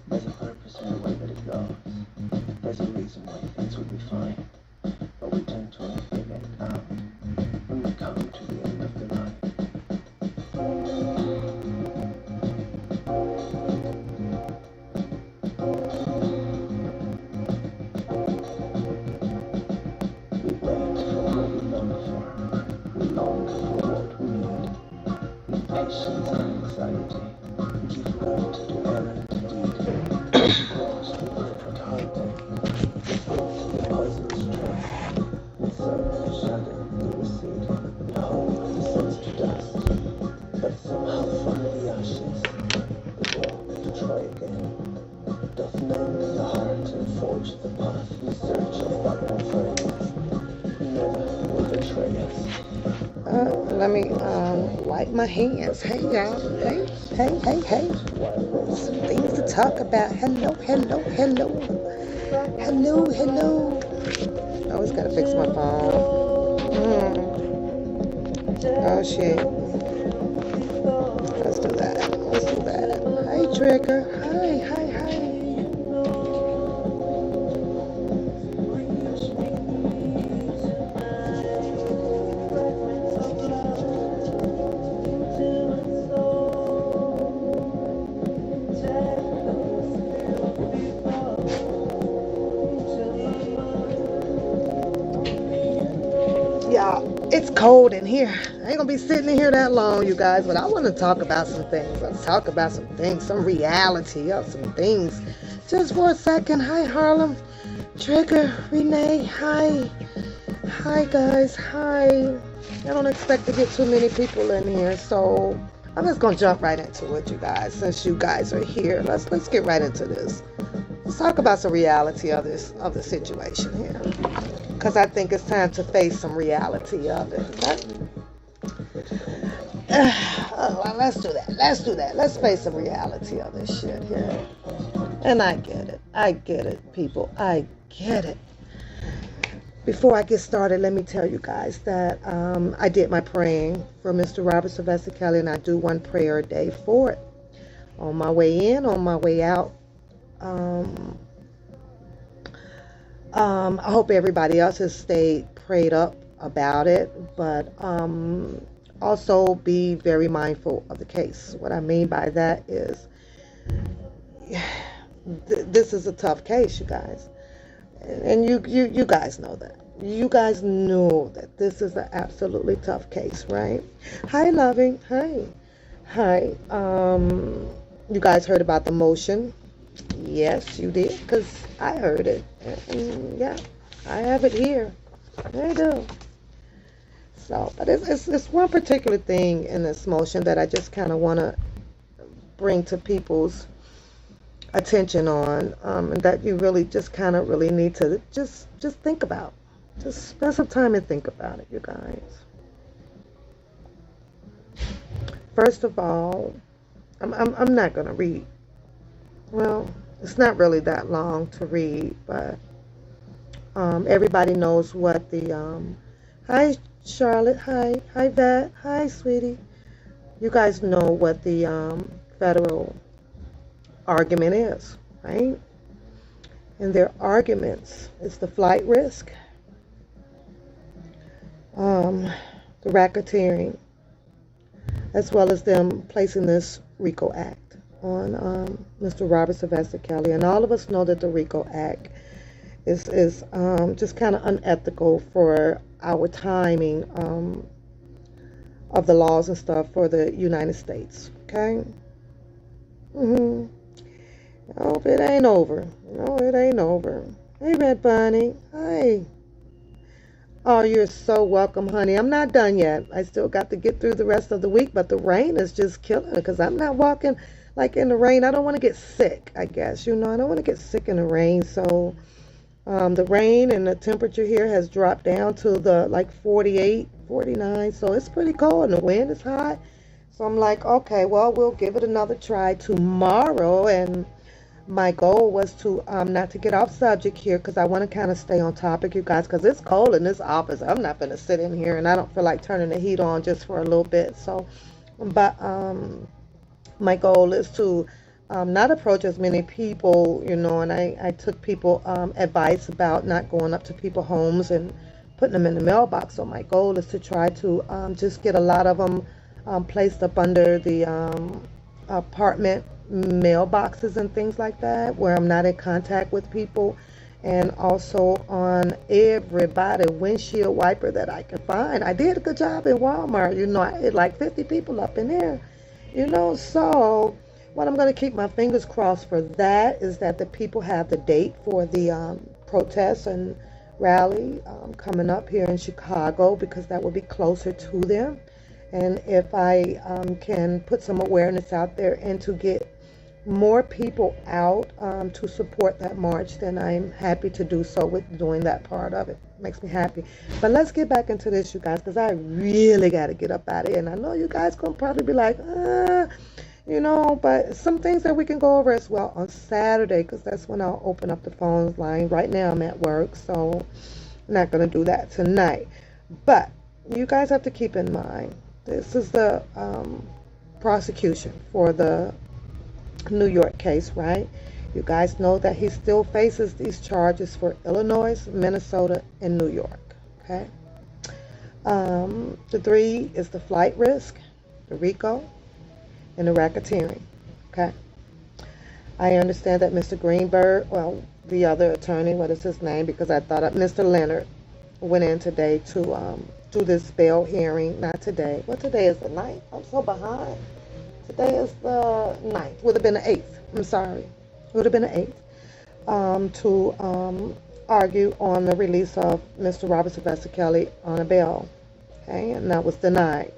There's a purpose in the way that it goes. There's a reason why things will be fine. But we tend to only figure it out when we come to the end of the line. We wait for what we long for. We long for what we need. With patience and anxiety, we give way to errand indeed. Cross the perfect highway. We float the poisonous track. We serve the shadow that recede. We hold the sense to dust. But somehow from the ashes, the world to try again. Doth mend the heart and forge the path in search of that one friend. Never will betray us. Let me wipe my hands. Hey y'all. Hey. Some things to talk about. Hello. Always gotta fix my phone. Oh shit. Let's do that. Hey Trigger. Hi. Y'all, it's cold in here. I ain't gonna be sitting in here that long, you guys, but I want to talk about some things. Let's talk about some things, some reality of some things. Just for a second. Hi, Harlem. Trigger, Renee, hi. Hi, guys, hi. I don't expect to get too many people in here, so I'm just gonna jump right into it, you guys. Since you guys are here, let's get right into this. Let's talk about some reality of the situation here, because I think it's time to face some reality of it. Let's do that. Let's face some reality of this shit here. And I get it, people. I get it. Before I get started, let me tell you guys that I did my praying for Mr. Robert Sylvester Kelly, and I do one prayer a day for it. On my way in, on my way out. I hope everybody else has stayed prayed up about it, but also be very mindful of the case. What I mean by that is this is a tough case, you guys. And you guys know that. You guys know that this is an absolutely tough case, right? Hi, loving. Hi. You guys heard about the motion Yes, you did, because I heard it. And yeah, I have it here. I do. So, but it's one particular thing in this motion that I just kind of want to bring to people's attention on, and that you really just kind of really need to just think about. Just spend some time and think about it, you guys. First of all, I'm not going to read. Well, it's not really that long to read, but everybody knows what the hi Charlotte, hi Vet, hi sweetie. You guys know what the federal argument is, right? And their arguments is the flight risk, um, the racketeering, as well as them placing this RICO Act on Mr. Robert Sylvester Kelly. And all of us know that the RICO Act is just kind of unethical for our timing of the laws and stuff for the United States. Okay. Mm-hmm. Oh, it ain't over. No, it ain't over. Hey, Red Bunny. Hi. Oh, you're so welcome, honey. I'm not done yet. I still got to get through the rest of the week, but the rain is just killing it because I'm not walking like in the rain. I don't want to get sick, I guess. I don't want to get sick in the rain. So the rain and the temperature here has dropped down to the like 48, 49. So it's pretty cold and the wind is hot. So I'm like, okay, well, we'll give it another try tomorrow. And my goal was to not to get off subject here because I want to kind of stay on topic, you guys, because it's cold in this office. I'm not going to sit in here and I don't feel like turning the heat on just for a little bit. So, but my goal is to not approach as many people, and I took people advice about not going up to people's homes and putting them in the mailbox. So my goal is to try to just get a lot of them placed up under the apartment mailboxes and things like that where I'm not in contact with people, and also on everybody windshield wiper that I can find. I did a good job in Walmart, I had like 50 people up in there, so what I'm going to keep my fingers crossed for that is that the people have the date for the protest and rally coming up here in Chicago, because that will be closer to them. And if I can put some awareness out there and to get more people out to support that march, then I'm happy to do so with doing that part of it. Makes me happy. But let's get back into this, you guys, because I really got to get up out of here. And I know you guys going to probably be like, but some things that we can go over as well on Saturday, because that's when I'll open up the phone line. Right now I'm at work, so I'm not going to do that tonight. But you guys have to keep in mind, this is the prosecution for the New York case, right? You guys know that he still faces these charges for Illinois, Minnesota, and New York. Okay. The three is the flight risk, the RICO, and the racketeering. Okay. I understand that Mr. Greenberg, well, the other attorney, what is his name? Because I thought Mr. Leonard went in today to do this bail hearing. Not today. What today is the 9th? I'm so behind. Today is the 9th. Would have been the 8th. I'm sorry. Would have been the 8th. To argue on the release of Mr. Robert Sylvester Kelly on a bail. Okay, and that was denied.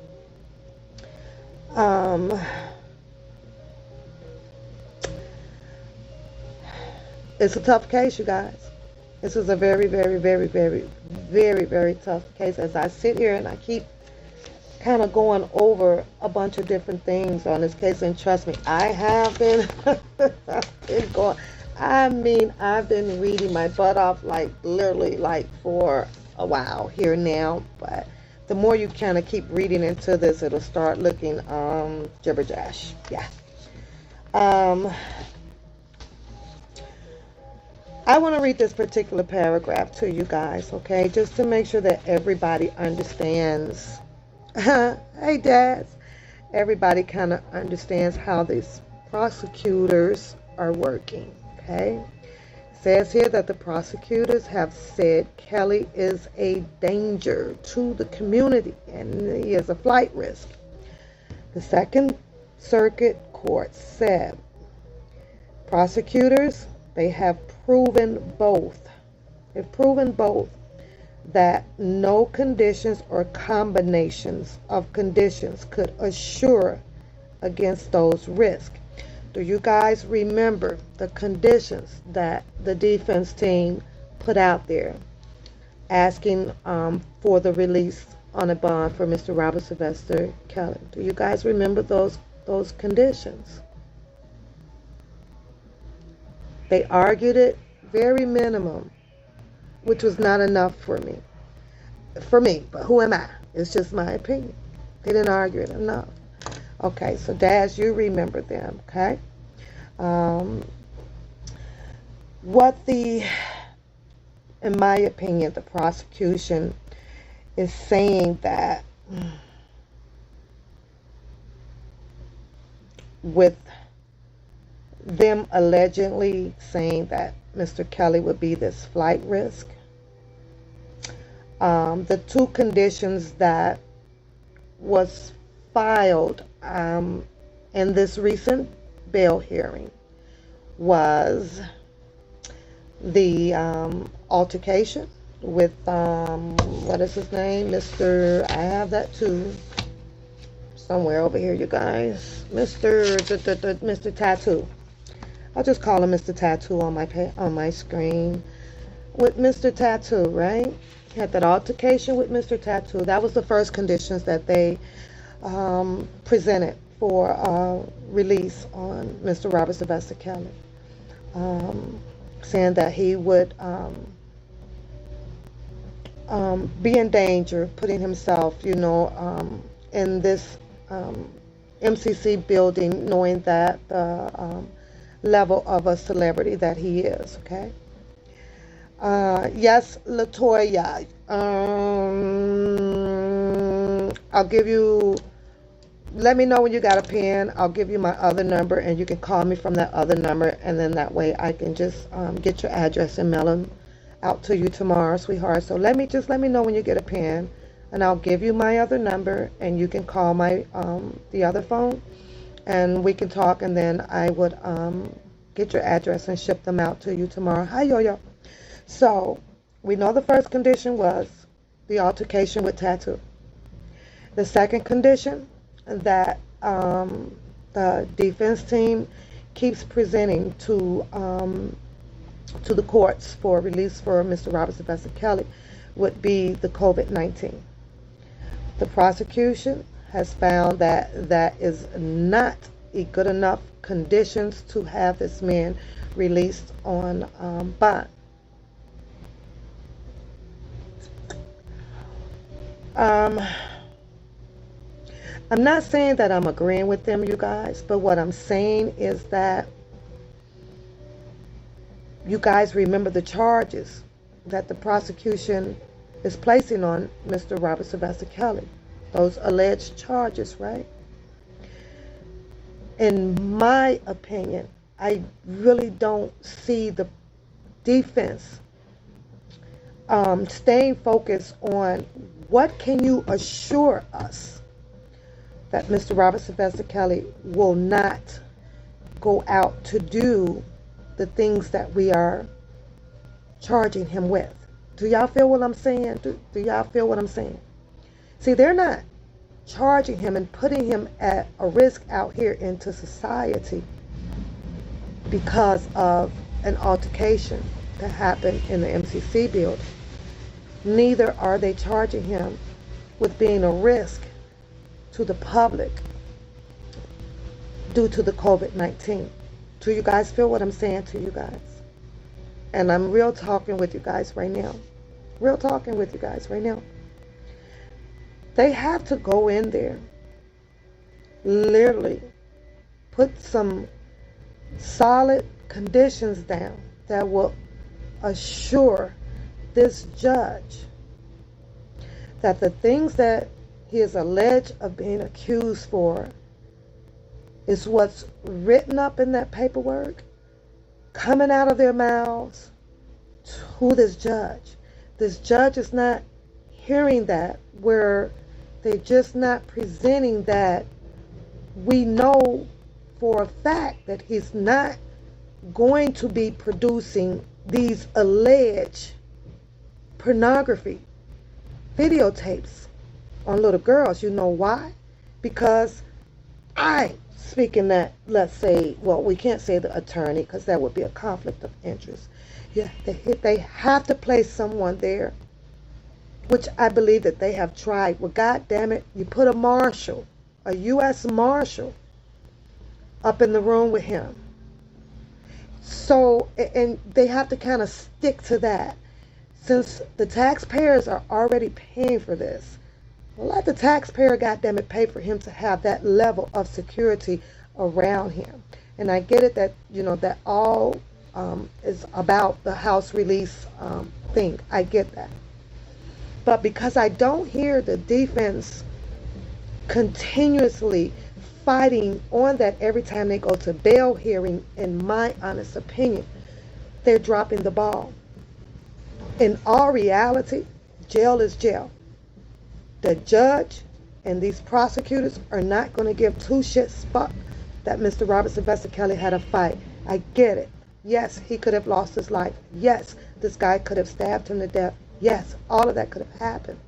It's a tough case, you guys. This is a very, very, very, very, very, very tough case. As I sit here and I keep kind of going over a bunch of different things on this case, and trust me, I have been, I've been reading my butt off, like literally like for a while here now, but the more you kind of keep reading into this, it'll start looking jibberjash. Yeah. I want to read this particular paragraph to you guys, okay, just to make sure that everybody understands. Hey, dads. Everybody kind of understands how these prosecutors are working, okay? It says here that the prosecutors have said Kelly is a danger to the community and he is a flight risk. The Second Circuit Court said Prosecutors, they have proven both. They've proven both that no conditions or combinations of conditions could assure against those risks. Do you guys remember the conditions that the defense team put out there asking for the release on a bond for Mr. Robert Sylvester Kelly? Do you guys remember those conditions? They argued it very minimum, which was not enough for me. But who am I? It's just my opinion. They didn't argue it enough. Okay, so Daz, you remember them, okay? In my opinion, the prosecution is saying that with them allegedly saying that Mr. Kelly would be this flight risk, the two conditions that was filed in this recent bail hearing was the altercation with what is his name, I have that too somewhere over here, you guys, Mr. Tattoo. I'll just call him Mr. Tattoo on my screen. With Mr. Tattoo, right? He had that altercation with Mr. Tattoo. That was the first conditions that they presented for release on Mr. Robert Sylvester Kelly, saying that he would be in danger, putting himself, in this MCC building, knowing that the level of a celebrity that he is, okay? Yes, Latoya, I'll give you, let me know when you got a pen. I'll give you my other number, and you can call me from that other number, and then that way I can just get your address and mail them out to you tomorrow, sweetheart. So let me know when you get a pen, and I'll give you my other number, and you can call my the other phone, and we can talk, and then I would get your address and ship them out to you tomorrow. Hi, yo. So we know the first condition was the altercation with Tattoo. The second condition that the defense team keeps presenting to the courts for release for Mr. Robert Sylvester Kelly would be the COVID-19. The prosecution has found that that is not a good enough conditions to have this man released on bond. I'm not saying that I'm agreeing with them, you guys, but what I'm saying is that you guys remember the charges that the prosecution is placing on Mr. Robert Sylvester Kelly. Those alleged charges, right? In my opinion, I really don't see the defense staying focused on what can you assure us that Mr. Robert Sylvester Kelly will not go out to do the things that we are charging him with. Do y'all feel what I'm saying? Do y'all feel what I'm saying? See, they're not charging him and putting him at a risk out here into society because of an altercation that happened in the MCC building. Neither are they charging him with being a risk to the public due to the COVID-19. Do you guys feel what I'm saying to you guys? And I'm real talking with you guys right now. Real talking with you guys right now. They have to go in there, literally put some solid conditions down that will assure this judge that the things that he is alleged of being accused for is what's written up in that paperwork coming out of their mouths to this judge. This judge is not hearing that, where they're just not presenting that we know for a fact that he's not going to be producing these alleged pornography videotapes on little girls. You know why? Because speaking that, let's say, well, we can't say the attorney because that would be a conflict of interest. Yeah, they have to place someone there, which I believe that they have tried. Well, God damn it, you put a marshal, a U.S. marshal, up in the room with him. So, and they have to kind of stick to that. Since the taxpayers are already paying for this, let the taxpayer, goddammit, pay for him to have that level of security around him. And I get it that, that all is about the House release thing. I get that. But because I don't hear the defense continuously fighting on that every time they go to bail hearing, in my honest opinion, they're dropping the ball. In all reality, jail is jail. The judge and these prosecutors are not going to give two shits fuck that Mr. Robert Sylvester Kelly had a fight. I get it. Yes, he could have lost his life. Yes, this guy could have stabbed him to death. Yes, all of that could have happened.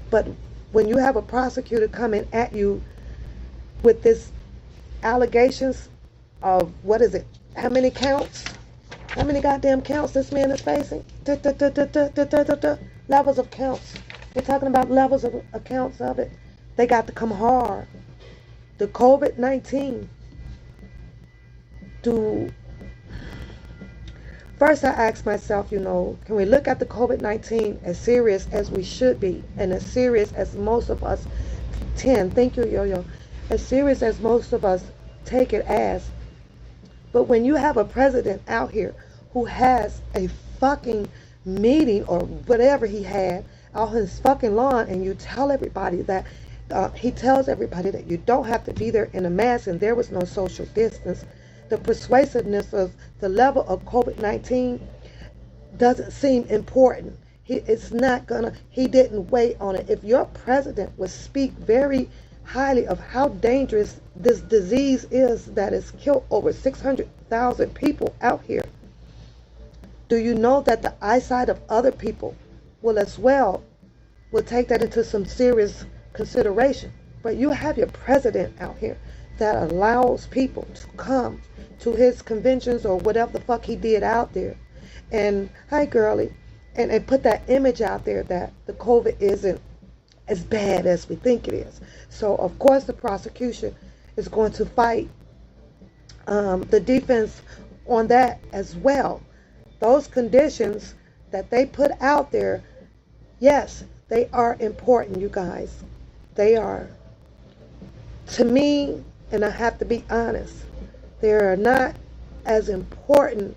But when you have a prosecutor coming at you with this allegations of, what is it? How many counts? How many goddamn counts this man is facing? Levels of counts. We're talking about levels of accounts of it. They got to come hard. The COVID-19. First I asked myself, can we look at the COVID-19 as serious as we should be, and as serious as most of us thank you, Yo-Yo, as serious as most of us take it as. But when you have a president out here who has a fucking meeting or whatever he had on his fucking lawn, and you tell everybody that he tells everybody that you don't have to be there in a mask and there was no social distance, the persuasiveness of the level of COVID-19 doesn't seem important. He didn't wait on it. If your president would speak very highly of how dangerous this disease is that has killed over 600,000 people out here, do you know that the eyesight of other people will take that into some serious consideration? But you have your president out here that allows people to come to his conventions or whatever the fuck he did out there, and hi girly, and put that image out there that the COVID isn't as bad as we think it is. So of course the prosecution is going to fight the defense on that as well. Those conditions that they put out there, yes, they are important, you guys. They are. To me, and I have to be honest, they are not as important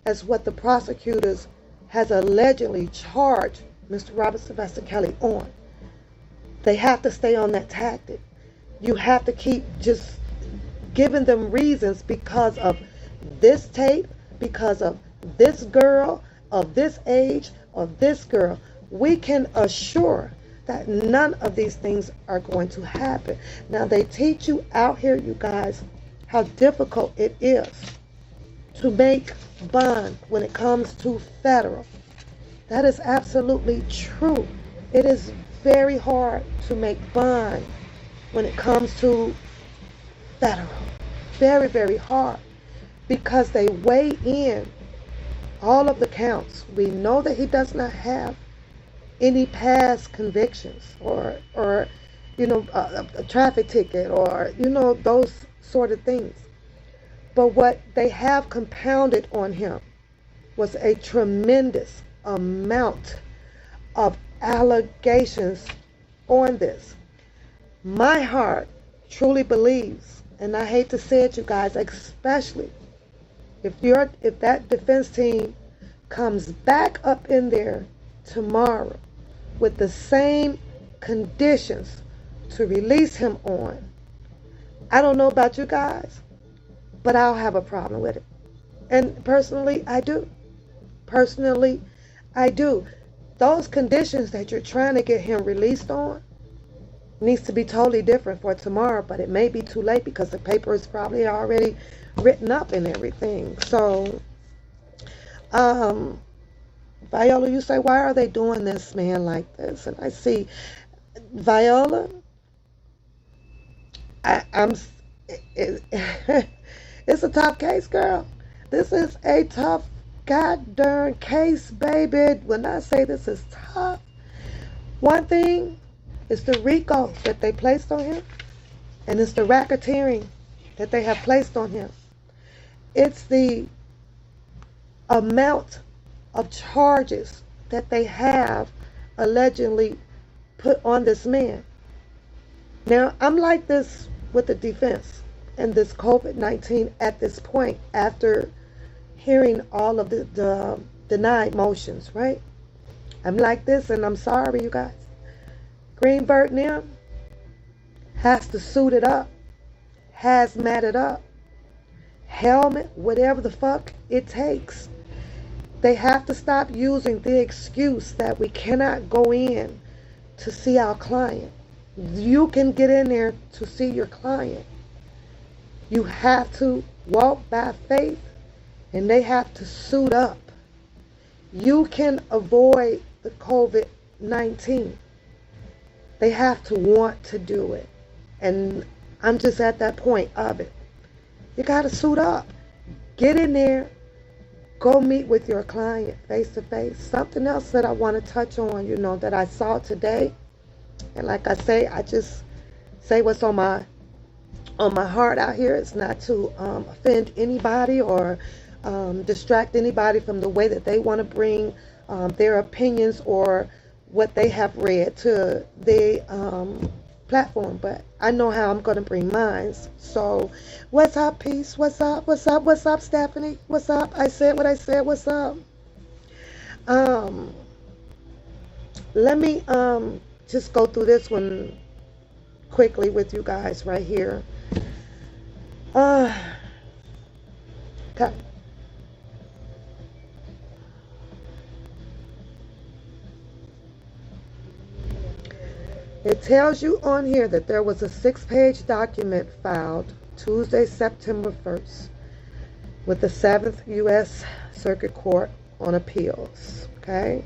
as what the prosecutors has allegedly charged Mr. Robert Sylvester Kelly on. They have to stay on that tactic. You have to keep just giving them reasons because of this tape, because of this girl, of this age, of this girl. We can assure that none of these things are going to happen. Now, they teach you out here, you guys, how difficult it is to make bond when it comes to federal. That is absolutely true. It is very hard to make bond when it comes to federal. Very, very hard, because they weigh in all of the counts. We know that he does not have any past convictions or a traffic ticket or those sort of things. But what they have compounded on him was a tremendous amount of allegations on this. My heart truly believes, and I hate to say it, you guys, especially if that defense team comes back up in there tomorrow with the same conditions to release him on, I don't know about you guys, but I'll have a problem with it. And personally, I do. Those conditions that you're trying to get him released on needs to be totally different for tomorrow, but it may be too late because the paper is probably already written up and everything. So, um, Viola, you say, why are they doing this man like this? And I see, Viola, I'm. It, it's a tough case, girl. This is a tough goddamn case, baby. When I say this is tough, one thing is the RICO that they placed on him, and it's the racketeering that they have placed on him. It's the amount of charges that they have allegedly put on this man. Now, I'm like this with the defense and this COVID-19 at this point after hearing all of the denied motions, right? I'm like this, and I'm sorry, you guys. Greenberg now has to suit it up, hazmat it up, helmet, whatever the fuck it takes. They have to stop using the excuse that we cannot go in to see our client. You can get in there to see your client. You have to walk by faith, and they have to suit up. You can avoid the COVID-19. They have to want to do it. And I'm just at that point of it. You got to suit up. Get in there. Go meet with your client face to face. Something else that I want to touch on, that I saw today. And like I say, I just say what's on my heart out here. It's not to offend anybody or distract anybody from the way that they want to bring their opinions or what they have read to the platform. But I know how I'm going to bring mine. So what's up, Peace? What's up? What's up? What's up, Stephanie? What's up? I said what I said. What's up? Let me just go through this one quickly with you guys right here. Okay. It tells you on here that there was a 6-page document filed Tuesday, September 1st with the 7th U.S. Circuit Court on Appeals. Okay.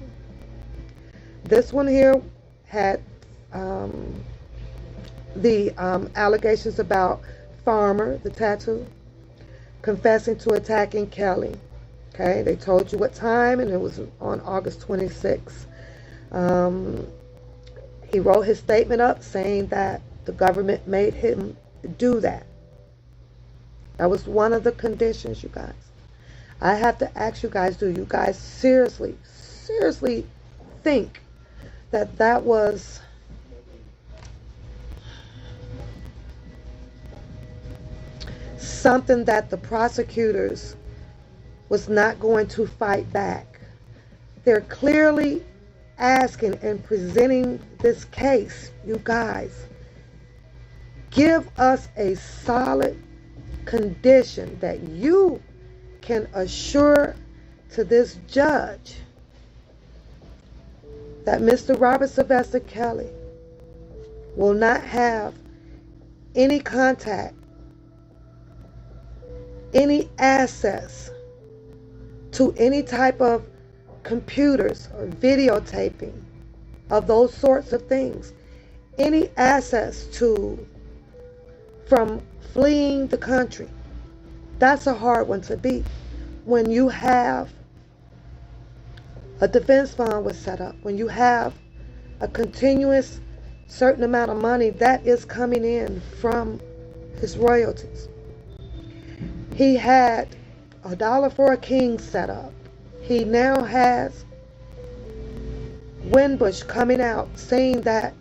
This one here had the allegations about Farmer, the tattoo, confessing to attacking Kelly. Okay, they told you what time, and it was on August 26th. He wrote his statement up saying that the government made him do that. That was one of the conditions, you guys. I have to ask you guys, do you guys seriously think that that was something that the prosecutors was not going to fight back? They're clearly asking and presenting this case. You guys, give us a solid condition that you can assure to this judge that Mr. Robert Sylvester Kelly will not have any contact, any access to any type of computers or videotaping of those sorts of things, any access to from fleeing the country. That's a hard one to beat when you have a defense fund was set up, when you have a continuous certain amount of money that is coming in from his royalties. He had $1 for a king set up. He now has Wimbush coming out saying that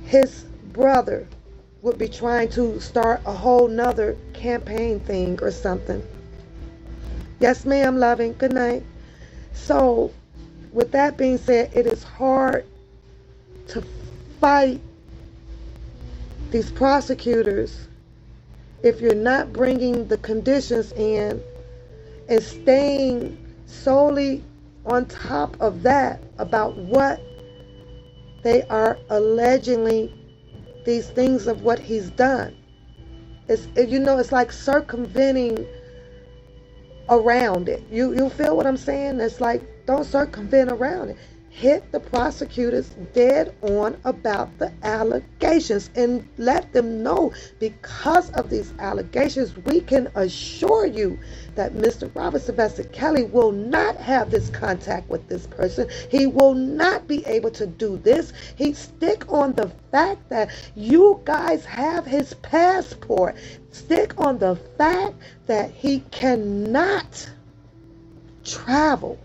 his brother would be trying to start a whole nother campaign thing or something. Yes, ma'am, loving. Good night. So, with that being said, it is hard to fight these prosecutors if you're not bringing the conditions in and staying solely on top of that about what they are allegedly, these things of what he's done. It's like circumventing around it. You feel what I'm saying? It's like, don't circumvent around it. Hit the prosecutors dead on about the allegations and let them know, because of these allegations, we can assure you that Mr. Robert Sylvester Kelly will not have this contact with this person. He will not be able to do this. He stick on the fact that you guys have his passport. Stick on the fact that he cannot travel.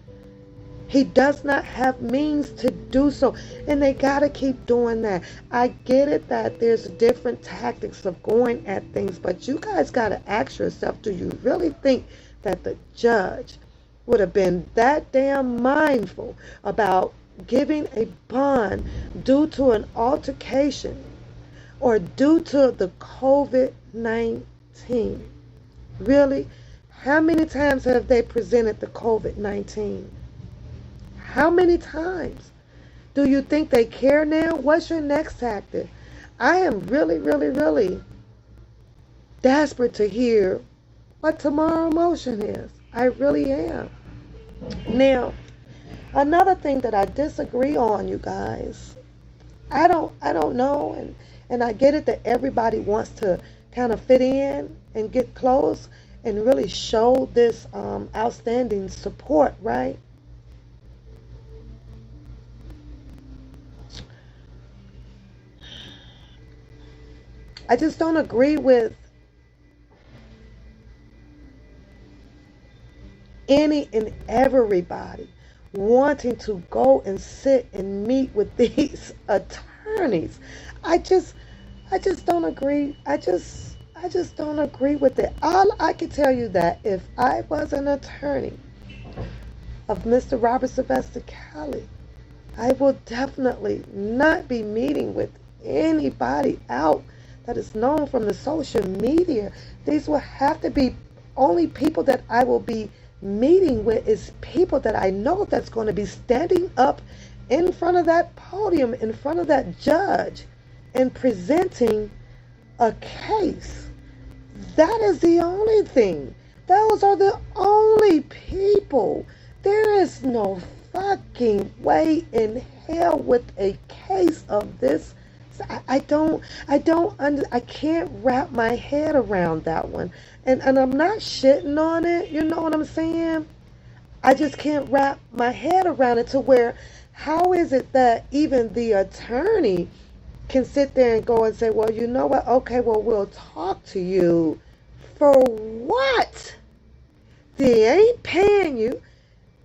He does not have means to do so. And they got to keep doing that. I get it that there's different tactics of going at things, but you guys got to ask yourself, do you really think that the judge would have been that damn mindful about giving a bond due to an altercation or due to the COVID-19? Really? How many times have they presented the COVID-19? How many times? Do you think they care now? What's your next tactic? I am really, really, really desperate to hear what tomorrow motion is. I really am. Now, another thing that I disagree on, you guys, I don't know, and I get it that everybody wants to kind of fit in and get close and really show this outstanding support, right? I just don't agree with any and everybody wanting to go and sit and meet with these attorneys. I just don't agree. I just don't agree with it. All I can tell you that if I was an attorney of Mr. Robert Sylvester Kelly, I will definitely not be meeting with anybody out that is known from the social media. These will have to be only people that I will be meeting with is people that I know that's going to be standing up in front of that podium, in front of that judge, and presenting a case. That is the only thing. Those are the only people. There is no fucking way in hell with a case of this. I can't wrap my head around that one. And I'm not shitting on it, you know what I'm saying? I just can't wrap my head around it to where, how is it that even the attorney can sit there and go and say, well, you know what? Okay, well, we'll talk to you. For what? They ain't paying you.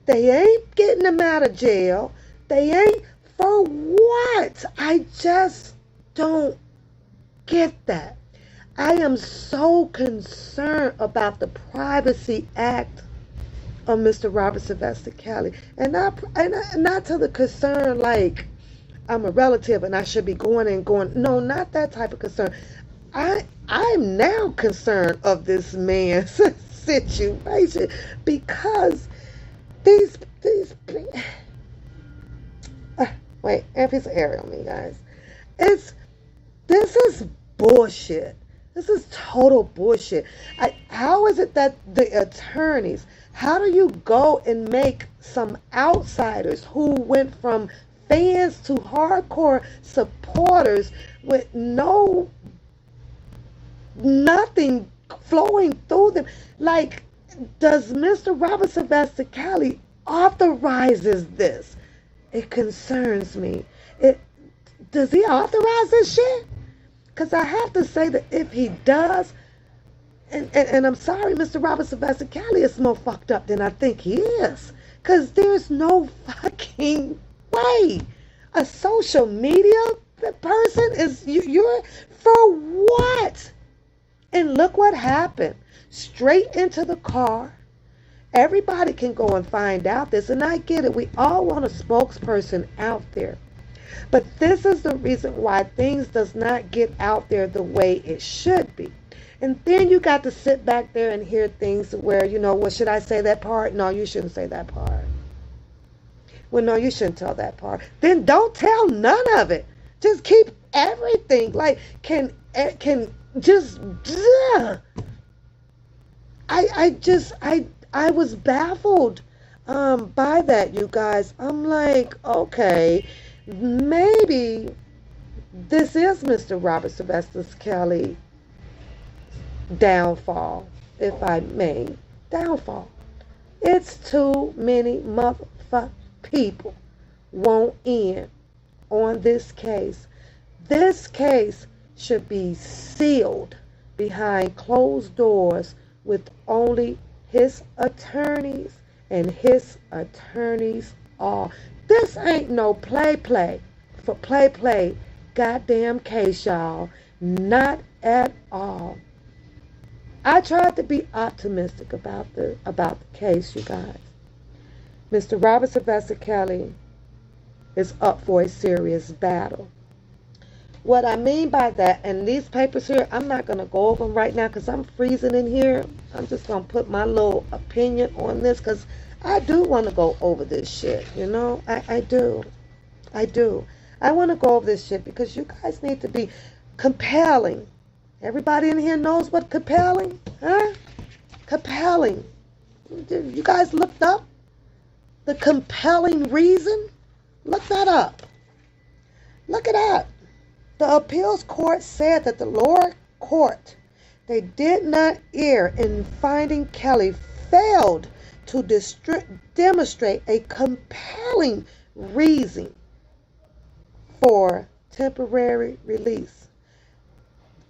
They ain't getting them out of jail. They ain't, for what? I just don't get that. I am so concerned about the Privacy Act of Mr. Robert Sylvester Kelly. And not to the concern like I'm a relative and I should be going and going. No, not that type of concern. I'm now concerned of this man's situation because these wait, and piece of air on me, guys. This is bullshit. This is total bullshit. How is it that the attorneys, how do you go and make some outsiders who went from fans to hardcore supporters with nothing flowing through them? Like, does Mr. Robert Sylvester Kelly authorizes this? It concerns me. Does he authorize this shit? Because I have to say that if he does, and I'm sorry, Mr. Robert Sylvester Kelly is more fucked up than I think he is. Because there's no fucking way. A social media person is, you're, for what? And look what happened. Straight into the car. Everybody can go and find out this. And I get it. We all want a spokesperson out there. But this is the reason why things does not get out there the way it should be. And then you got to sit back there and hear things where, well, should I say that part? No, you shouldn't say that part. Well, no, you shouldn't tell that part. Then don't tell none of it. Just keep everything. Like, can just, ugh. I was baffled by that, you guys. I'm like, okay, maybe this is Mr. Robert Sylvester Kelly downfall, if I may. Downfall. It's too many motherfucking people won't in on this case. This case should be sealed behind closed doors with only his attorneys and his attorneys all. This ain't no play for play goddamn case, y'all. Not at all. I tried to be optimistic about the case, you guys. Mr. Robert Sylvester Kelly is up for a serious battle. What I mean by that, and these papers here, I'm not going to go over them right now because I'm freezing in here. I'm just going to put my little opinion on this because I do want to go over this shit, you know? I do. I do. I want to go over this shit because you guys need to be compelling. Everybody in here knows what compelling, huh? Compelling. You guys looked up the compelling reason? Look that up. Look it up. The appeals court said that the lower court, they did not err in finding Kelly failed to demonstrate a compelling reason for temporary release.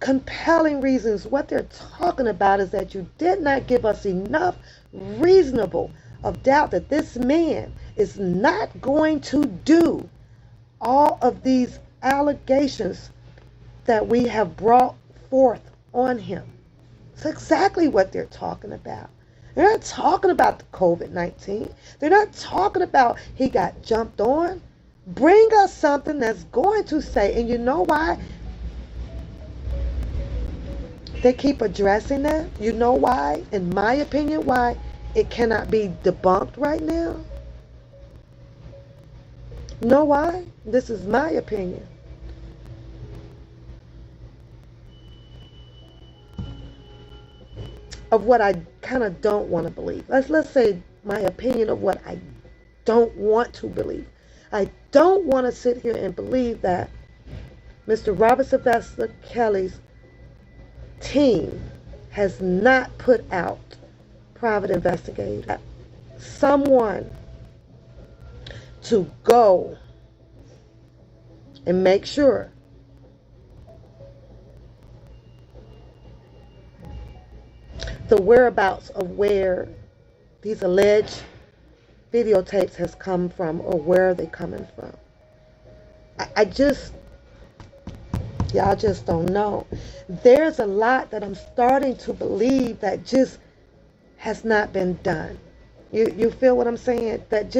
Compelling reasons. What they're talking about is that you did not give us enough reasonable of doubt that this man is not going to do all of these allegations that we have brought forth on him. It's exactly what they're talking about. They're not talking about the COVID-19. They're not talking about he got jumped on. Bring us something that's going to say, and you know why they keep addressing that? You know why, in my opinion, why it cannot be debunked right now? You know why? This is my opinion. Of what I kind of don't want to believe. Let's say my opinion of what I don't want to believe. I don't want to sit here and believe that Mr. Robert Sylvester Kelly's team has not put out private investigators. Someone to go and make sure the whereabouts of where these alleged videotapes has come from, or where are they coming from. Y'all just don't know. There's a lot that I'm starting to believe that just has not been done. You feel what I'm saying? That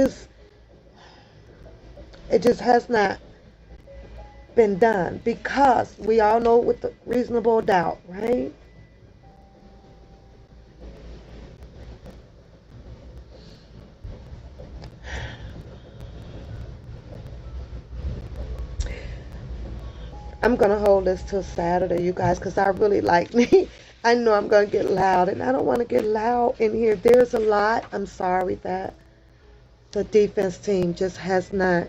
it just has not been done, because we all know with the reasonable doubt, right? I'm going to hold this till Saturday, you guys, because I really like me. I know I'm going to get loud, and I don't want to get loud in here. There's a lot. I'm sorry that the defense team just has not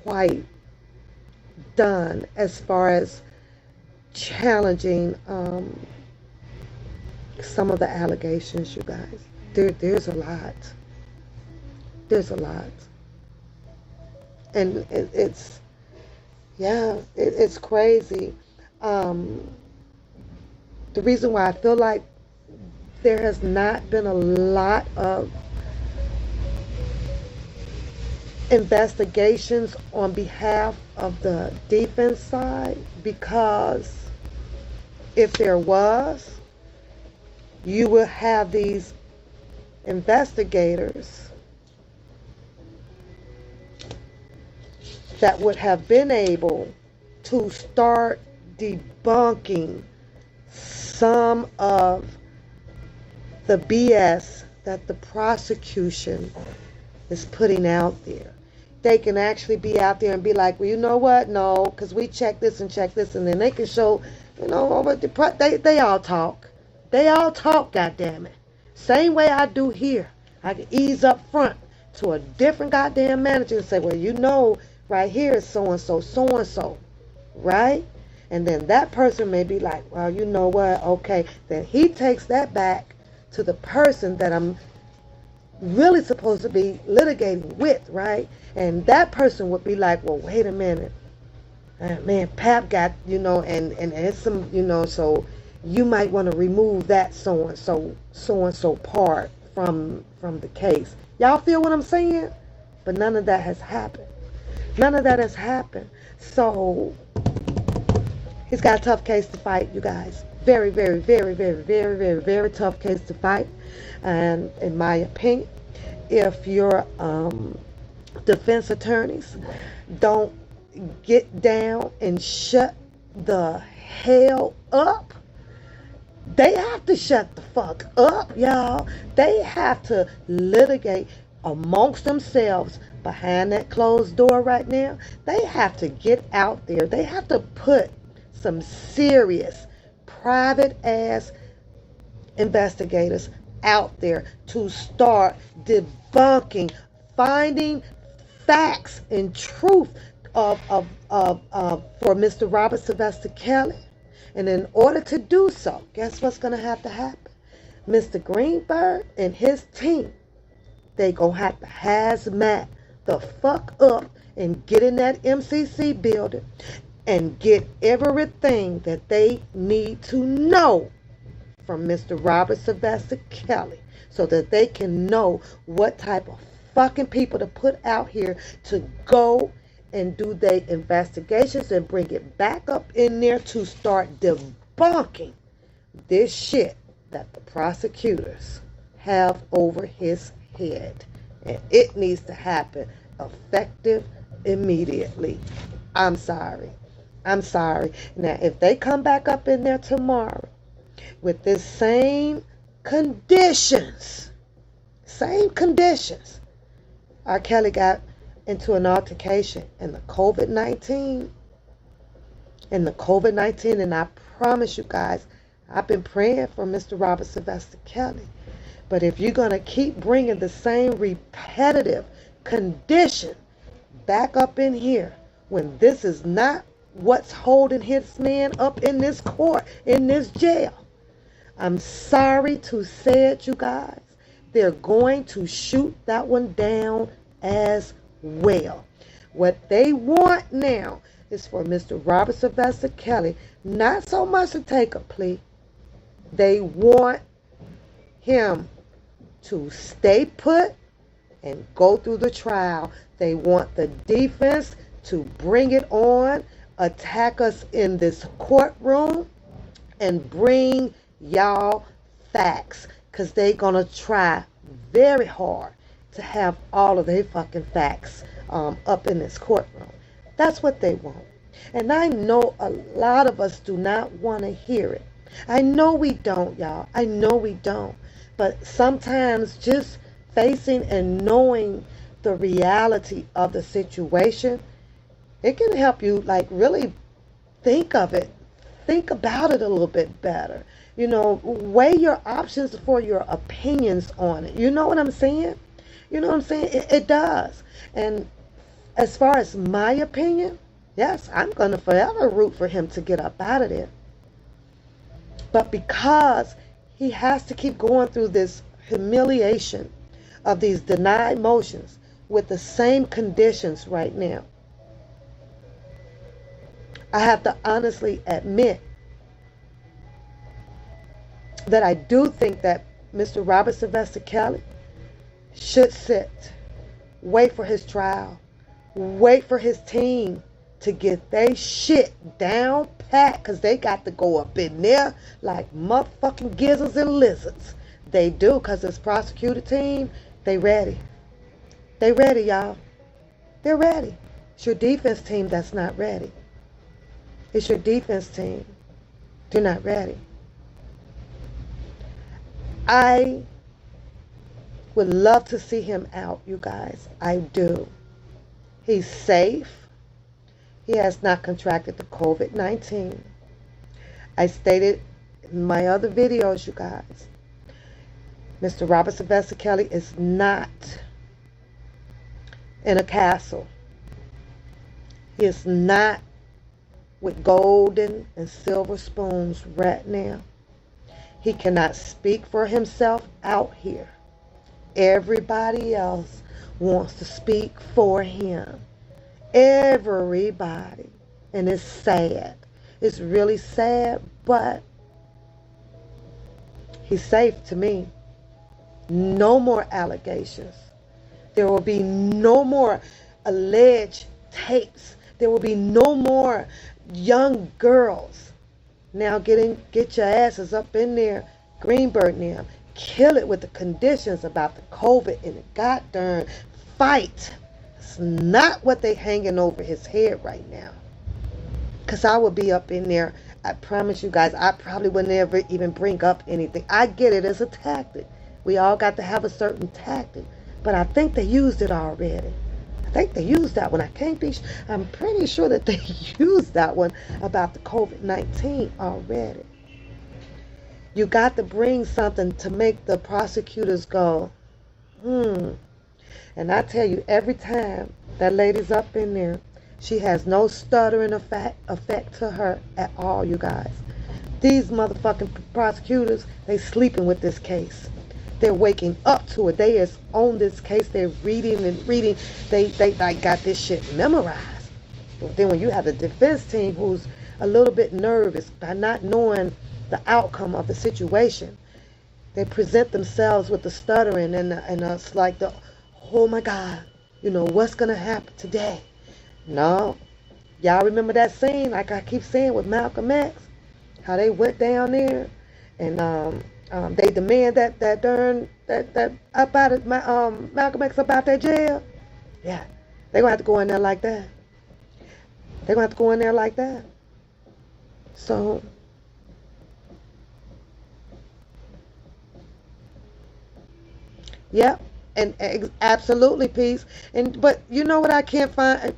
quite done as far as challenging some of the allegations, you guys. There's a lot. There's a lot. And it's crazy. The reason why I feel like there has not been a lot of investigations on behalf of the defense side, because if there was, you will have these investigators that would have been able to start debunking some of the BS that the prosecution is putting out there. they can actually be out there and be like, well, you know what? No, because we check this, and then they can show, over they all talk. They all talk, goddammit. Same way I do here. I can ease up front to a different goddamn manager and say, well, right here is so-and-so, right? And then that person may be like, well, you know what? Okay. Then he takes that back to the person that I'm really supposed to be litigating with, right? And that person would be like, well, wait a minute. Man, Pap got, and it's some, so you might want to remove that so-and-so part from the case. Y'all feel what I'm saying? But none of that has happened. None of that has happened. So he's got a tough case to fight, you guys. Very, very, very, very, very, very, very tough case to fight. And in my opinion, if your defense attorneys don't get down and shut the hell up, they have to shut the fuck up, y'all. They have to litigate amongst themselves behind that closed door right now. They have to get out there. They have to put some serious private ass investigators out there to start debunking, finding facts and truth for Mr. Robert Sylvester Kelly. And in order to do so, guess what's going to have to happen? Mr. Greenberg and his team, they going to have to hazmat the fuck up and get in that MCC building and get everything that they need to know from Mr. Robert Sylvester Kelly so that they can know what type of fucking people to put out here to go and do their investigations and bring it back up in there to start debunking this shit that the prosecutors have over his head. And it needs to happen effective immediately. I'm sorry. Now, if they come back up in there tomorrow with the same conditions, R. Kelly got into an altercation and the COVID-19, and I promise you guys, I've been praying for Mr. Robert Sylvester Kelly. But if you're going to keep bringing the same repetitive condition back up in here, when this is not what's holding his man up in this court, in this jail, I'm sorry to say it, you guys, they're going to shoot that one down as well. What they want now is for Mr. Robert Sylvester Kelly not so much to take a plea. They want him to stay put and go through the trial. They want the defense to bring it on, attack us in this courtroom, and bring y'all facts, because they gonna try very hard to have all of their fucking facts up in this courtroom. That's what they want. And I know a lot of us do not want to hear it. I know we don't, y'all. I know we don't. But sometimes just facing and knowing the reality of the situation, it can help you really think of it. Think about it a little bit better. Weigh your options for your opinions on it. You know what I'm saying? It does. And as far as my opinion, yes, I'm going to forever root for him to get up out of there. But because he has to keep going through this humiliation of these denied motions with the same conditions right now, I have to honestly admit that I do think that Mr. Robert Sylvester Kelly should sit, wait for his trial, wait for his team to get their shit down pat, because they got to go up in there like motherfucking gizzards and lizards. They do, because this prosecutor team, they ready. They ready, y'all. They're ready. It's your defense team that's not ready. It's your defense team. They're not ready. I would love to see him out, you guys. I do. He's safe. He has not contracted the COVID-19. I stated in my other videos, you guys, Mr. Robert Sylvester Kelly is not in a castle. He is not with golden and silver spoons right now. He cannot speak for himself out here. Everybody else wants to speak for him. Everybody. And it's sad. It's really sad, but he's safe to me. No more allegations. There will be no more alleged tapes. There will be no more young girls now get your asses up in there, Greenberg now. Kill it with the conditions about the COVID and the goddamn fight. It's not what they hanging over his head right now. Because I would be up in there. I promise you guys, I probably would never even bring up anything. I get it as a tactic. We all got to have a certain tactic. But I think they used it already. I think they used that one. I'm pretty sure that they used that one about the COVID-19 already. You got to bring something to make the prosecutors go, And I tell you, every time that lady's up in there, she has no stuttering effect to her at all, you guys. These motherfucking prosecutors, they sleeping with this case. They're waking up to it. They is on this case. They're reading and reading. They like got this shit memorized. But then when you have the defense team who's a little bit nervous by not knowing the outcome of the situation, they present themselves with the stuttering and it's like the, oh my God, what's gonna happen today? No, y'all remember that scene? Like I keep saying with Malcolm X, how they went down there and they demand that about it, Malcolm X about that jail. Yeah, they're gonna have to go in there like that. They're gonna have to go in there like that. So yeah, and absolutely peace. But you know what I can't find?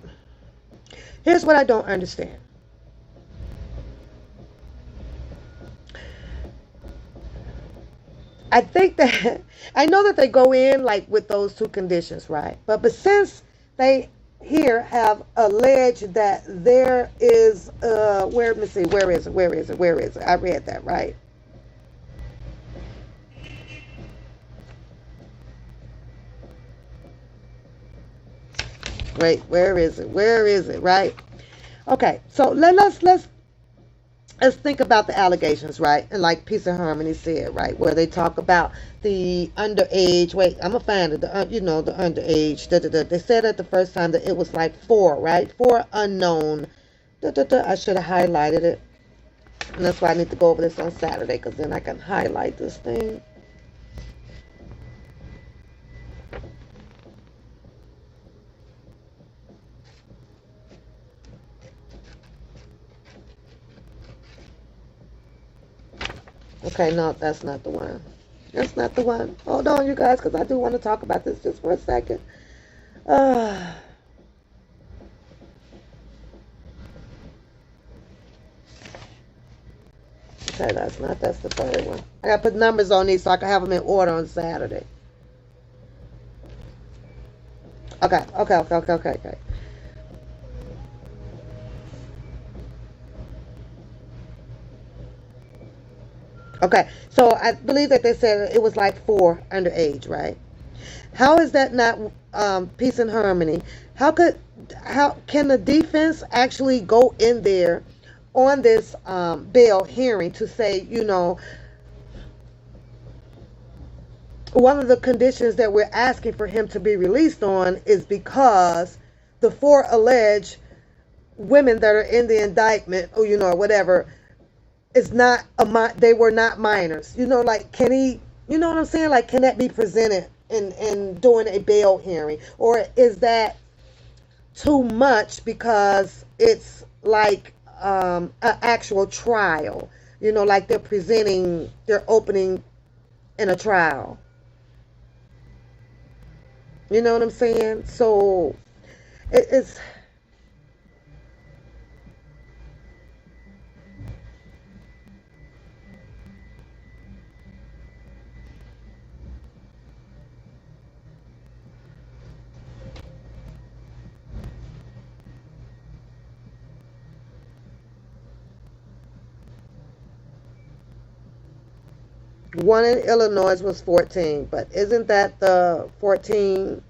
Here's what I don't understand. I think that I know that they go in like with those two conditions, right? But since they here have alleged that there is let me see, where is it? I read that right. Wait, where is it? Right? Okay, so let's think about the allegations, right? And like Peace and Harmony said, right, where they talk about the underage. Wait, I'm gonna find it. The underage. They said at the first time that it was like 4, right? 4 unknown. I should have highlighted it, and that's why I need to go over this on Saturday, because then I can highlight this thing. Okay, no, that's not the one. That's not the one. Hold on, you guys, because I do want to talk about this just for a second. Okay, that's the third one. I got to put numbers on these so I can have them in order on Saturday. Okay. Okay, so I believe that they said it was like 4 underage, right? How is that not peace and harmony? How can the defense actually go in there on this bail hearing to say, one of the conditions that we're asking for him to be released on is because the 4 alleged women that are in the indictment, or whatever, is not they were not minors. Like, can he, what I'm saying? Like, can that be presented in doing a bail hearing? Or is that too much because it's like an actual trial? Like they're opening in a trial. You know what I'm saying? So It's one in Illinois was 14, but isn't that the 14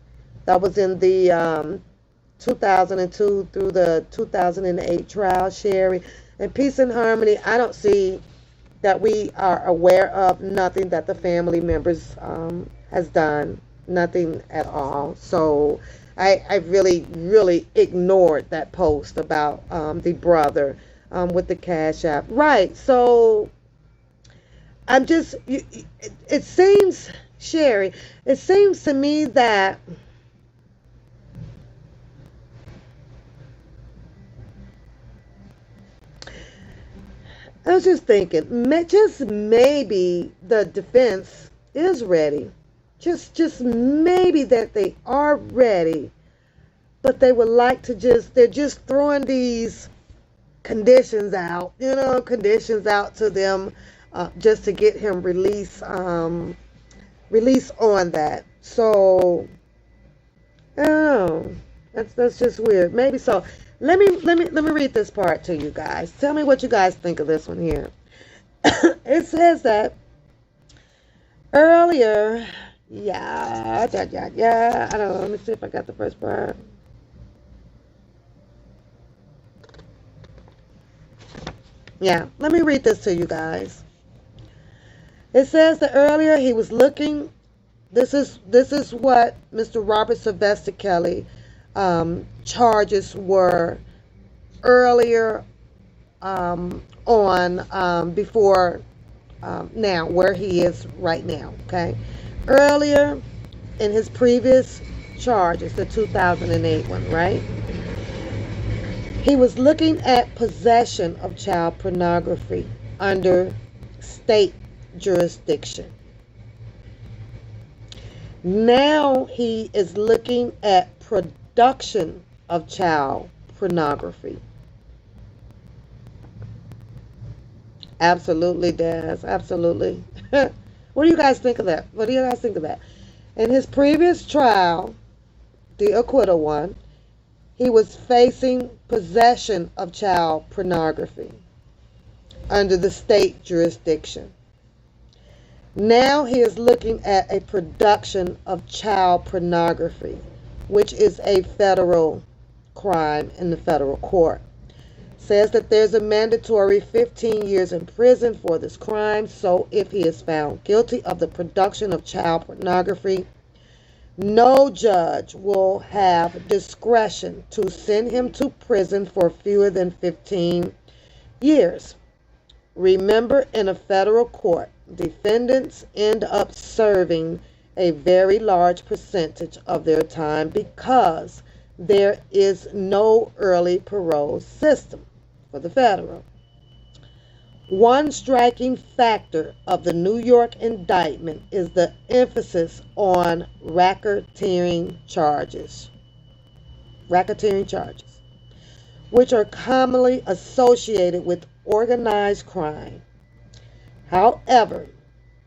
that was in the 2002 through the 2008 trial, Sherry? And Peace and Harmony, I don't see that we are aware of nothing that the family members has done, nothing at all. So I really, really ignored that post about the brother with the Cash App. Right. So I'm just, it seems, Sherry, it seems to me that I was just thinking, just maybe the defense is ready. Just maybe that they are ready, but they would like to they're just throwing these conditions out, conditions out to them just to get him release on that. So I don't know. That's just weird. Maybe so. Let me read this part to you guys. Tell me what you guys think of this one here. It says that earlier, yeah. I don't know. Let me see if I got the first part. Yeah, let me read this to you guys. It says that earlier he was looking. This is what Mr. Robert Sylvester Kelly charges were earlier on before now, where he is right now. Okay, earlier in his previous charges, the 2008 one, right? He was looking at possession of child pornography under state jurisdiction. Now he is looking at production of child pornography. Absolutely, Daz. Absolutely. What do you guys think of that? What do you guys think of that? In his previous trial, the acquittal one, he was facing possession of child pornography under the state jurisdiction. Now he is looking at a production of child pornography, which is a federal crime in the federal court. Says that there's a mandatory 15 years in prison for this crime. So if he is found guilty of the production of child pornography, no judge will have discretion to send him to prison for fewer than 15 years. Remember, in a federal court, defendants end up serving a very large percentage of their time because there is no early parole system for the federal. One striking factor of the New York indictment is the emphasis on racketeering charges, which are commonly associated with organized crime. However,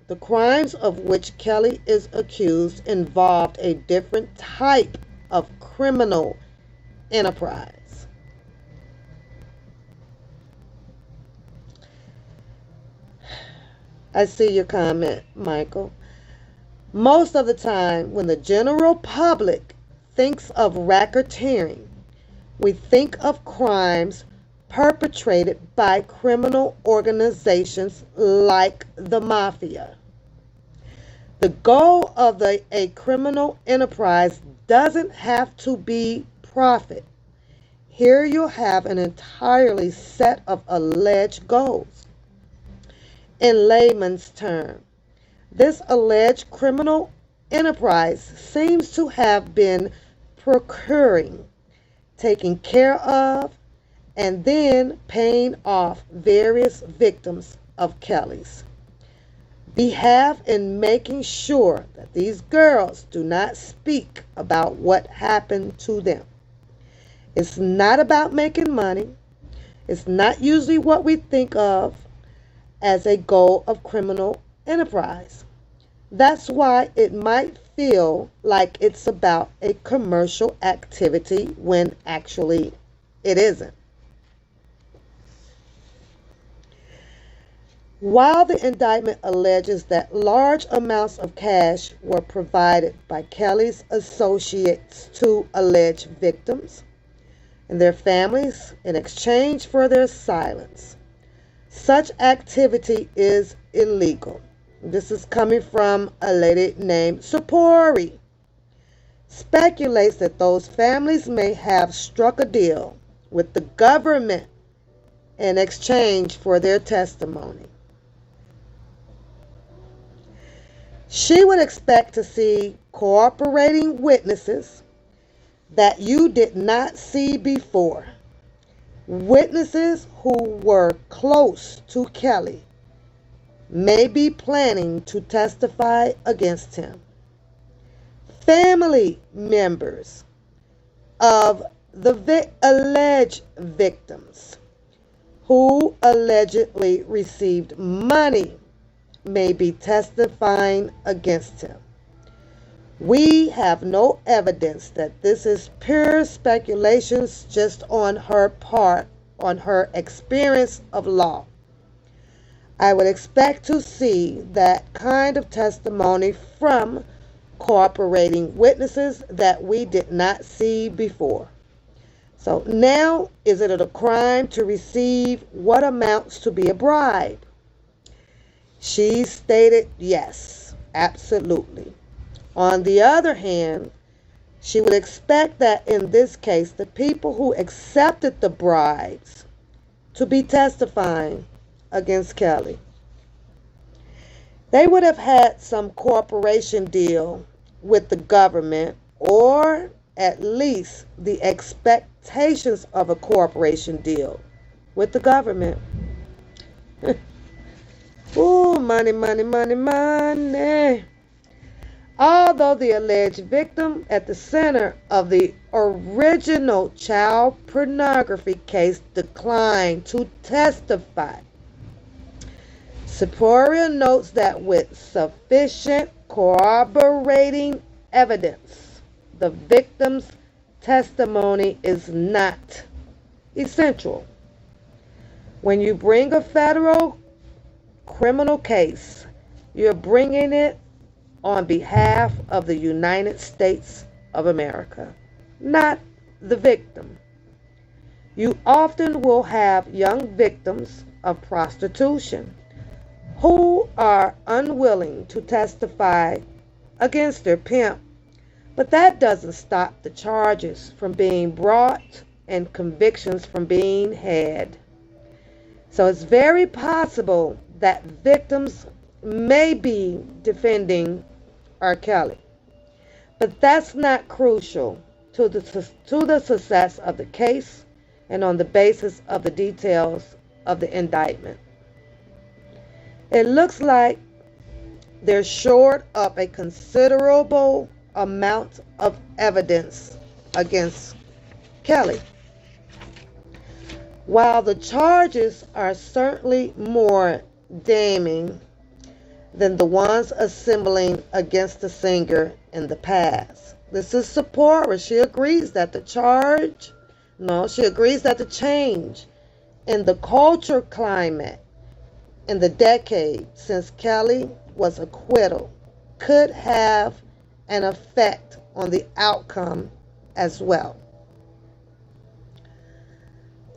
the crimes of which Kelly is accused involved a different type of criminal enterprise. I see your comment, Michael. Most of the time, when the general public thinks of racketeering, we think of crimes perpetrated by criminal organizations like the mafia. The goal of a criminal enterprise doesn't have to be profit. Here you'll have an entirely set of alleged goals. In layman's terms, this alleged criminal enterprise seems to have been procuring, taking care of, and then paying off various victims of Kelly's behalf in making sure that these girls do not speak about what happened to them. It's not about making money. It's not usually what we think of as a goal of criminal enterprise. That's why it might feel like it's about a commercial activity when actually it isn't. While the indictment alleges that large amounts of cash were provided by Kelly's associates to alleged victims and their families in exchange for their silence, such activity is illegal. This is coming from a lady named Sapori. Speculates that those families may have struck a deal with the government in exchange for their testimony. She would expect to see cooperating witnesses that you did not see before. Witnesses who were close to Kelly may be planning to testify against him. Family members of the alleged victims who allegedly received money may be testifying against him. We have no evidence that this is pure speculations just on her part, on her experience of law. I would expect to see that kind of testimony from cooperating witnesses that we did not see before. So now, is it a crime to receive what amounts to be a bribe? She stated yes, absolutely. On the other hand, she would expect that in this case, the people who accepted the bribes to be testifying against Kelly, they would have had some cooperation deal with the government, or at least the expectations of a cooperation deal with the government. Ooh, money, money, money, money. Although the alleged victim at the center of the original child pornography case declined to testify, Sapori notes that with sufficient corroborating evidence, the victim's testimony is not essential. When you bring a federal criminal case, you're bringing it on behalf of the United States of America, not the victim. You often will have young victims of prostitution who are unwilling to testify against their pimp, but that doesn't stop the charges from being brought and convictions from being had. So it's very possible that victims may be defending R. Kelly, but that's not crucial to the success of the case and on the basis of the details of the indictment. It looks like they're short of a considerable amount of evidence against Kelly. While the charges are certainly more damning than the ones assembling against the singer in the past. This is Sapori. She agrees that the change in the culture climate in the decade since Kelly was acquitted could have an effect on the outcome as well.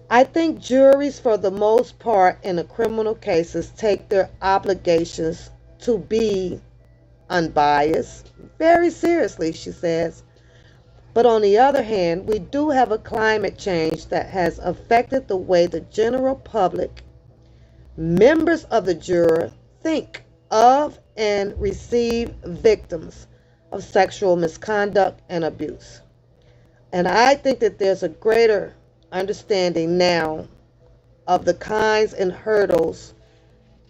I think juries, for the most part, in the criminal cases, take their obligations to be unbiased very seriously, she says. But on the other hand, we do have a climate change that has affected the way the general public, members of the jury, think of and receive victims of sexual misconduct and abuse. And I think that there's a greater understanding now of the kinds and hurdles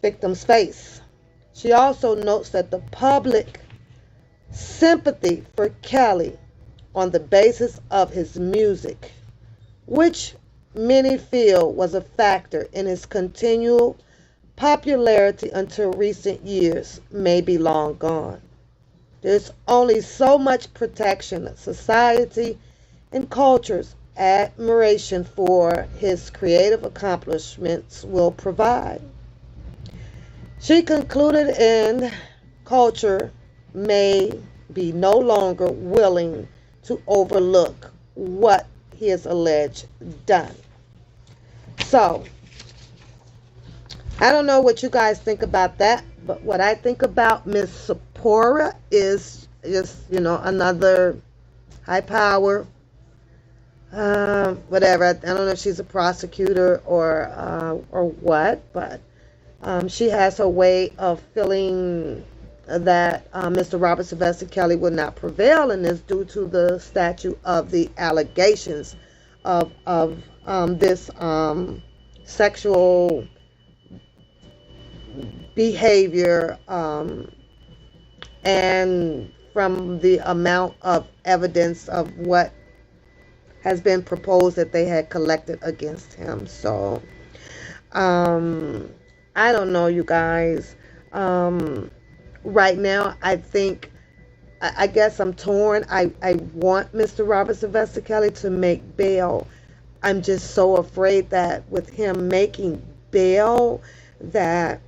victims face. She also notes that the public sympathy for Kelly on the basis of his music which many feel was a factor in his continual popularity until recent years, may be long gone. There's only so much protection that society and culture's admiration for his creative accomplishments will provide. She concluded, in culture may be no longer willing to overlook what he has alleged done. So, I don't know what you guys think about that, but what I think about Miss Sephora is just, another high power, whatever. I don't know if she's a prosecutor or what, but she has her way of feeling that Mr. Robert Sylvester Kelly would not prevail in this due to the statute of the allegations of this sexual behavior, and from the amount of evidence of what has been proposed that they had collected against him. So I don't know, you guys. Right now, I guess I'm torn. I want Mr. Robert Sylvester Kelly to make bail. I'm just so afraid that with him making bail, that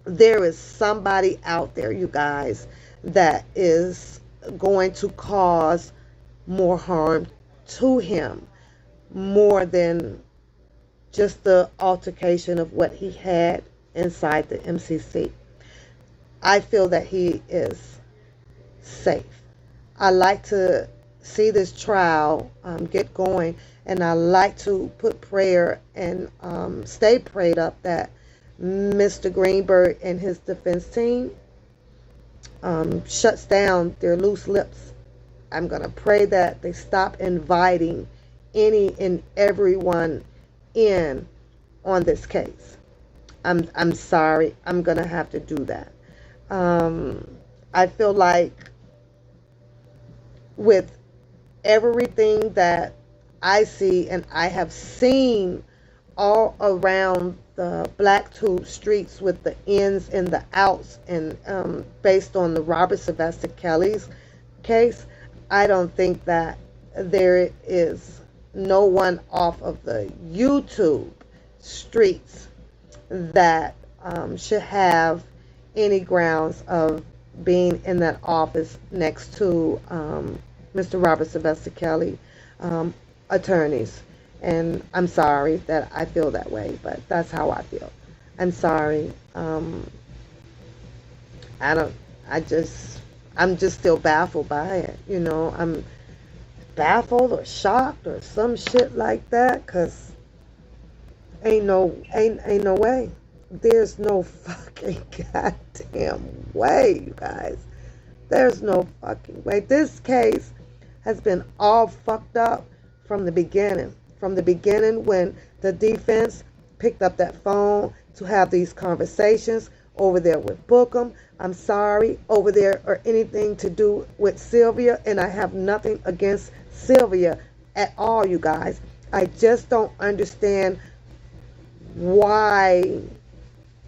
there is somebody out there, you guys, that is going to cause more harm to him, more than just the altercation of what he had inside the MCC. I feel that he is safe. I like to see this trial get going, and I like to put prayer and stay prayed up that Mr. Greenberg and his defense team shuts down their loose lips. I'm going to pray that they stop inviting any and everyone in on this case. I'm sorry. I'm going to have to do that. I feel like with everything that I see and I have seen all around the Blacktooth streets with the ins and the outs, and based on the Robert Sylvester Kelly's case, I don't think that there is no one off of the YouTube streets that should have any grounds of being in that office next to Mr. Robert Sylvester Kelly attorneys. And I'm sorry that I feel that way, but that's how I feel. I'm sorry. I'm just still baffled by it. I'm baffled or shocked or some shit like that, cause ain't no way. There's no fucking goddamn way, you guys. There's no fucking way. This case has been all fucked up from the beginning. From the beginning, when the defense picked up that phone to have these conversations over there with Bookham. I'm sorry, over there, or anything to do with Sylvia, and I have nothing against Sylvia at all, you guys. I just don't understand why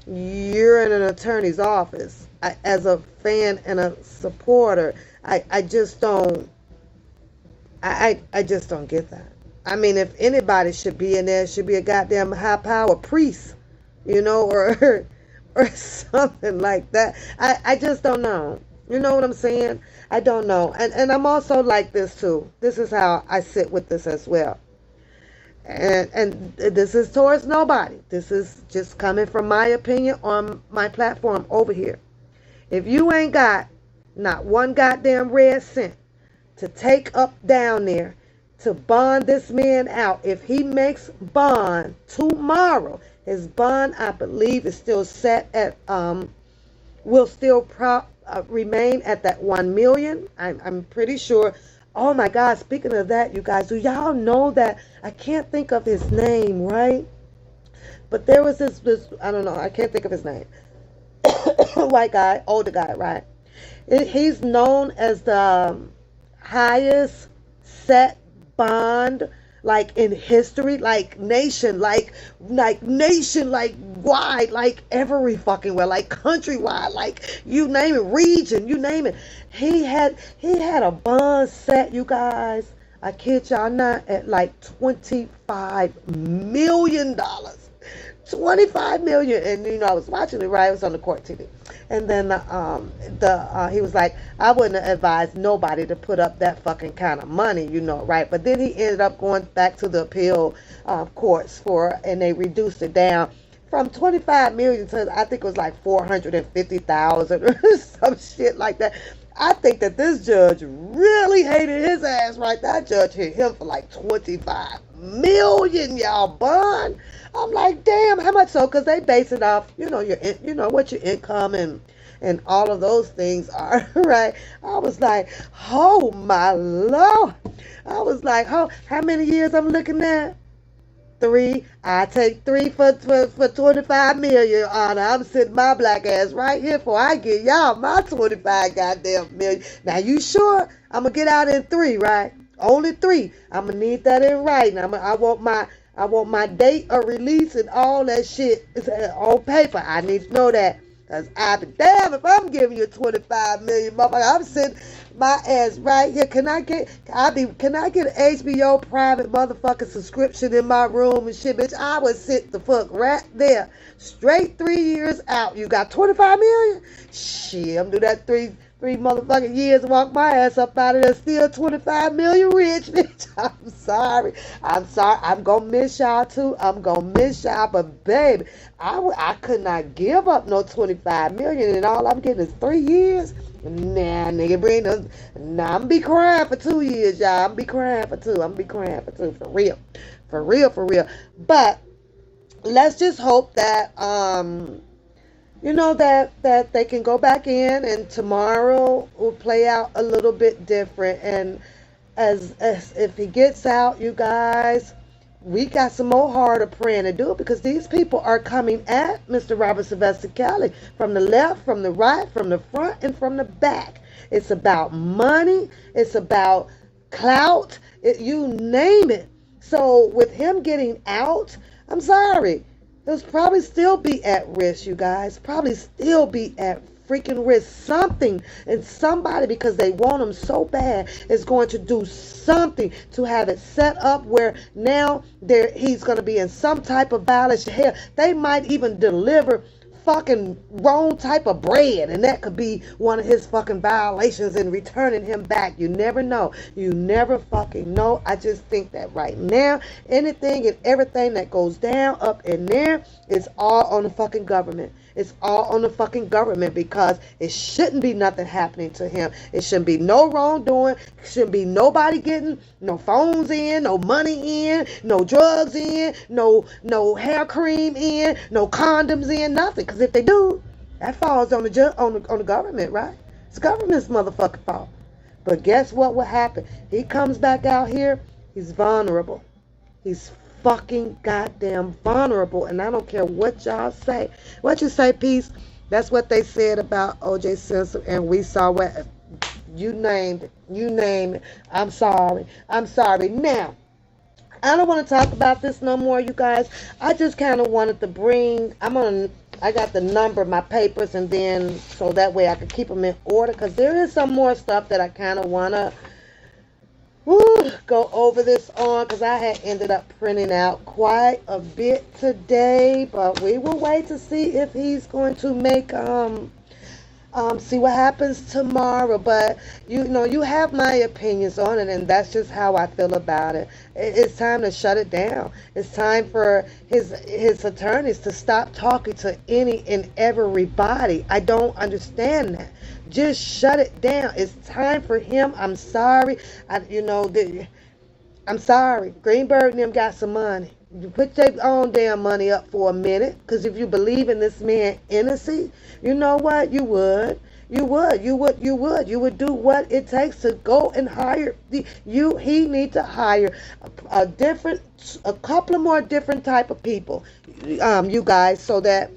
you're in an attorney's office. As a fan and a supporter, I just don't get that. I mean, if anybody should be in there, it should be a goddamn high power priest, or something like that. I just don't know. You know what I'm saying? I don't know. And I'm also like this too. This is how I sit with this as well. And this is towards nobody. This is just coming from my opinion on my platform over here. If you ain't got not one goddamn red cent to take up down there to bond this man out, if he makes bond tomorrow, his bond, I believe, is still set at will still remain at that 1 million. I'm pretty sure. Oh my God, speaking of that, you guys, do y'all know that I can't think of his name, right? But there was this I don't know, I can't think of his name. White guy, older guy, right? He's known as the highest set bond like in history, like nation, like wide, like every fucking where, like countrywide, like you name it, region, you name it. He had a bond set, you guys. I kid y'all not, at like $25 million. 25 million. And I was watching it, right? It was on the court TV. And then he was like, I wouldn't advise nobody to put up that fucking kind of money, right? But then he ended up going back to the appeal courts and they reduced it down from 25 million to, I think it was like 450,000 or some shit like that. I think that this judge really hated his ass, right? That judge hit him for like 25 million, y'all, bond. I'm like, damn, how much so? Because they base it off, what your income and all of those things are, right? I was like, oh my Lord. I was like, how many years I'm looking at? 3. I take 3 for 25 million, Honor. I'm sitting my black ass right here for I get y'all my 25 goddamn million. Now you sure I'm gonna get out in 3, right? Only 3. I'm gonna need that in writing. I want my date of release and all that shit on paper. I need to know that. Cause I be damn if I'm giving you 25 million, motherfucker. I'm sitting my ass right here. Can I get an HBO private motherfucking subscription in my room and shit, bitch? I would sit the fuck right there. Straight 3 years out. You got 25 million? Shit, I'm do that three motherfucking years and walk my ass up out of there, still 25 million rich, bitch. I'm sorry. I'm gonna miss y'all too. I'm gonna miss y'all, but baby, I could not give up no 25 million and all I'm getting is 3 years. Nah, nigga, bring them. Nah, I'm gonna be crying for 2 years, y'all. I'm gonna be crying for 2. For real. For real. But let's just hope that, that they can go back in and tomorrow will play out a little bit different. And as if he gets out, you guys, we got some more harder praying to do, because these people are coming at Mr. Robert Sylvester Kelly from the left, from the right, from the front, and from the back. It's about money. It's about clout. You name it. So with him getting out, I'm sorry, he'll probably still be at risk, you guys. Probably still be at freaking risk. Something and somebody, because they want him so bad, is going to do something to have it set up where now he's going to be in some type of violation. Hell, they might even deliver fucking wrong type of bread, and that could be one of his fucking violations in returning him back. You never know. You never fucking know. I just think that right now, anything and everything that goes down up in there is all on the fucking government. It's all on the fucking government, because it shouldn't be nothing happening to him. It shouldn't be no wrongdoing. Shouldn't be nobody getting no phones in, no money in, no drugs in, no hair cream in, no condoms in, nothing. Because if they do, that falls on the government, right? It's the government's motherfucking fault. But guess what will happen? He comes back out here, he's vulnerable. He's fucking goddamn vulnerable, and I don't care what y'all say. What you say, Peace? That's what they said about O.J. Simpson, and we saw what you named it. I'm sorry. Now, I don't want to talk about this no more, you guys. I just kind of wanted to bring. I got the number of my papers, and then so that way I can keep them in order, because there is some more stuff that I kind of want to go over this on, because I had ended up printing out quite a bit today, but we will wait to see if he's going to make see what happens tomorrow. But you have my opinions on it, and that's just how I feel about it. It's time to shut it down. It's time for his attorneys to stop talking to any and everybody. I don't understand that. Just shut it down. It's time for him. I'm sorry. I'm sorry. Greenberg and them got some money. You put their own damn money up for a minute, because if you believe in this man innocency, you know what? You would do what it takes to go and hire he need to hire a couple of more different type of people, you guys, so that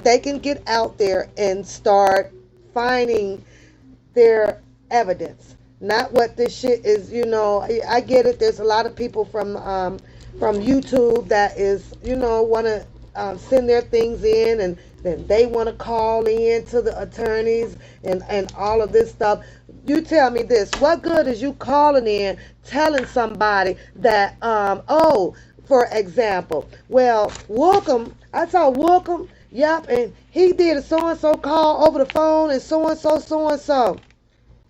they can get out there and start finding their evidence. not what this shit is. I get it. There's a lot of people from YouTube that is, want to send their things in, and then they want to call in to the attorneys and all of this stuff. You tell me this: what good is you calling in telling somebody that for example, well, Wookum, I saw Wookum, yep, and he did a so and so call over the phone, and so and so.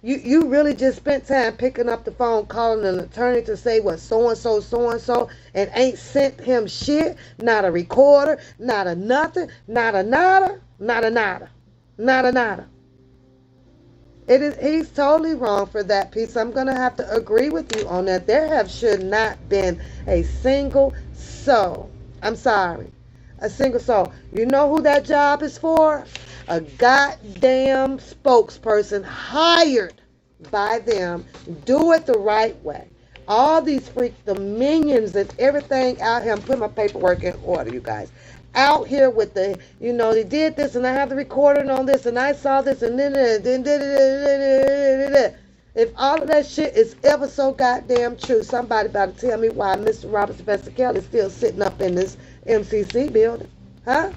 You really just spent time picking up the phone, calling an attorney to say what so and so, and ain't sent him shit, not a recorder, not a nothing, not a nada, not a nada, not a nada. He's totally wrong for that piece. I'm gonna have to agree with you on that. Should not been a single soul. I'm sorry. A single soul. You know who that job is for? A goddamn spokesperson hired by them. Do it the right way. All these the minions and everything out here. I'm putting my paperwork in order, you guys. Out here with they did this, and I have the recording on this, and I saw this, and then if all of that shit is ever so goddamn true, somebody about to tell me why Mr. Robert Sylvester Kelly is still sitting up in this MCC building. Huh?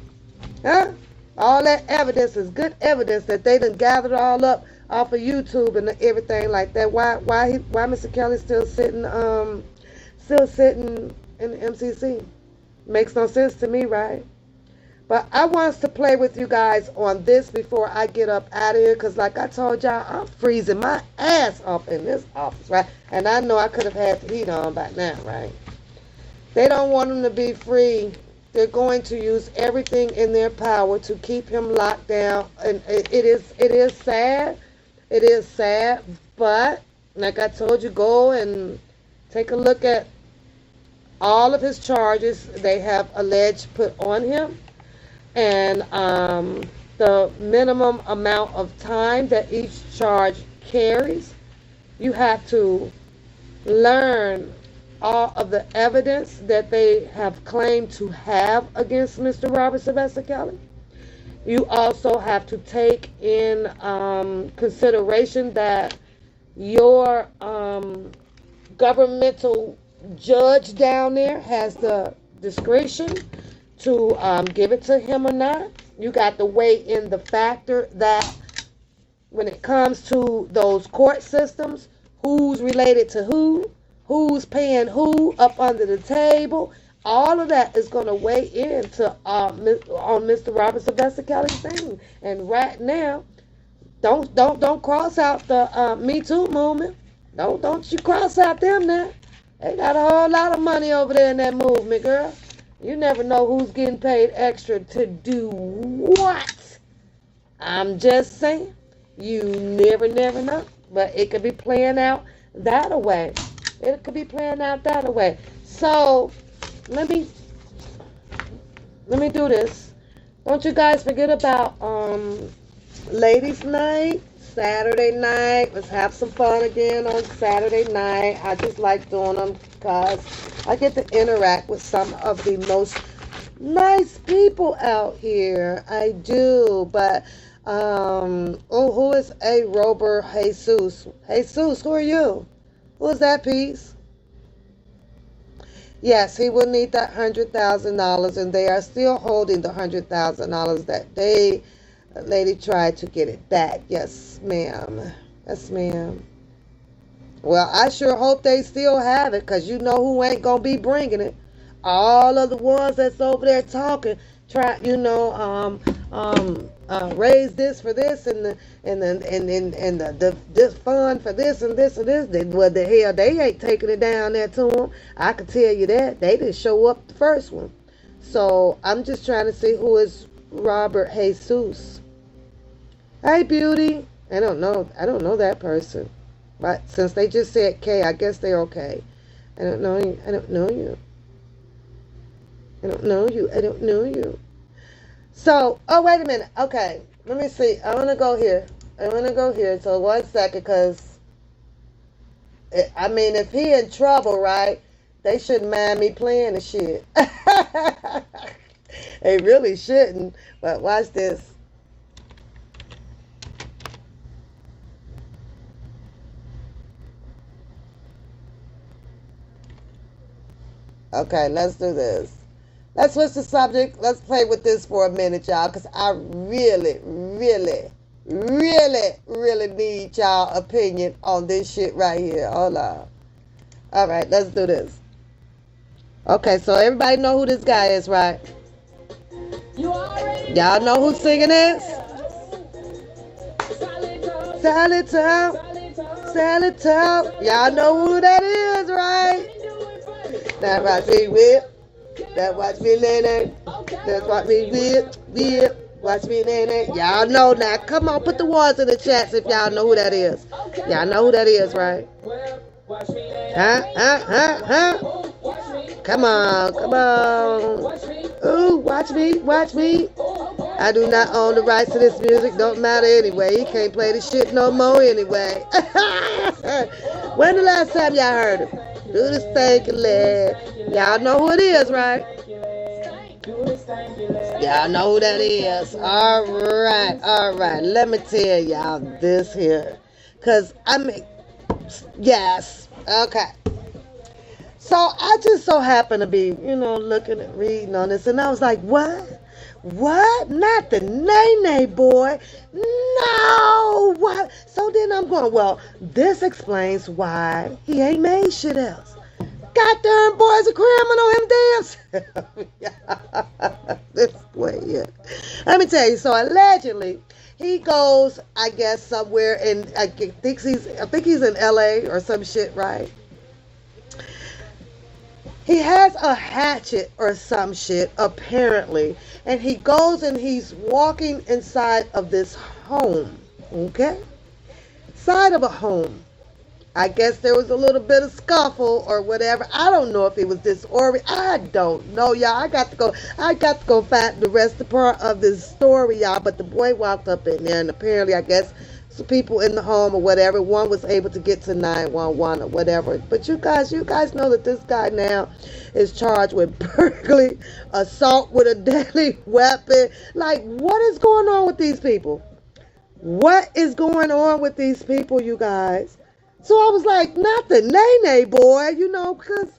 All that evidence is good evidence that they done gathered all up off of YouTube and everything like that. Why Mr. Kelly still sitting in the MCC? Makes no sense to me, right? But I want us to play with you guys on this before I get up out of here, because like I told y'all, I'm freezing my ass off in this office, right? And I know I could have had the heat on by now, right? They don't want him to be free. They're going to use everything in their power to keep him locked down. And it is sad. It is sad. But like I told you, go and take a look at all of his charges they have alleged put on him, and the minimum amount of time that each charge carries. You have to learn all of the evidence that they have claimed to have against Mr. Robert Sylvester Kelly. You also have to take in consideration that your governmental judge down there has the discretion to give it to him or not. You got to weigh in the factor that when it comes to those court systems, who's related to who's paying who up under the table. All of that is going to weigh into on Mr. Robert Sylvester Kelly's thing. And right now, don't cross out the Me Too movement. Don't you cross out them now. They got a whole lot of money over there in that movement, girl. You never know who's getting paid extra to do what. I'm just saying. You never know. But it could be playing out that way. It could be playing out that way. So, let me do this. Don't you guys forget about Ladies' Night. Saturday night. Let's have some fun again on Saturday night. I just like doing them because I get to interact with some of the most nice people out here. I do. But, who is A. Robert Jesus? Jesus, who are you? Who is that piece? Yes, he will need that $100,000, and they are still holding the $100,000 that lady tried to get it back. Yes, ma'am. Yes, ma'am. Well, I sure hope they still have it, because you know who ain't going to be bringing it. All of the ones that's over there talking, raise this for this, and this fund for this and this and this. What the hell, they ain't taking it down there to them. I can tell you that. They didn't show up the first one. So I'm just trying to see who is Robert Jesus. Hey, beauty. I don't know that person. But since they just said K, I guess they're okay. I don't know you. I don't know you. I don't know you. I don't know you. So, wait a minute. Okay. Let me see. I want to go here. So, 1 second, because, if he in trouble, right, they shouldn't mind me playing the shit. They really shouldn't. But watch this. Okay, let's do this. Let's switch the subject. Let's play with this for a minute, y'all, because I really, really, really, really need y'all opinion on this shit right here. Hold on. All right, let's do this. Okay, so everybody know who this guy is, right? Y'all know who's singing this? Sally Town. Sally Town. Y'all know who that is, right? That watch me whip. That watch me lay. That's watch me whip. Watch me lay. Y'all know now. Come on, put the ones in the chats if y'all know who that is. Y'all know who that is, right? Huh? Come on. Ooh, watch me. I do not own the rights to this music. Don't matter anyway. He can't play this shit no more anyway. When the last time y'all heard him? Do this stanky leg. Y'all know who it is, right? Y'all know who that is. All right. Let me tell y'all this here. Because, yes. Okay. So, I just so happened to be, looking and reading on this. And I was like, what? What? Not the Nene boy? No! What? So then I'm going, well, this explains why he ain't made shit else. Goddamn boy's a criminal, him damn. This boy here. Let me tell you, so allegedly, he goes, I guess, somewhere in, I think he's in LA or some shit, right? He has a hatchet or some shit, apparently, and he goes and he's walking inside of this home, okay? Side of a home. I guess there was a little bit of scuffle or whatever. I don't know if it was disorderly. I don't know, y'all. I got to go find the rest of this story, y'all. But the boy walked up in there, and apparently, I guess, some people in the home or whatever, one was able to get to 911 or whatever. But you guys know that this guy now is charged with burglary, assault with a deadly weapon. Like, what is going on with these people? What is going on with these people, you guys? So I was like, not the Nene boy, because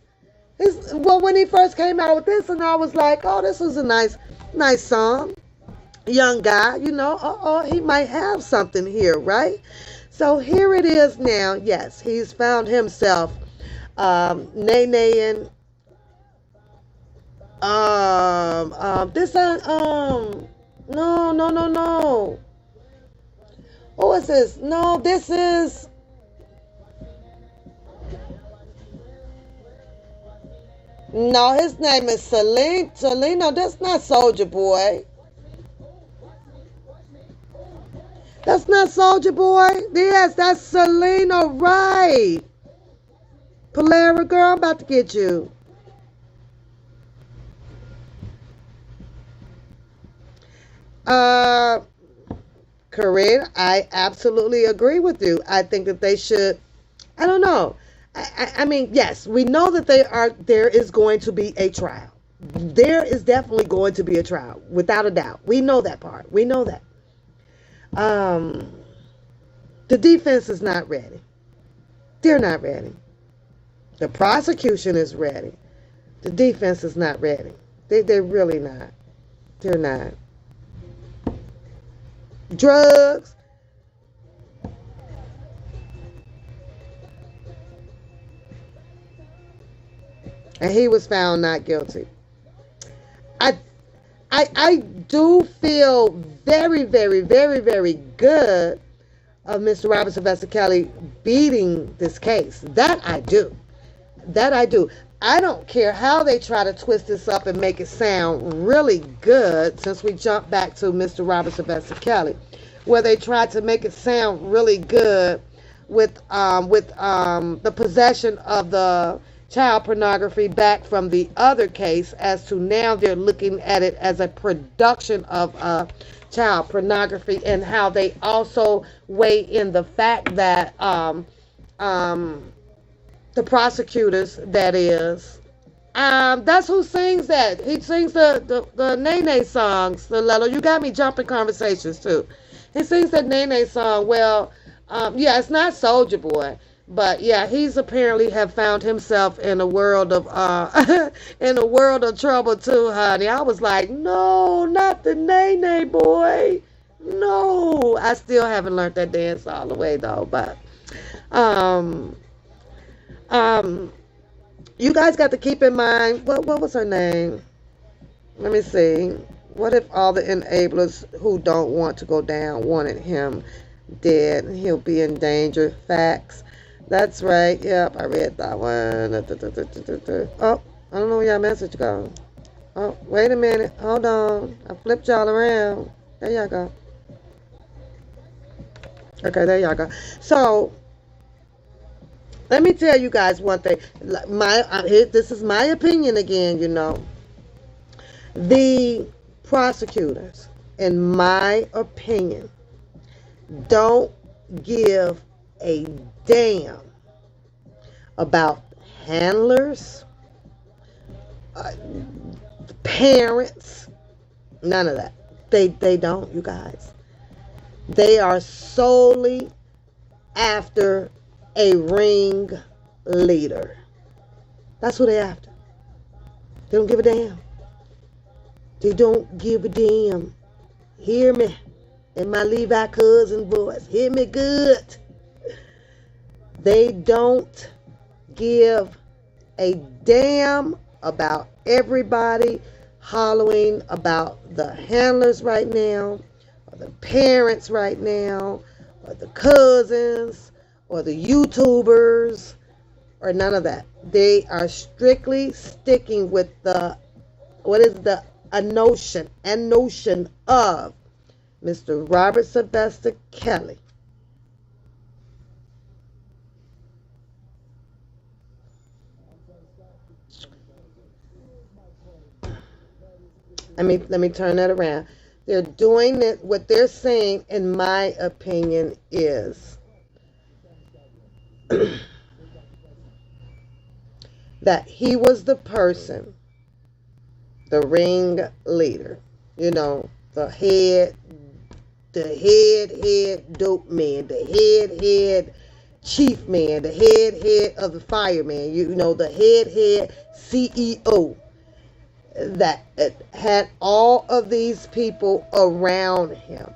when he first came out with this, and I was like, oh, this was a nice song. Young guy, he might have something here, right? So here it is now. Yes, he's found himself Nene no. Who is this? No, this is no, his name is Celine. No, that's not Soulja Boy. That's not Soulja Boy. Yes, that's Selena, right? Polera girl, I'm about to get you. Corinne, I absolutely agree with you. I think that they should, I don't know. I mean, yes, we know that there is going to be a trial. There is definitely going to be a trial, without a doubt. We know that part. We know that. The defense is not ready. They're not ready. The prosecution is ready. The defense is not ready. They're really not. They're not. Drugs. And he was found not guilty. I do feel very, very, very, very good of Mr. Robert Sylvester Kelly beating this case. That I do. I don't care how they try to twist this up and make it sound really good, since we jump back to Mr. Robert Sylvester Kelly, where they tried to make it sound really good with the possession of the child pornography back from the other case, as to now they're looking at it as a production of child pornography, and how they also weigh in the fact that the prosecutors, that is, that's who sings that. He sings the Nene songs. The Lelo, you got me jumping conversations too. He sings that Nene song. Well, yeah, it's not Soulja Boy. But yeah, he's apparently have found himself in a world of in a world of trouble too, honey. I was like, no, not the Nay Nay boy. No, I still haven't learned that dance all the way though. But um um, you guys got to keep in mind what was her name? Let me see. What if all the enablers who don't want to go down wanted him dead? He'll be in danger. Facts. That's right. Yep, I read that one. Oh, I don't know where y'all message go. Oh, wait a minute. Hold on. I flipped y'all around. There y'all go. Okay, there y'all go. So, let me tell you guys one thing. This is my opinion again, you know. The prosecutors, in my opinion, don't give a damn about handlers, parents, none of that. They don't, you guys. They are solely after a ring leader. That's who they're after. They don't give a damn. They don't give a damn. Hear me. And my Levi cousin voice. Hear me good. They don't give a damn about everybody hollering about the handlers right now, or the parents right now, or the cousins, or the YouTubers, or none of that. They are strictly sticking with a notion of Mr. Robert Sylvester Kelly. Let me turn that around. They're doing it. What they're saying, in my opinion, is that he was the person, the ring leader, you know, the head dope man, the head chief man, the head of the fireman, you know, the head CEO that had all of these people around him.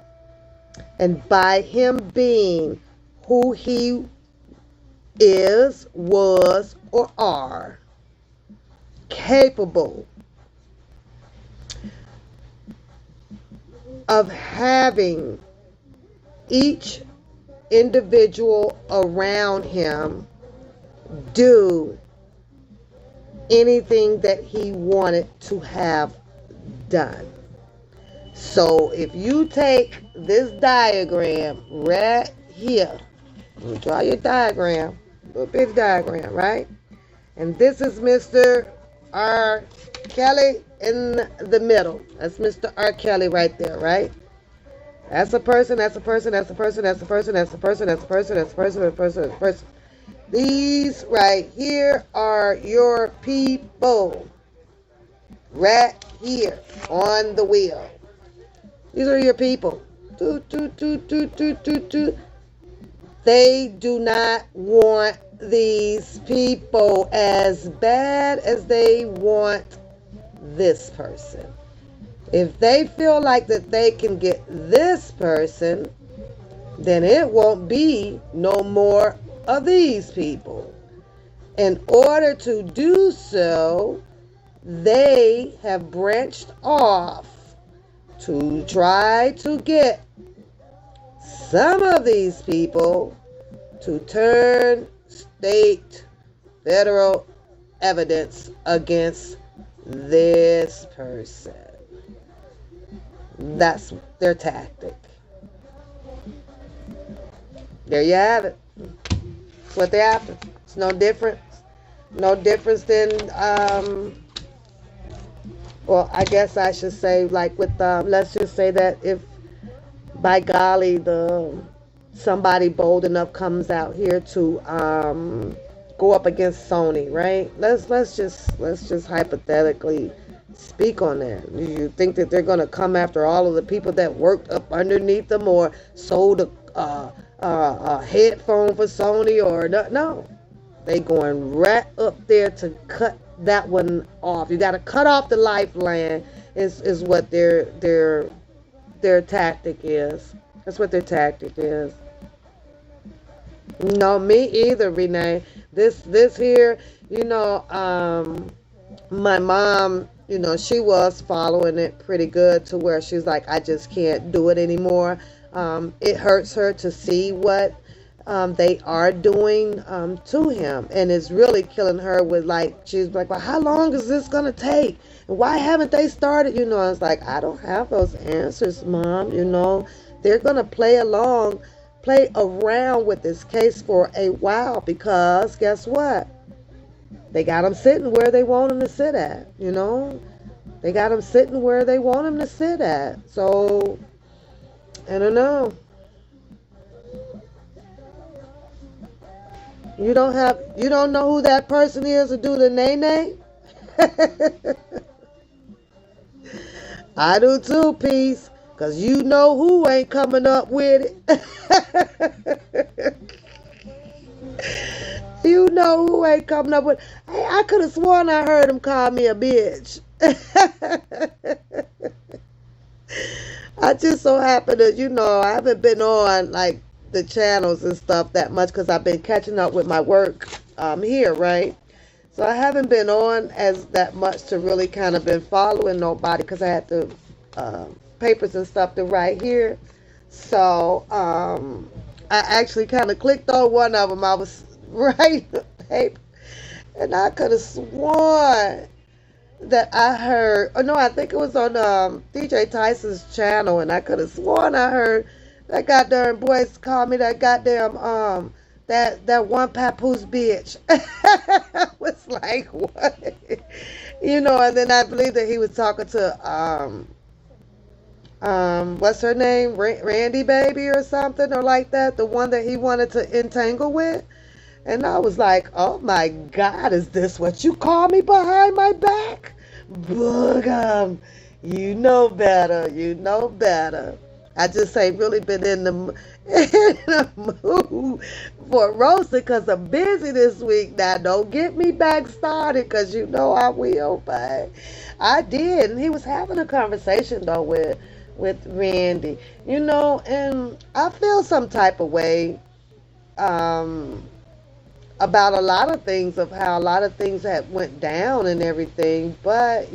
And by him being who he is, was, or are, capable of having each individual around him do anything that he wanted to have done. So if you take this diagram right here, you draw your diagram, little big diagram, right? And this is Mr. R. Kelly in the middle. That's Mr. R. Kelly right there, right? That's a person, that's a person, that's a person, that's a person, that's a person, that's a person, that's a person, that's a person, that's a person. These right here are your people. Right here on the wheel. These are your people. They do not want these people as bad as they want this person. If they feel like that they can get this person, then it won't be no more of these people. In order to do so, they have branched off to try to get some of these people to turn state, federal evidence against this person. That's their tactic. There you have it. That's what they're after. It's no different. No difference than, well, I guess I should say, like with, let's just say that if, by golly, somebody bold enough comes out here to go up against Sony, right? Let's just hypothetically speak on that. Do you think that they're going to come after all of the people that worked up underneath them or sold a headphone for Sony or no. No. They going right up there to cut that one off. You got to cut off the lifeline. Is what their tactic is. That's what their tactic is. No, me either, Renee. This here, my mom, she was following it pretty good to where she's like, I just can't do it anymore. It hurts her to see what they are doing to him, and it's really killing her with she's like, well, how long is this gonna take? And why haven't they started? It's like, I don't have those answers, Mom. They're gonna play around with this case for a while because guess what? They got them sitting where they want them to sit at. They got them sitting where they want them to sit at. So I don't know. You don't know who that person is to do the nay. I do too, Peace, because you know who ain't coming up with it. You know who ain't coming up with it. Hey, I could have sworn I heard him call me a bitch. I just so happen to, I haven't been on the channels and stuff that much because I've been catching up with my work here, right? So I haven't been on as that much to really kind of been following nobody because I had the papers and stuff to write here. So I actually kind of clicked on one of them. I was writing the paper, and I could have sworn that I heard, oh no, I think it was on DJ Tyson's channel, and I could have sworn I heard that goddamn voice call me that goddamn that one papoose bitch. I was like, what? And then I believe that he was talking to what's her name? Randy Baby or something or like that, the one that he wanted to entangle with. And I was like, oh my God, is this what you call me behind my back? Boogum. You know better. You know better. I just ain't really been in the mood for roasting because I'm busy this week. Now, don't get me back started because you know I will, but I did. And he was having a conversation, though, with Randy. And I feel some type of way about a lot of things, of how a lot of things had went down and everything. But,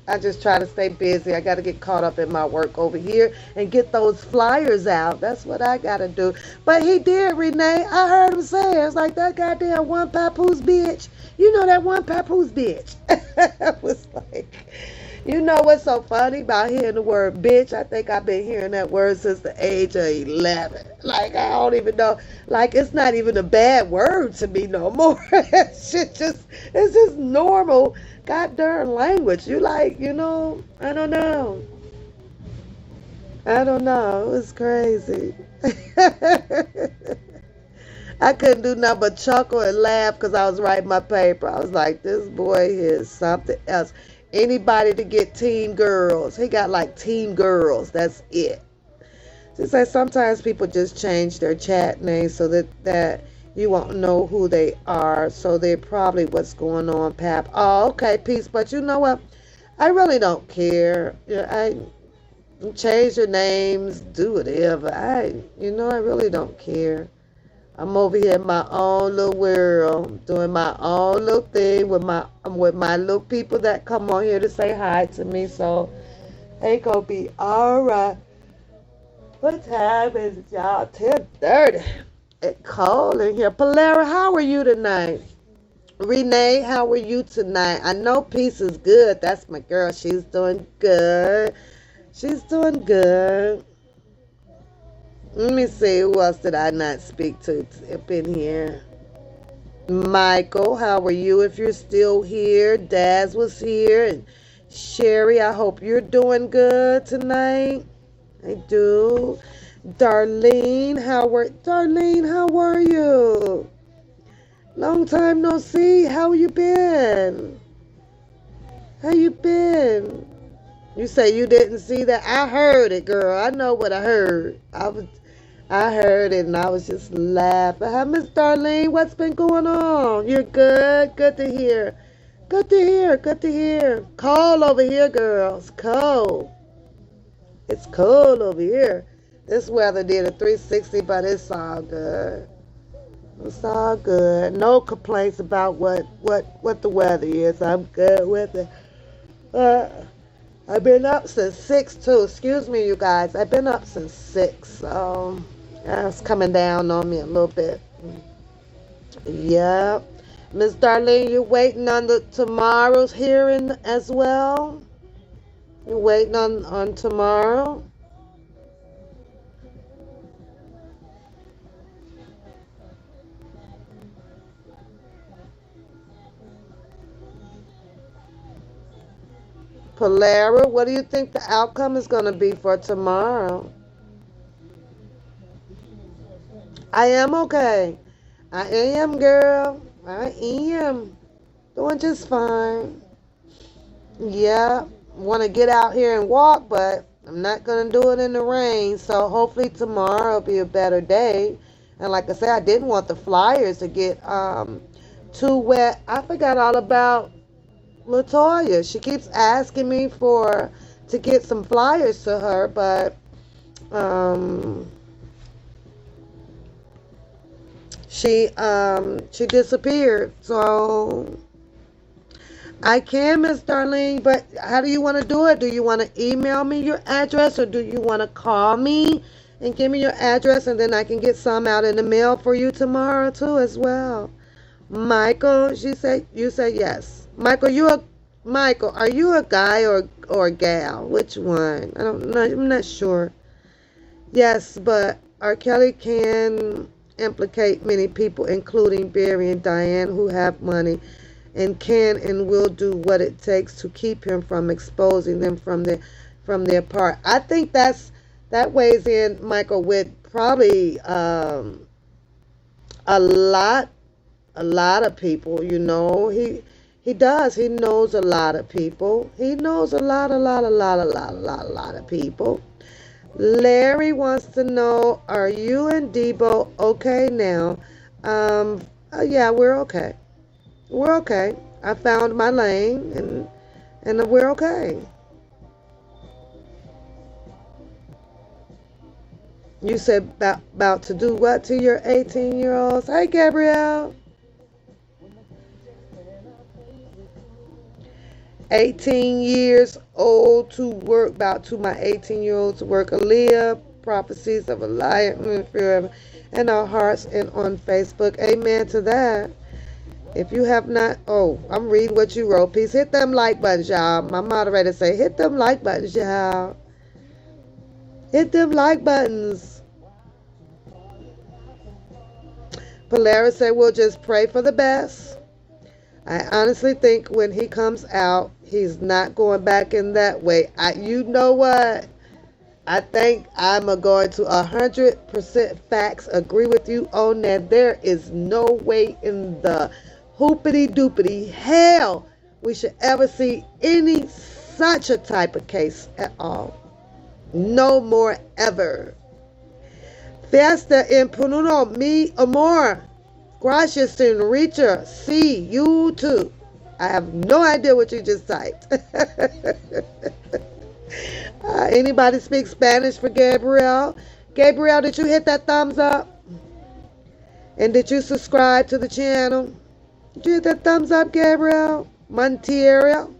I just try to stay busy. I got to get caught up in my work over here and get those flyers out. That's what I got to do. But he did, Renee. I heard him say, it's like that goddamn one papoose bitch. That one papoose bitch. I was like, what's so funny about hearing the word bitch? I think I've been hearing that word since the age of 11. I don't even know. It's not even a bad word to me no more. It's just normal goddamn language. I don't know. I don't know. It was crazy. I couldn't do nothing but chuckle and laugh because I was writing my paper. I was like, this boy is something else. Anybody to get teen girls. He got teen girls. That's it. Just like sometimes people just change their chat names so that you won't know who they are. So they're probably what's going on, Pap. Oh, okay, Peace. But you know what? I really don't care. I change your names, do whatever. I really don't care. I'm over here in my own little world, doing my own little thing with my little people that come on here to say hi to me. So they gonna be all right. What time is it, y'all? 10:30. It's cold in here. Polara, how are you tonight? Renee, how are you tonight? I know Peace is good. That's my girl. She's doing good. She's doing good. Let me see, who else did I not speak to up in here? Michael, how are you if you're still here? Daz was here. And Sherry, I hope you're doing good tonight. I do. Darlene, how are you? Long time no see. How you been? How you been? You say you didn't see that? I heard it, girl. I know what I heard. I heard it and I was just laughing. Hi, Miss Darlene. What's been going on? You're good? Good to hear. Good to hear. Good to hear. Cold over here, girls. Cold. It's cold over here. This weather did a 360, but it's all good. It's all good. No complaints about what the weather is. I'm good with it. Uh, I've been up since 6 too. Excuse me, you guys. I've been up since 6. So it's coming down on me a little bit. Yep. Miss Darlene, you waiting on the tomorrow's hearing as well? You waiting on tomorrow? Polara, what do you think the outcome is going to be for tomorrow? I am okay. I am, girl. I am. Doing just fine. Yeah. Want to get out here and walk, but I'm not going to do it in the rain. So hopefully tomorrow will be a better day. And like I said, I didn't want the flyers to get too wet. I forgot all about Latoya. She keeps asking me to get some flyers to her, but um, she disappeared. So I can, Miss Darlene, but how do you want to do it? Do you want to email me your address, or do you want to call me and give me your address, and then I can get some out in the mail for you tomorrow too as well? Michael, you said yes. Michael, are you a guy or a gal? Which one? I don't know. I'm not sure. Yes, but R. Kelly can implicate many people, including Barry and Diane, who have money and can and will do what it takes to keep him from exposing them from their part. I think that weighs in, Michael, with probably a lot of people. He does. He knows a lot of people. He knows a lot of people. Larry wants to know, are you and Debo okay now? Yeah, we're okay. We're okay. I found my lane, and we're okay. You said about to do what to your 18-year-olds? Hey, Gabrielle. 18 years old to work, about to my 18-year-old to work. Aaliyah, prophecies of a liar forever in our hearts and on Facebook. Amen to that. If you have not, I'm reading what you wrote. Please hit them like buttons, y'all. My moderator say, hit them like buttons, y'all. Hit them like buttons. Polaris said, we'll just pray for the best. I honestly think when he comes out, he's not going back in that way. You know what? I think I'm going to 100% facts agree with you on that. There is no way in the hoopity doopity hell we should ever see any such a type of case at all. No more ever. Fiesta en Pununo, mi amor. Gracias, señorita. See you too. I have no idea what you just typed. Anybody speak Spanish for Gabrielle? Gabrielle, did you hit that thumbs up? And did you subscribe to the channel? Did you hit that thumbs up, Gabrielle? Montiero?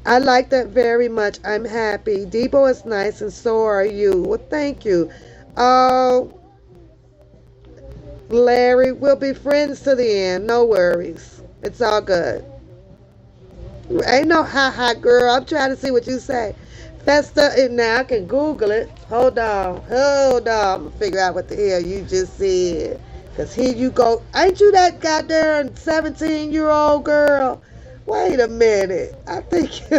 I like that very much. I'm happy. Debo is nice and so are you. Well, thank you. Larry, we'll be friends to the end. No worries. It's all good. Ain't no ha girl. I'm trying to see what you say. Festa, and now I can Google it. Hold on. I'm going to figure out what the hell you just said. Because here you go. Ain't you that goddamn 17-year-old girl? Wait a minute. I think you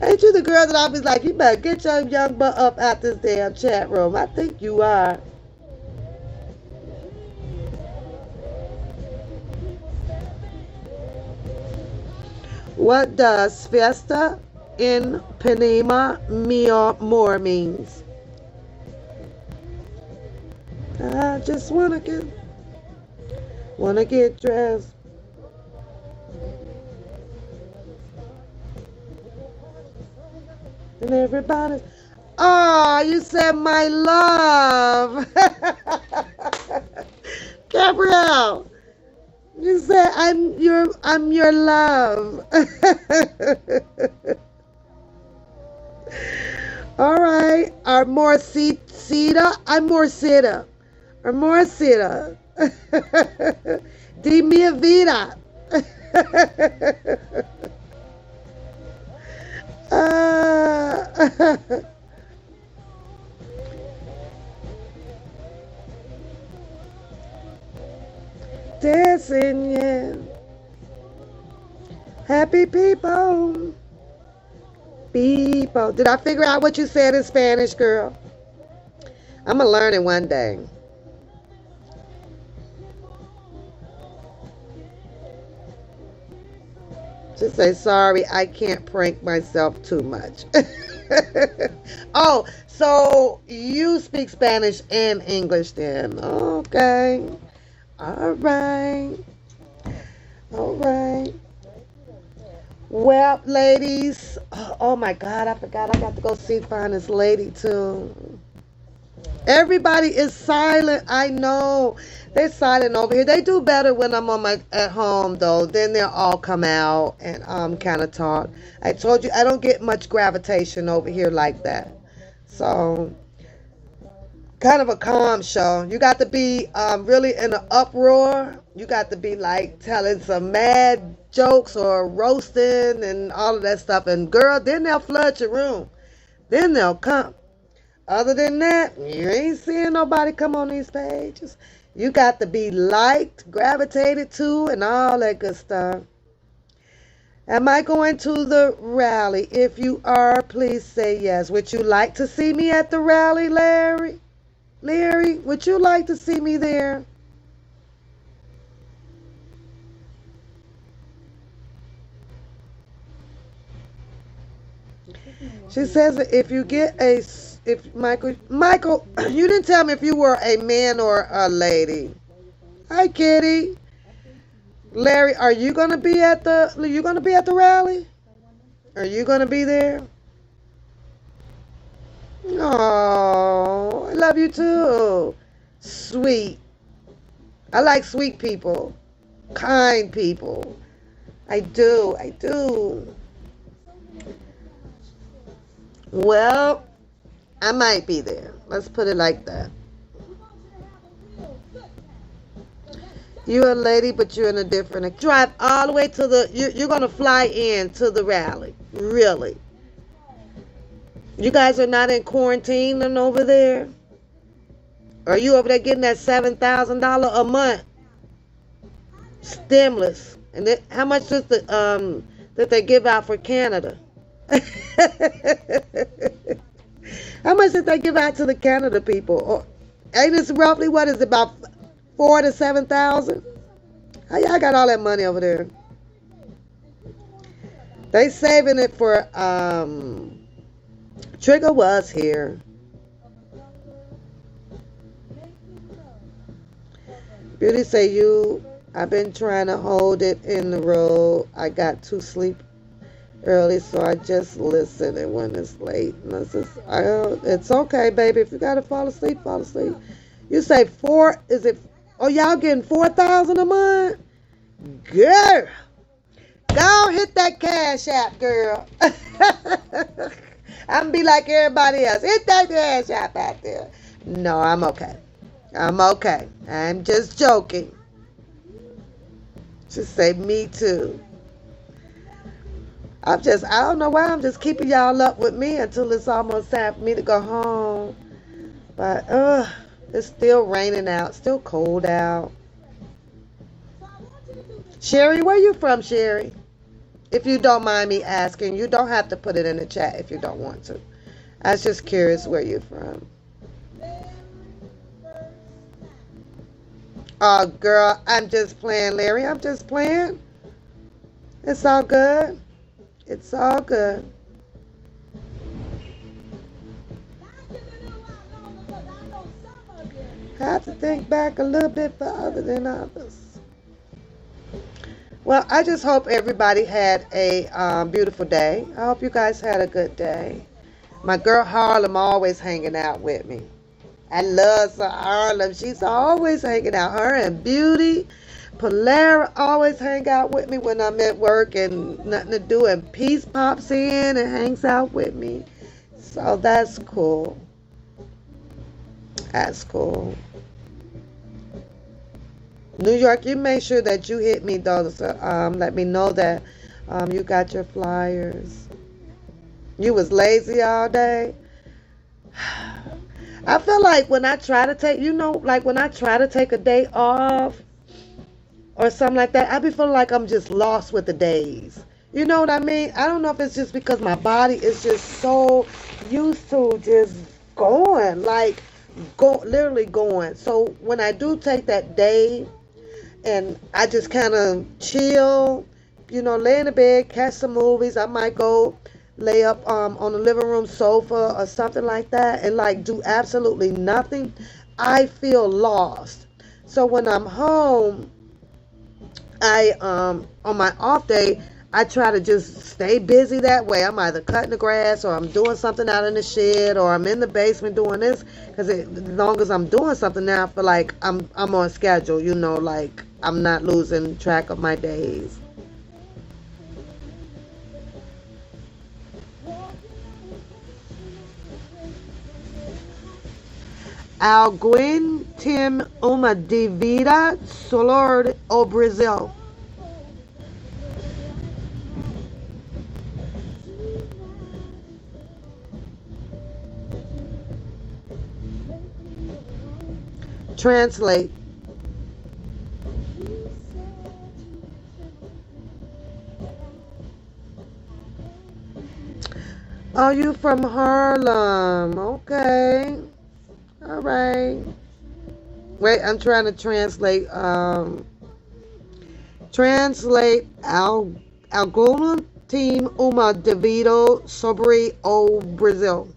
ain't you the girl that I'll be like, you better get your young butt up out this damn chat room. I think you are. What does Fiesta in Panema more means? I just wanna get dressed. And everybody's, oh, you said my love. Gabrielle, you said I'm your love. All right. Amorcita. Amorcita. Amorcita. Di mia vida. uh, dancing, yeah. Happy people. People. Did I figure out what you said in Spanish, girl? I'm going to learn it one day. Just say, sorry, I can't prank myself too much. Oh, so you speak Spanish and English then. Okay. All right. All right. Well, ladies. Oh my God, I forgot I got to go find this lady too. Everybody is silent. I know. They're silent over here. They do better when I'm at home though. Then they'll all come out and kind of talk. I told you I don't get much gravitation over here like that. So kind of a calm show. You got to be really in an uproar. You got to be like telling some mad jokes or roasting and all of that stuff. And girl, then they'll flood your room. Then they'll come. Other than that, you ain't seeing nobody come on these pages. You got to be liked, gravitated to, and all that good stuff. Am I going to the rally? If you are, please say yes. Would you like to see me at the rally, Larry? Larry, would you like to see me there? She says that if you get if Michael, you didn't tell me if you were a man or a lady. Hi, Kitty. Larry, are you gonna be at the rally? Are you gonna be there? Oh, I love you too. Sweet. I like sweet people, kind people. I do. I do. Well, I might be there. Let's put it like that. You're a lady, but you're in a different. Drive all the way to the. You're gonna fly in to the rally. Really? You guys are not in quarantine and over there? Are you over there getting that $7,000 a month stimulus? And then, how much does that they give out for Canada? How much did they give out to the Canada people? Or, ain't this roughly what is it, about 4 to 7,000? How y'all got all that money over there? They saving it for Trigger was here. Beauty say I've been trying to hold it in the road. I got to sleep early, so I just listen. And when it's late, and it's okay, baby. If you gotta fall asleep, fall asleep. You say 4? Is it? Oh, y'all getting 4,000 a month? Girl, go hit that cash app, girl. I'm be like everybody else. Hit that cash app out there. No, I'm okay. I'm okay. I'm just joking. Just say me too. I don't know why I'm just keeping y'all up with me until it's almost time for me to go home. But it's still raining out, still cold out. Sherry, where you from, Sherry? If you don't mind me asking, you don't have to put it in the chat if you don't want to. I was just curious where you're from. Oh, girl, I'm just playing, Larry. I'm just playing. It's all good. It's all good. Have to think back a little bit further than others. Well, I just hope everybody had a beautiful day. I hope you guys had a good day. My girl Harlem always hanging out with me. I love Harlem. She's always hanging out. Her and Beauty. Polara always hang out with me when I'm at work and nothing to do. And Peace pops in and hangs out with me. So that's cool. That's cool. New York, you make sure that you hit me though. So, let me know that you got your flyers. You was lazy all day. I feel like when I try to take, like when I try to take a day off or something like that, I be feeling like I'm just lost with the days. You know what I mean? I don't know if it's just because my body is just so used to just going, like literally going. So when I do take that day and I just kind of chill, lay in the bed, catch some movies. I might go lay up on the living room sofa or something like that and like do absolutely nothing. I feel lost. So when I'm home, I on my off day, I try to just stay busy that way. I'm either cutting the grass or I'm doing something out in the shed or I'm in the basement doing this, because as long as I'm doing something now, I feel like I'm on schedule, like I'm not losing track of my days. Aguentem uma dívida solar ao Brasil. Translate. Oh, you from Harlem. Okay. All right. Wait, I'm trying to translate. Translate algum team uma devido sobre o Brasil.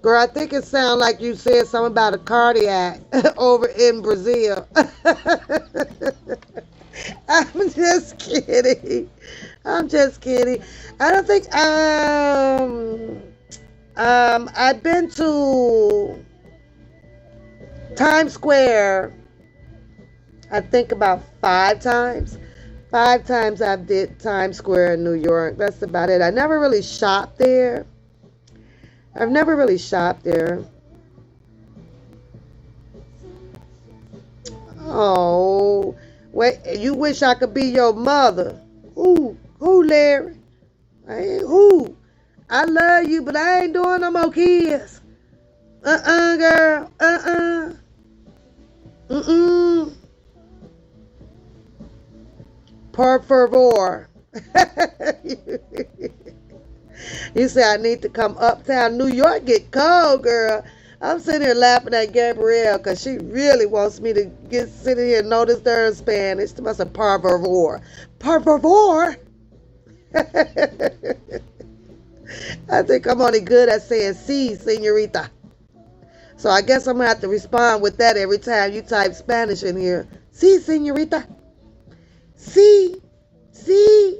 Girl, I think it sounded like you said something about a cardiac over in Brazil. I'm just kidding. I'm just kidding. I don't think I've been to Times Square, I think about 5 times. 5 times I've did Times Square in New York. That's about it. I never really shopped there. I've never really shopped there. Oh, wait, you wish I could be your mother. Who, Larry? Who? I love you, but I ain't doing no more kids. Girl. Por favor. You say I need to come uptown. New York get cold, girl. I'm sitting here laughing at Gabrielle because she really wants me to sit here and know this darn Spanish. She must have por favor. Por favor. I think I'm only good at saying si, señorita. So I guess I'm going to have to respond with that every time you type Spanish in here. Si, señorita. Si. Si.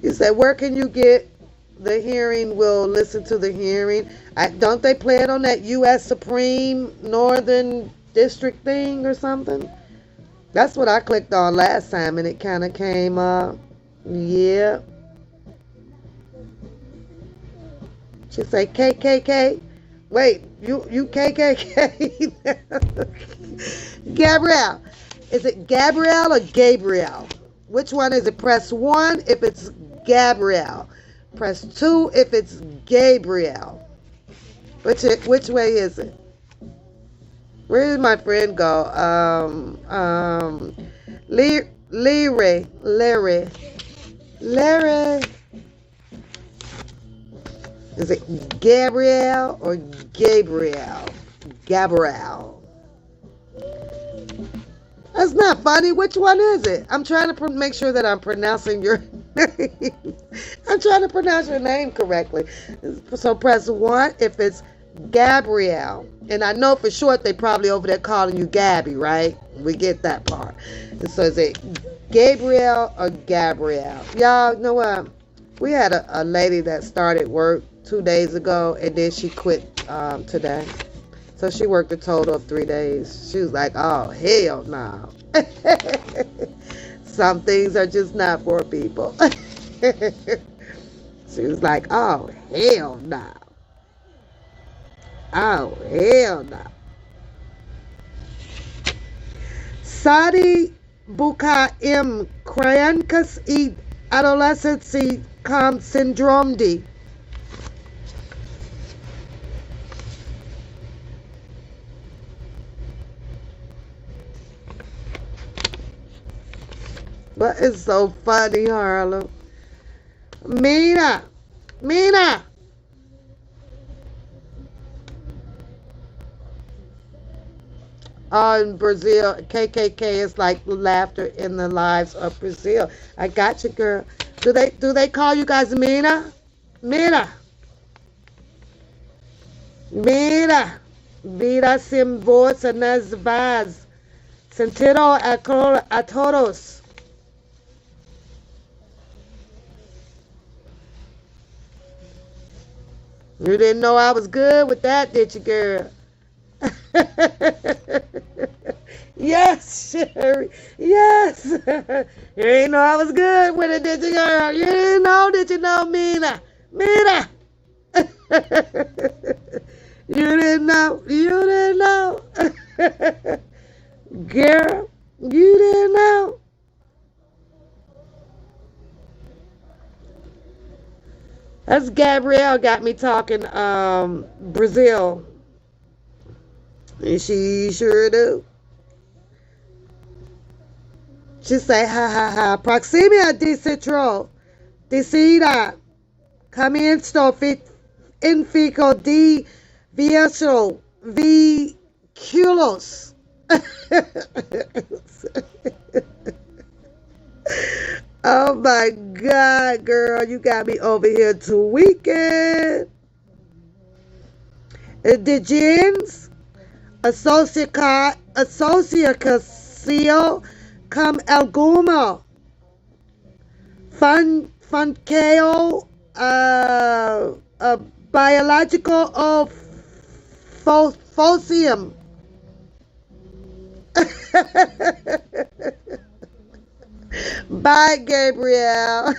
You said, where can you get the hearing? Will listen to the hearing. Don't they play it on that U.S. Supreme Northern District thing or something? That's what I clicked on last time and it kind of came up. Yeah. She say KKK. Wait, you KKK? Gabrielle. Is it Gabrielle or Gabriel? Which one is it? Press 1 if it's Gabrielle. Press 2 if it's Gabriel. Which way is it? Where did my friend go? Larry. Larry. Is it Gabrielle or Gabriel? Gabrielle. That's not funny. Which one is it? I'm trying to make sure that I'm pronouncing your name. I'm trying to pronounce your name correctly. So press 1 if it's Gabrielle. And I know for short they probably over there calling you Gabby, right? We get that part. And so is it Gabrielle or Gabrielle? Y'all know what? We had a lady that started work 2 days ago and then she quit today. So she worked a total of 3 days. She was like, oh, hell no. Some things are just not for people. She was like, oh, hell no. Oh, hell no. Sadi buka im krayankas I adolescency com syndrome D. But it's so funny, Harlem. Mina. Oh, in Brazil, KKK is like laughter in the lives of Brazil. I got you, girl. Do they call you guys Mina? Mina. Vida sin voz nas vaz. Sentido a todos. You didn't know I was good with that, did you, girl? Yes, Sherry. Yes. You didn't know I was good with it, did you, girl? You didn't know, did you know, Mina? You didn't know. Girl, you didn't know. That's Gabrielle got me talking Brazil. And she sure do. She say, ha ha ha. Proximia de citro. Decida. Comienzo in fico de viejo viculos. Oh my God, girl, you got me over here tweaking. The jeans, associación con alguno funqueo biological of fosium. Bye, Gabrielle.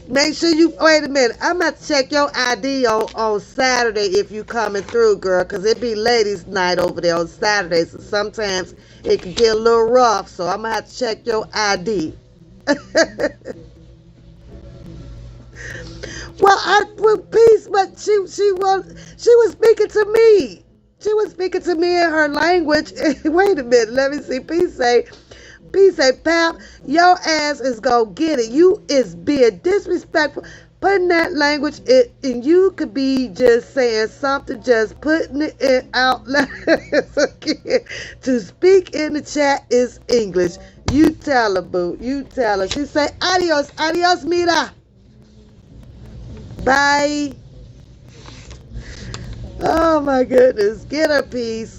Make sure you wait a minute. I'm gonna have to check your ID on Saturday if you coming through, girl, because it be ladies' night over there on Saturdays. So sometimes it can get a little rough, so I'm gonna have to check your ID. Peace, but she was speaking to me. She was speaking to me in her language. Wait a minute, let me see. Peace say, Pap, your ass is gonna get it. You is being disrespectful. Putting that language in, and you could be just saying something, just putting it out loud. To speak in the chat is English. You tell her, boo. You tell her. She say, adios, mira. Bye. Oh my goodness. Get her, peace.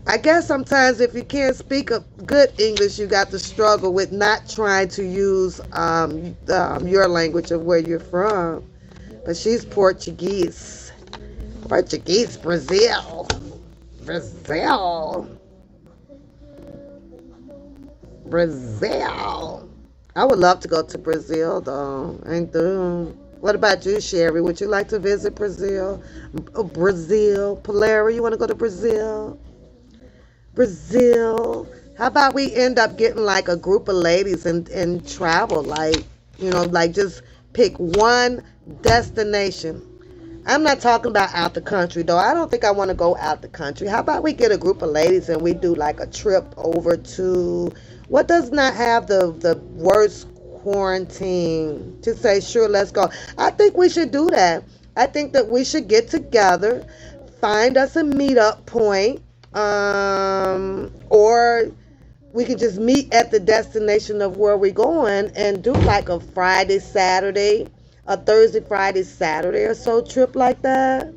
I guess sometimes if you can't speak a good English, you got to struggle with not trying to use your language of where you're from. But she's Portuguese. Brazil. I would love to go to Brazil, though. What about you, Sherry? Would you like to visit Brazil? Polara, you want to go to Brazil? How about we end up getting like a group of ladies and travel, like just pick one destination. I'm not talking about out the country though. I don't think I want to go out the country. How about we get a group of ladies and we do like a trip over to what does not have the worst quarantine to say sure let's go. I think we should do that. I think that we should get together, find us a meetup point, or we could just meet at the destination of where we're going and do like a Friday, Saturday, a Thursday, Friday, Saturday or so trip like that.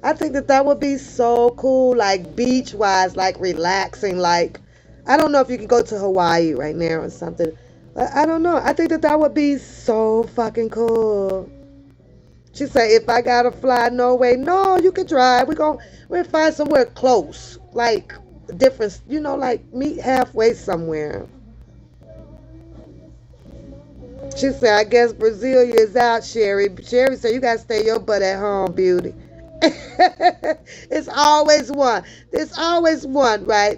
I think that that would be so cool, like beach wise, like relaxing. Like, I don't know if you can go to Hawaii right now or something. But I don't know. I think that that would be so fucking cool. She said, if I gotta fly Norway, no, you can drive. We'll find somewhere close, like different, like meet halfway somewhere. She said, I guess Brasilia is out, Sherry. Sherry said, you gotta stay your butt at home, beauty. It's always one. There's always one, right?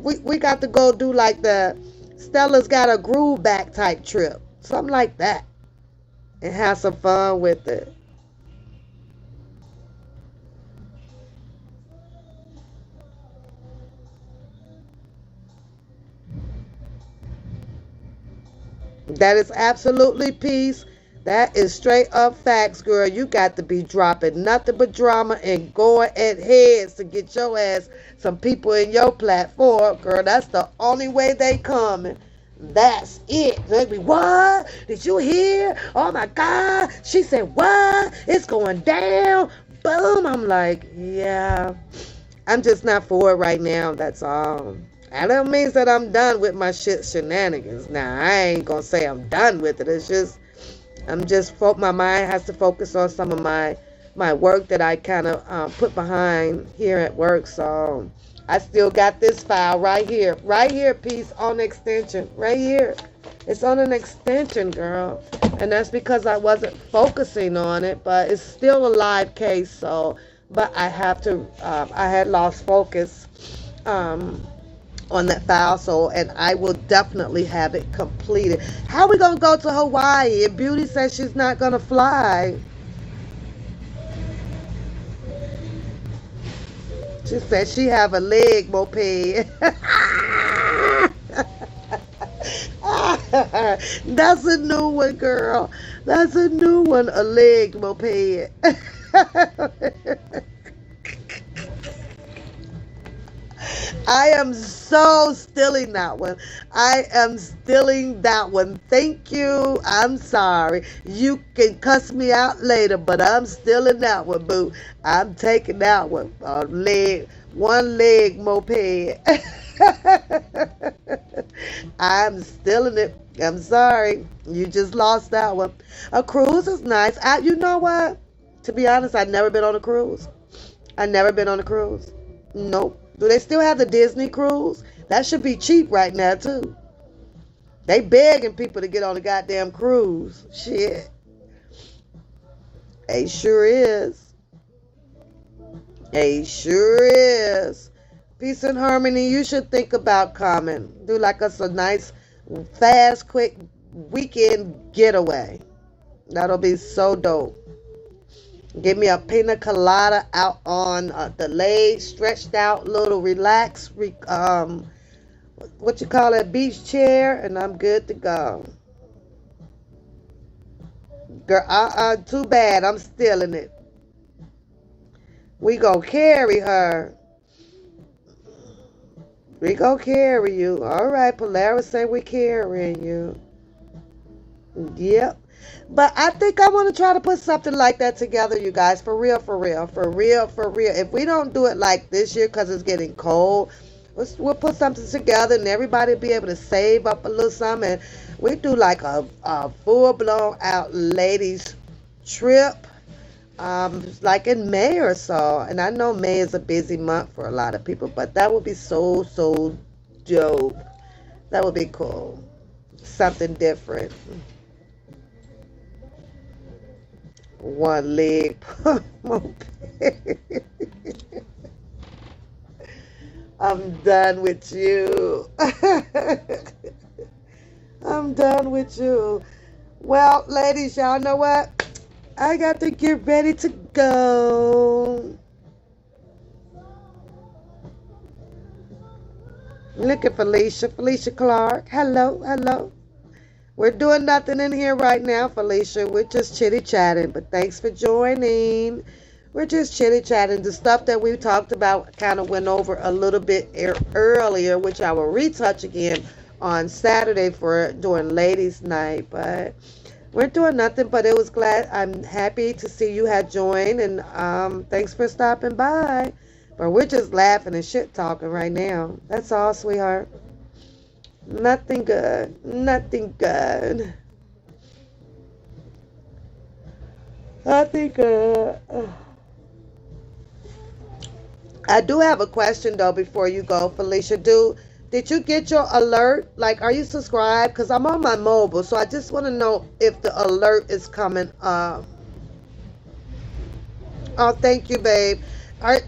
We got to go do like the Stella's got a groove back type trip, something like that, and have some fun with it. That is absolutely peace. That is straight up facts, girl. You got to be dropping nothing but drama and going at heads to get your ass some people in your platform, girl. That's the only way they coming. That's it. They be, what? Did you hear? Oh my God. She said, what? It's going down. Boom. I'm like, yeah. I'm just not for it right now. That's all. And that means that I'm done with my shit shenanigans. Now, I ain't gonna say I'm done with it. It's just, my mind has to focus on some of my work that I kind of put behind here at work. So I still got this file right here, piece on extension, right here. It's on an extension, girl, and that's because I wasn't focusing on it. But it's still a live case. So, but I have to. I had lost focus. On that file, so and I will definitely have it completed. How we gonna go to Hawaii if Beauty says she's not gonna fly? She said she have a leg moped. That's a new one, girl. That's a new one, a leg moped. I am so stealing that one. I am stealing that one. Thank you. I'm sorry. You can cuss me out later, but I'm stealing that one, boo. I'm taking that one. One leg moped. I'm stealing it. I'm sorry. You just lost that one. A cruise is nice. You know what? To be honest, I've never been on a cruise. I've never been on a cruise. Nope. Do they still have the Disney cruise? That should be cheap right now, too. They begging people to get on the goddamn cruise. Shit. It sure is. It sure is. Peace and harmony. You should think about coming. Do like us a nice, fast, quick weekend getaway. That'll be so dope. Give me a pina colada out on the leg, stretched out, little relaxed, what you call it, beach chair, and I'm good to go. Girl, too bad, I'm stealing it. We gonna carry her. We gonna carry you. All right, Polaris say we carrying you. Yep. But I think I want to try to put something like that together, you guys. For real, for real, for real, for real. If we don't do it like this year because it's getting cold, we'll put something together and everybody will be able to save up a little something. And we do like a full-blown out ladies trip, like in May or so. And I know May is a busy month for a lot of people, but that would be so, so dope. That would be cool. Something different. One leg moped. I'm done with you. I'm done with you. Well, ladies, y'all know what? I got to get ready to go. Look at Felicia. Felicia Clark. Hello, hello. We're doing nothing in here right now, Felicia. We're just chitty-chatting, but thanks for joining. We're just chitty-chatting. The stuff that we talked about kind of went over a little bit earlier, which I will retouch again on Saturday for doing Ladies' Night. But we're doing nothing, but it was glad. I'm happy to see you had joined, and thanks for stopping by. But we're just laughing and shit-talking right now. That's all, sweetheart. Nothing good. Nothing good. Nothing good. I do have a question though before you go, Felicia. Did you get your alert? Like, are you subscribed? Because I'm on my mobile, so I just want to know if the alert is coming up. Oh, thank you, babe. How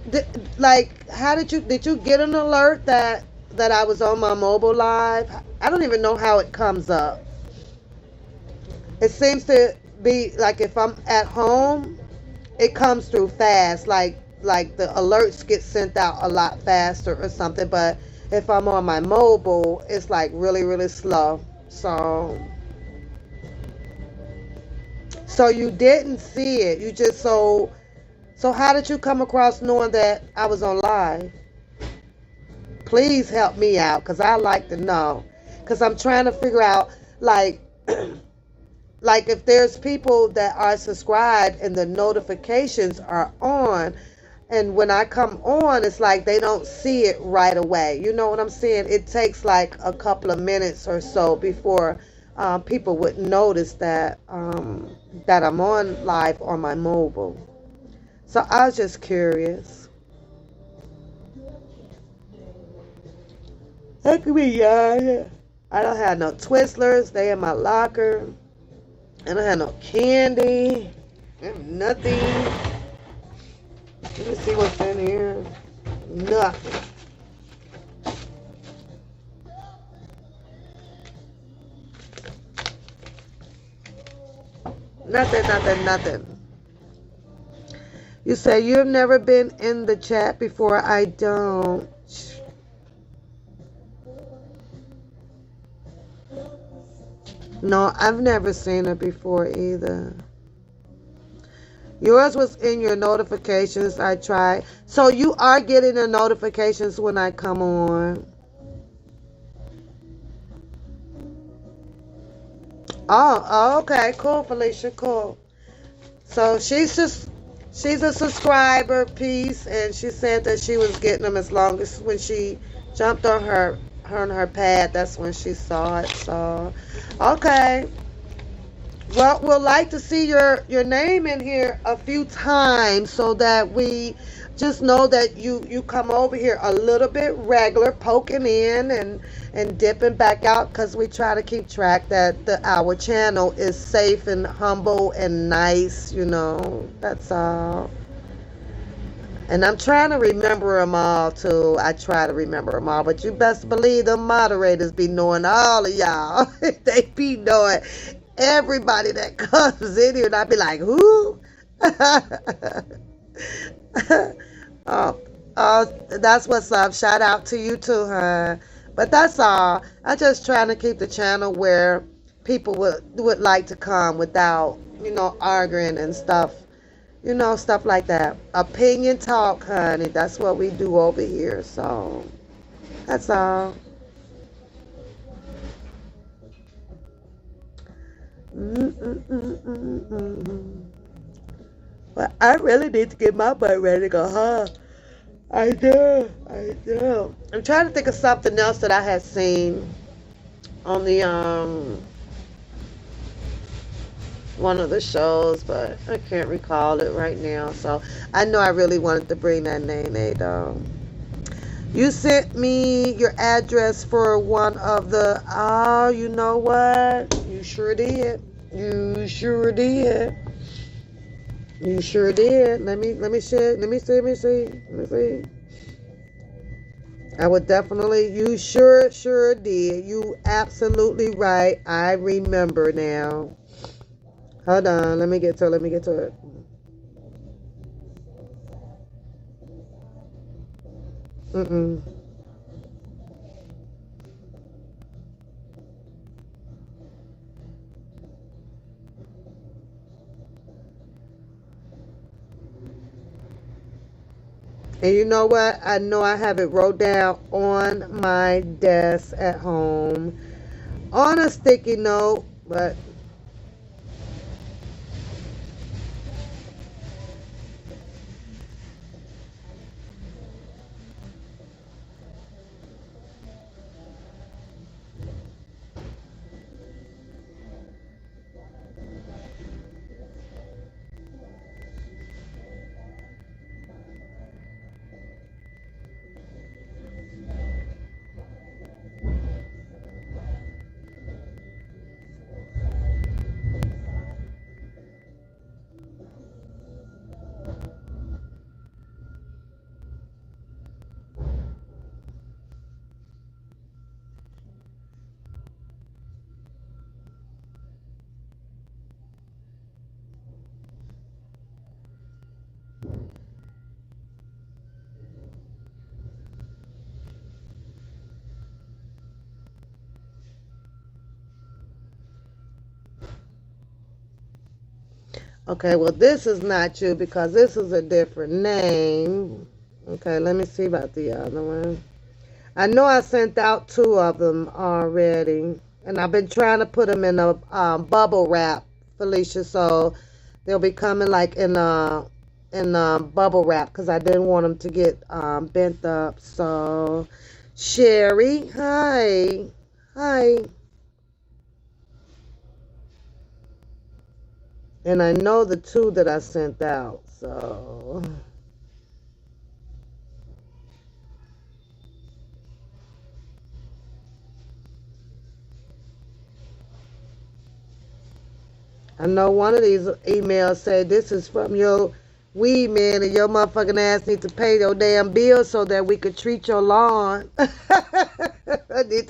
did you get an alert that I was on my mobile live? I don't even know how it comes up. It seems to be like if I'm at home, it comes through fast. Like the alerts get sent out a lot faster or something. But if I'm on my mobile, it's like really, really slow. So you didn't see it. You just so how did you come across knowing that I was on live? Please help me out, because I like to know. Because I'm trying to figure out, like, like if there's people that are subscribed and the notifications are on, and when I come on, it's like they don't see it right away. You know what I'm saying? It takes like a couple of minutes or so before people would notice that that I'm on live on my mobile. So I was just curious. Look at me, y'all. I don't have no Twizzlers. They in my locker. I don't have no candy. I have nothing. Let me see what's in here. Nothing. Nothing. You say you've never been in the chat before. I don't. No, I've never seen it before either. Yours was in your notifications. I tried. So you are getting the notifications when I come on. Oh, okay. Cool, Felicia. Cool. So she's a subscriber piece, and she said that she was getting them as long as when she jumped on her pad. That's when she saw it. So, okay. Well, we'll like to see your name in here a few times so that we just know that you come over here a little bit regular, poking in and dipping back out, because we try to keep track that our channel is safe and humble and nice, you know. That's all. And I'm trying to remember them all, too. I try to remember them all. But you best believe the moderators be knowing all of y'all. They be knowing everybody that comes in here. And I be like, who? That's what's up. Shout out to you, too, huh? But that's all. I'm just trying to keep the channel where people would like to come without, arguing and stuff. Stuff like that. Opinion talk, honey. That's what we do over here. So, that's all. Well, I really need to get my butt ready to go home. I do. I'm trying to think of something else that I had seen on the one of the shows, but I can't recall it right now. So I know I really wanted to bring that Nene though. You sent me your address for one of the. Oh, you know what? You sure did. You sure did. Let me see. I would definitely. You sure did. You absolutely right. I remember now. Hold on. Let me get to it. Let me get to it. Mm-mm. And you know what? I know I have it wrote down on my desk at home on a sticky note, but okay, well, this is not you because this is a different name. Okay, let me see about the other one. I know I sent out two of them already, and I've been trying to put them in a bubble wrap, Felicia. So they'll be coming like in bubble wrap because I didn't want them to get bent up. So Sherry, hi, hi, and I know the two that I sent out. So I know one of these emails said this is from your weed man and your motherfucking ass need to pay your damn bills so that we could treat your lawn. I need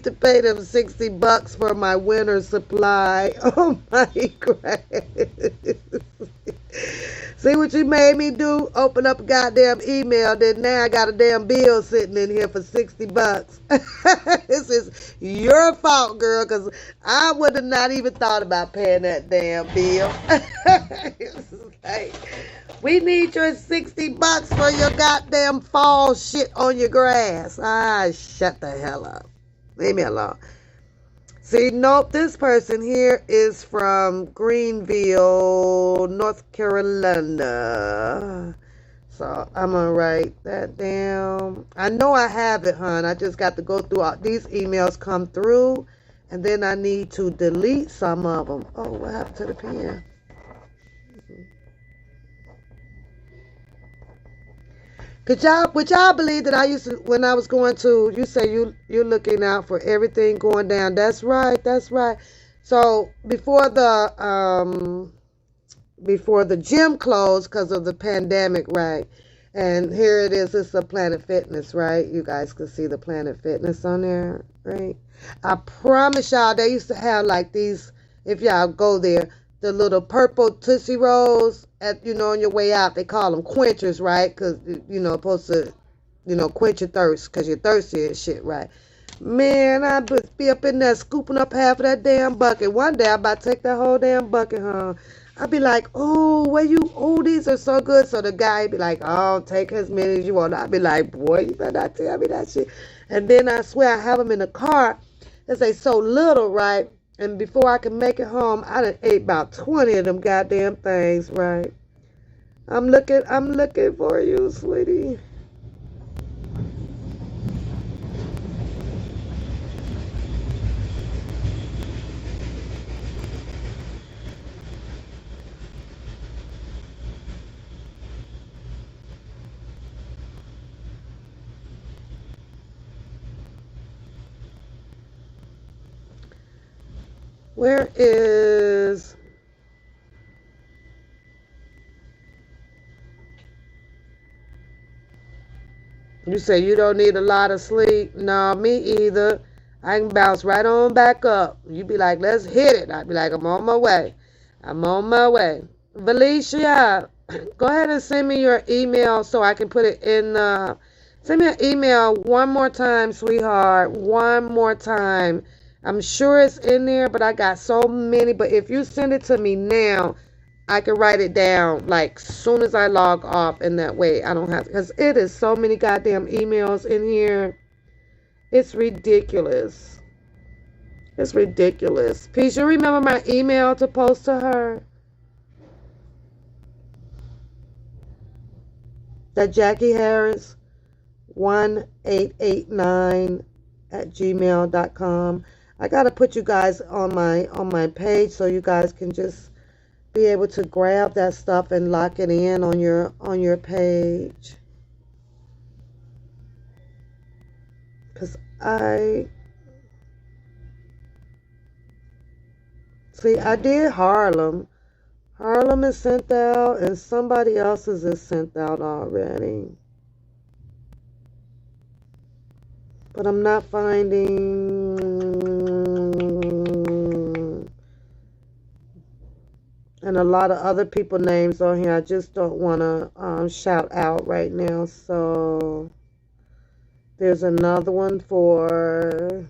to pay them $60 for my winter supply. Oh my god. See what you made me do? Open up a goddamn email. Then now I got a damn bill sitting in here for $60. This is your fault, girl, because I would have not even thought about paying that damn bill. It's like, we need your $60 for your goddamn fall shit on your grass. Ah, shut the hell up. Leave me alone. See, nope, this person here is from Greenville, North Carolina. So I'm going to write that down. I know I have it, hon. I just got to go through all these emails come through, and then I need to delete some of them. Oh, what happened to the pen? Would y'all believe that I used to, when I was going to, you say you're looking out for everything going down. That's right, that's right. So before the gym closed because of the pandemic, right? And here it is, it's a Planet Fitness, right? You guys can see the Planet Fitness on there, right? I promise y'all, they used to have like these, if y'all go there, the little purple Tootsie Rolls at, on your way out. They call them quenchers, right? Because, supposed to, quench your thirst because you're thirsty and shit, right? Man, I'd be up in there scooping up half of that damn bucket. One day I'm about to take that whole damn bucket home. I'd be like, these are so good. So the guy would be like, oh, take as many as you want. I'd be like, boy, you better not tell me that shit. And then I swear I have them in the car. They so little, right? And before I can make it home, I done ate about 20 of them goddamn things, right? I'm looking for you, sweetie. Where is... You say you don't need a lot of sleep? No, me either. I can bounce right on back up. You be like, let's hit it. I'd be like, I'm on my way. I'm on my way. Valicia, go ahead and send me your email so I can put it in. Send me an email one more time, sweetheart. One more time. I'm sure it's in there, but I got so many. But if you send it to me now, I can write it down like soon as I log off, and that way I don't have, because it is so many goddamn emails in here. It's ridiculous. It's ridiculous. Peace, you remember my email to post to her? That Jackie Harris 1889 at gmail.com. I gotta put you guys on my page so you guys can just be able to grab that stuff and lock it in on your page. Cause I did Harlem. Harlem is sent out, and somebody else's is sent out already. But I'm not finding. And a lot of other people names on here I just don't want to shout out right now. So there's another one for,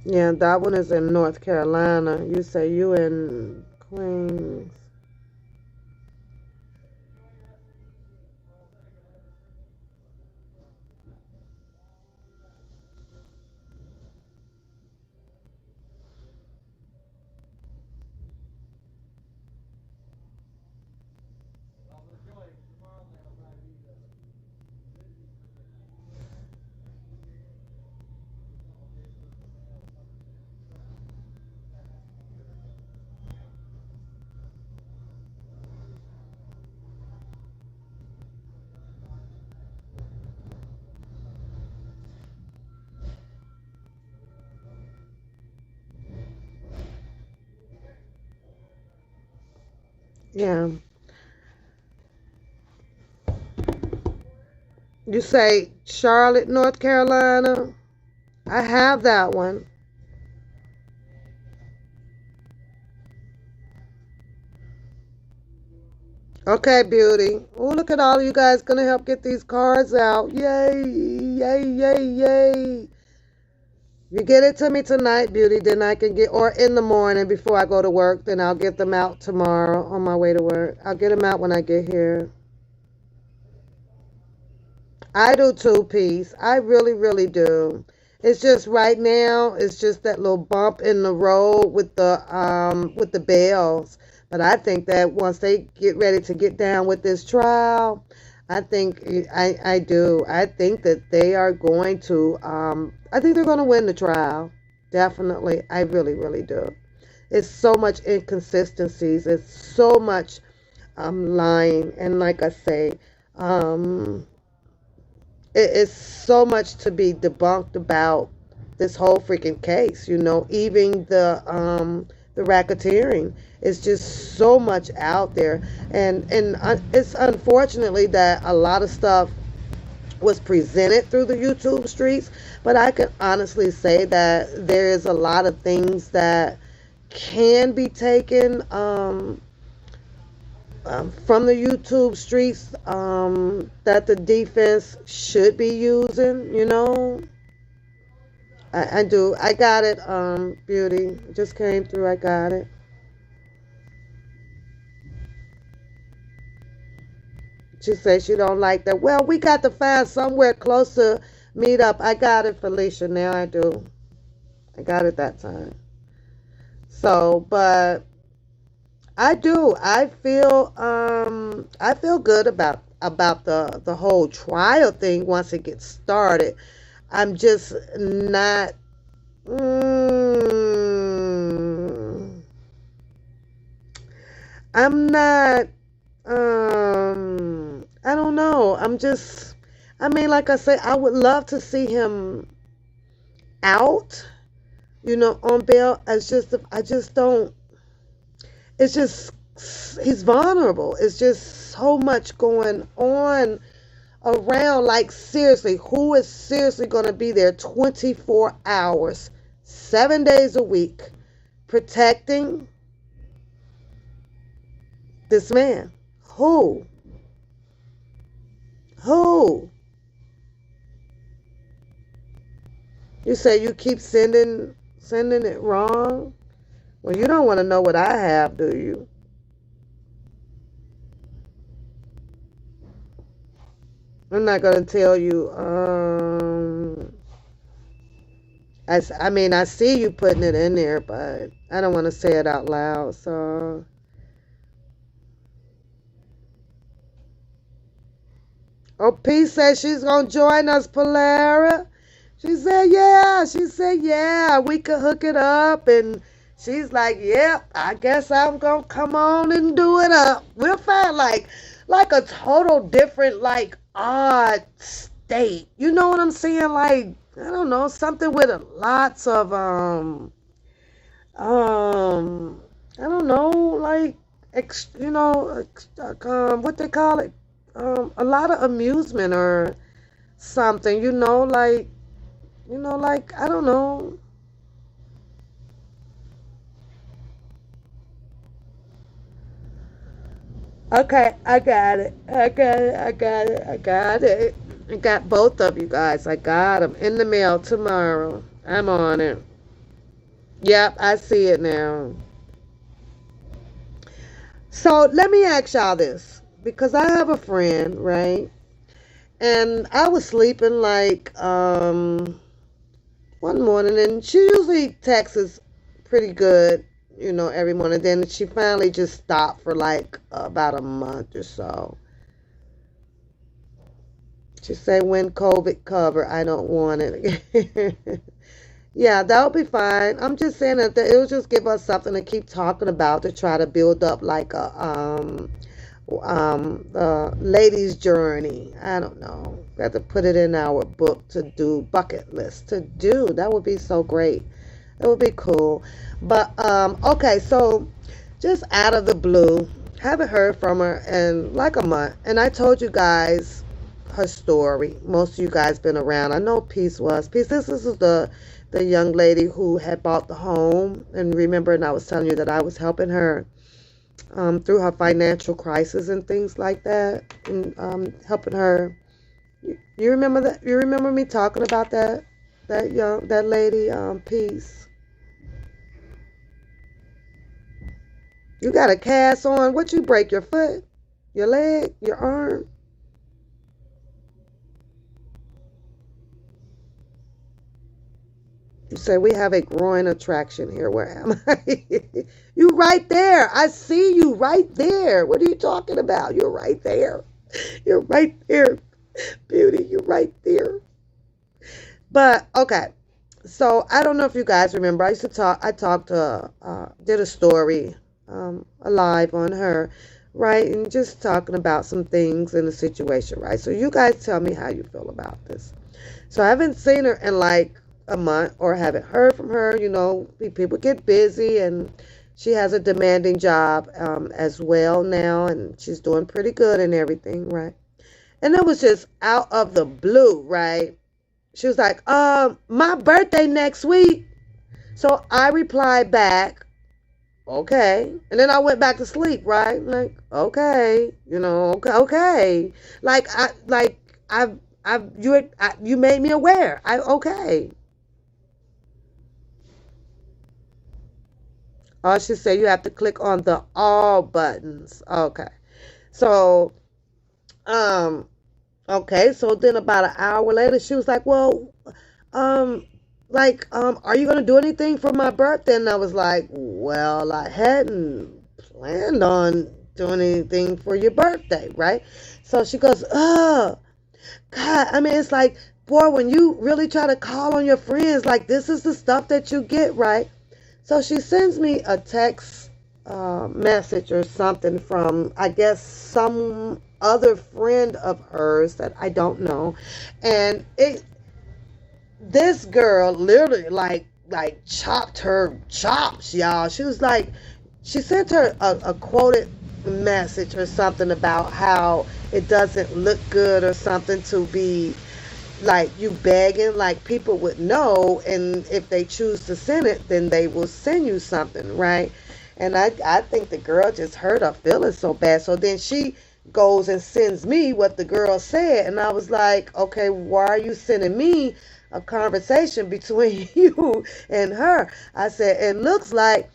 yeah, that one is in North Carolina. You say you in Queens. Yeah. You say Charlotte, North Carolina? I have that one. Okay, beauty. Oh, look at all of you guys gonna help get these cards out. Yay, yay, yay, yay. You get it to me tonight, beauty, then I can get, or in the morning before I go to work, then I'll get them out tomorrow on my way to work. I'll get them out when I get here. I do too, Peace. I really, really do. It's just right now, it's just that little bump in the road with the bells. But I think that once they get ready to get down with this trial, I think I do. I think that they are going to I think they're going to win the trial. Definitely. I really, really do. It's so much inconsistencies. It's so much lying, and like I say, um it is so much to be debunked about this whole freaking case. Even the racketeering is just so much out there, and it's unfortunately that a lot of stuff was presented through the YouTube streets, but I can honestly say that there is a lot of things that can be taken from the YouTube streets, that the defense should be using. I do. I got it, beauty. Just came through. I got it. She says she don't like that. Well, we got to find somewhere close to meet up. I got it, Felicia. Now I do. I got it that time. So, but I do. I feel good about the whole trial thing once it gets started. I'm just not I'm not I don't know. I mean, like I say, I would love to see him out, on bail. I just don't, it's just, he's vulnerable. It's just so much going on around. Like, seriously, who is seriously going to be there 24 hours, 7 days a week, protecting this man. Who? Who? You say you keep sending it wrong? Well, you don't want to know what I have, do you? I'm not going to tell you. I mean, I see you putting it in there, but I don't want to say it out loud. So, oh, P says she's going to join us, Polara. She said, yeah. She said, yeah, we could hook it up. And she's like, yep, I guess I'm going to come on and do it up. We'll find like a total different, like, odd state. You know what I'm saying? Like, I don't know, something with lots of, I don't know, like, what they call it? A lot of amusement or something, like, I don't know. Okay, I got it. I got it. I got it. I got it. I got both of you guys. I got them in the mail tomorrow. I'm on it. Yep, I see it now. So let me ask y'all this. Because I have a friend, right? And I was sleeping like one morning, and she usually texts pretty good, every morning. Then she finally just stopped for like about a month or so. She said, when COVID cover, I don't want it. Yeah, that'll be fine. I'm just saying that it will just give us something to keep talking about to try to build up like a lady's journey. I don't know. We have to put it in our book to do, bucket list to do. That would be so great. That would be cool. But okay, so just out of the blue, haven't heard from her in like a month, and I told you guys her story. Most of you guys been around. I know Peace was. Peace, this is the young lady who had bought the home, and remember, and I was telling you that I was helping her through her financial crisis and things like that, and helping her. You remember that? You remember me talking about that lady, Peace? You got a cast on. What, you break your foot, your leg, your arm? You say we have a growing attraction here. Where am I? You right there. I see you right there. What are you talking about? You're right there. You're right there, beauty. You're right there. But okay. So I don't know if you guys remember. I talked to, did a story, a live on her, right? And just talking about some things in the situation, right? So you guys tell me how you feel about this. So I haven't seen her in like a month, or haven't heard from her. People get busy, and she has a demanding job as well now, and she's doing pretty good and everything, right? And it was just out of the blue, right? She was like, my birthday next week. So I replied back, okay. And then I went back to sleep, right? Like, okay, okay. You made me aware. Okay. Oh, she said you have to click on the all buttons. Okay. So, um, okay. So then about an hour later, she was like, well, are you going to do anything for my birthday? And I was like, well, I hadn't planned on doing anything for your birthday, right? So she goes, oh, God, I mean, it's like, boy, when you really try to call on your friends, like, this is the stuff that you get, right? So she sends me a text message or something from, I guess, some other friend of hers that I don't know. And this girl literally like chopped her chops, y'all. She was like, she sent her a quoted message or something about how it doesn't look good or something to be like you begging, like people would know, and if they choose to send it, then they will send you something, right? And I think the girl just hurt her feelings so bad. So then she goes and sends me what the girl said, and I was like, okay, why are you sending me a conversation between you and her? I said, it looks like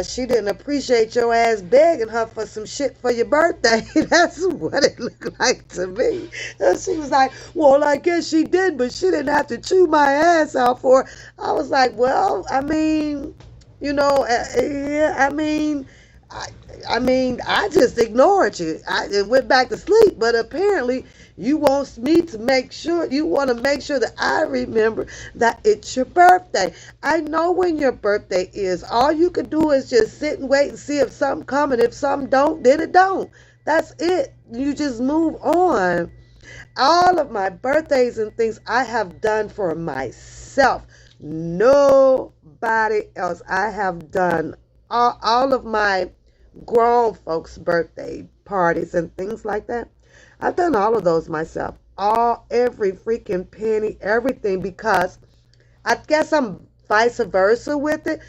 she didn't appreciate your ass begging her for some shit for your birthday. That's what it looked like to me. And she was like, well, I guess she did, but she didn't have to chew my ass out for it. I was like, well, I mean, yeah, I, I just ignored you. I went back to sleep, but apparently you want me to make sure, you want to make sure that I remember that it's your birthday. I know when your birthday is. All you can do is just sit and wait and see if something comes, and if something don't, then it don't. That's it. You just move on. All of my birthdays and things I have done for myself. Nobody else. I have done all of my grown folks' birthday parties and things like that. I've done all of those myself. Every freaking penny, everything, because I guess I'm vice versa with it.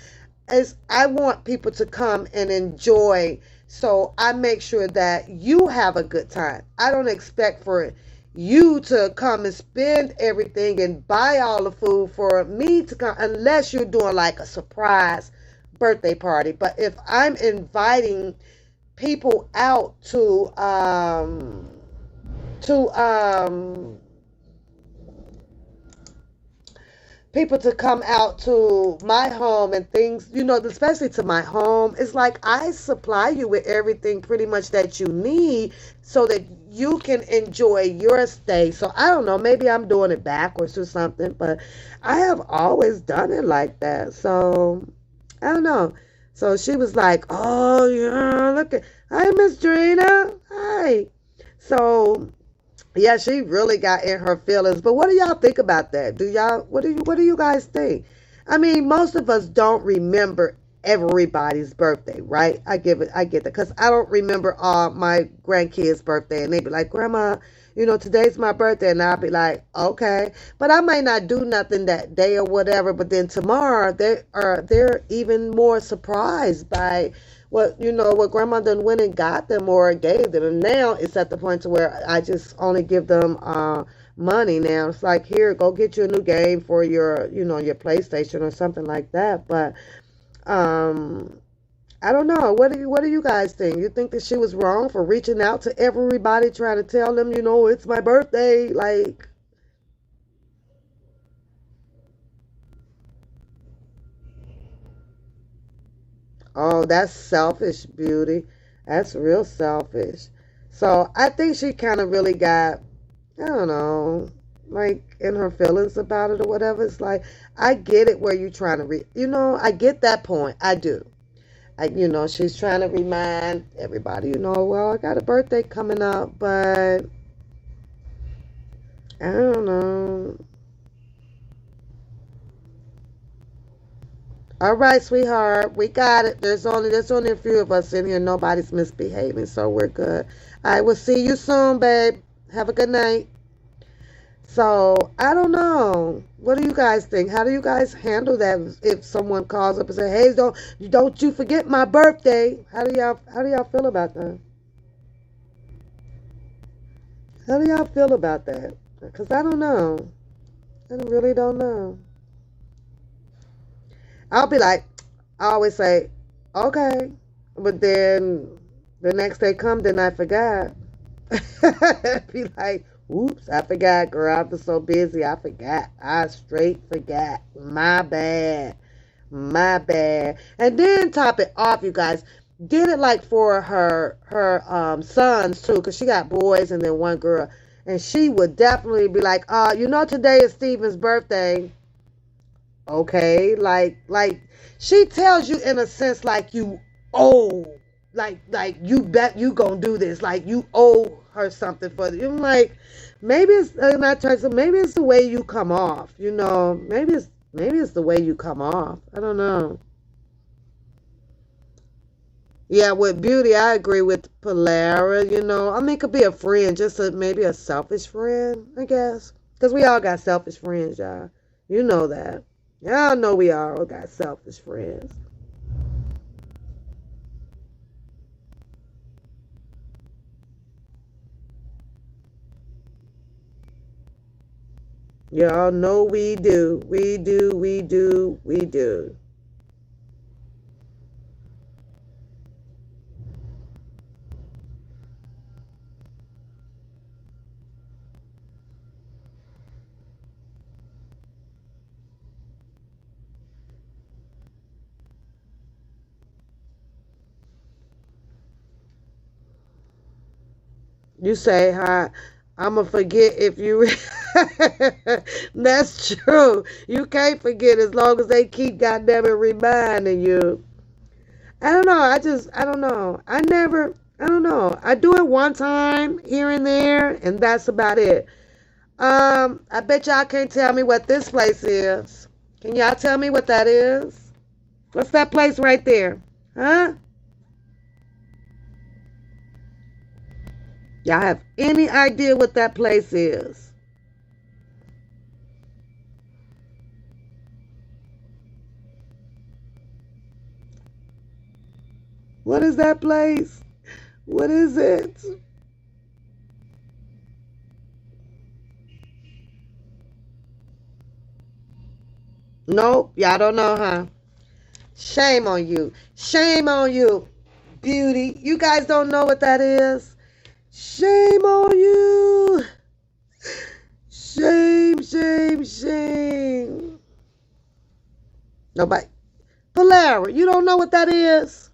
As I want people to come and enjoy, so I make sure that you have a good time. I don't expect for you to come and spend everything and buy all the food for me to come, unless you're doing like a surprise birthday party. But if I'm inviting people out to people to come out to my home and things, especially to my home, it's like I supply you with everything pretty much that you need so that you can enjoy your stay. So I don't know, maybe I'm doing it backwards or something, but I have always done it like that. So I don't know. So she was like, oh yeah, look at, hi Miss Drina. Hi. So yeah, she really got in her feelings. But what do y'all think about that? What do you guys think? I mean, most of us don't remember everybody's birthday, right? I get that, because I don't remember all my grandkids' birthday, and they be like, Grandma, today's my birthday, and I'll be like, okay, but I might not do nothing that day or whatever. But then tomorrow they're even more surprised by what grandma done went and got them or gave them. And now it's at the point to where I just only give them money now. It's like, here, go get you a new game for your PlayStation or something like that. But I don't know. What do you guys think? You think that she was wrong for reaching out to everybody, trying to tell them, it's my birthday? Like, oh, that's selfish, beauty. That's real selfish. So I think she kind of really got, I don't know, like in her feelings about it or whatever. It's like, I get it where you're trying to I get that point. I do. She's trying to remind everybody, well, I got a birthday coming up, but I don't know. All right, sweetheart, we got it. There's only a few of us in here. Nobody's misbehaving, so we're good. I will see you soon, babe. Have a good night. So I don't know. What do you guys think? How do you guys handle that if someone calls up and say, "Hey, don't you forget my birthday"? How do y'all feel about that? How do y'all feel about that? Because I don't know. I really don't know. I'll be like, I always say, okay, but then the next day come, then I forgot. Be like, oops, I forgot, girl. I was so busy, I forgot. I straight forgot. My bad. My bad. And then top it off, you guys. Did it like for her sons too, because she got boys and then one girl. And she would definitely be like, today is Steven's birthday. Okay, like she tells you in a sense like you owe, like you bet you gonna do this, like you owe her something for it. I'm like, maybe it's not trying to. Maybe it's the way you come off. Maybe it's the way you come off. I don't know. Yeah, with beauty, I agree with Polara. I mean, it could be a friend, just maybe a selfish friend, I guess. Because we all got selfish friends, y'all. You know that. Y'all know we all got selfish friends. Y'all know we do. We do, we do, we do. You say, hi, I'm going to forget if you. That's true. You can't forget as long as they keep goddamn it reminding you. I don't know. I don't know. I don't know. I do it one time here and there, and that's about it. I bet y'all can't tell me what this place is. Can y'all tell me what that is? What's that place right there? Huh? Y'all have any idea what that place is? What is that place? What is it? Nope, y'all don't know, huh? Shame on you. Shame on you, beauty. You guys don't know what that is? Shame on you. Shame, shame, shame. Nobody. Polara, you don't know what that is?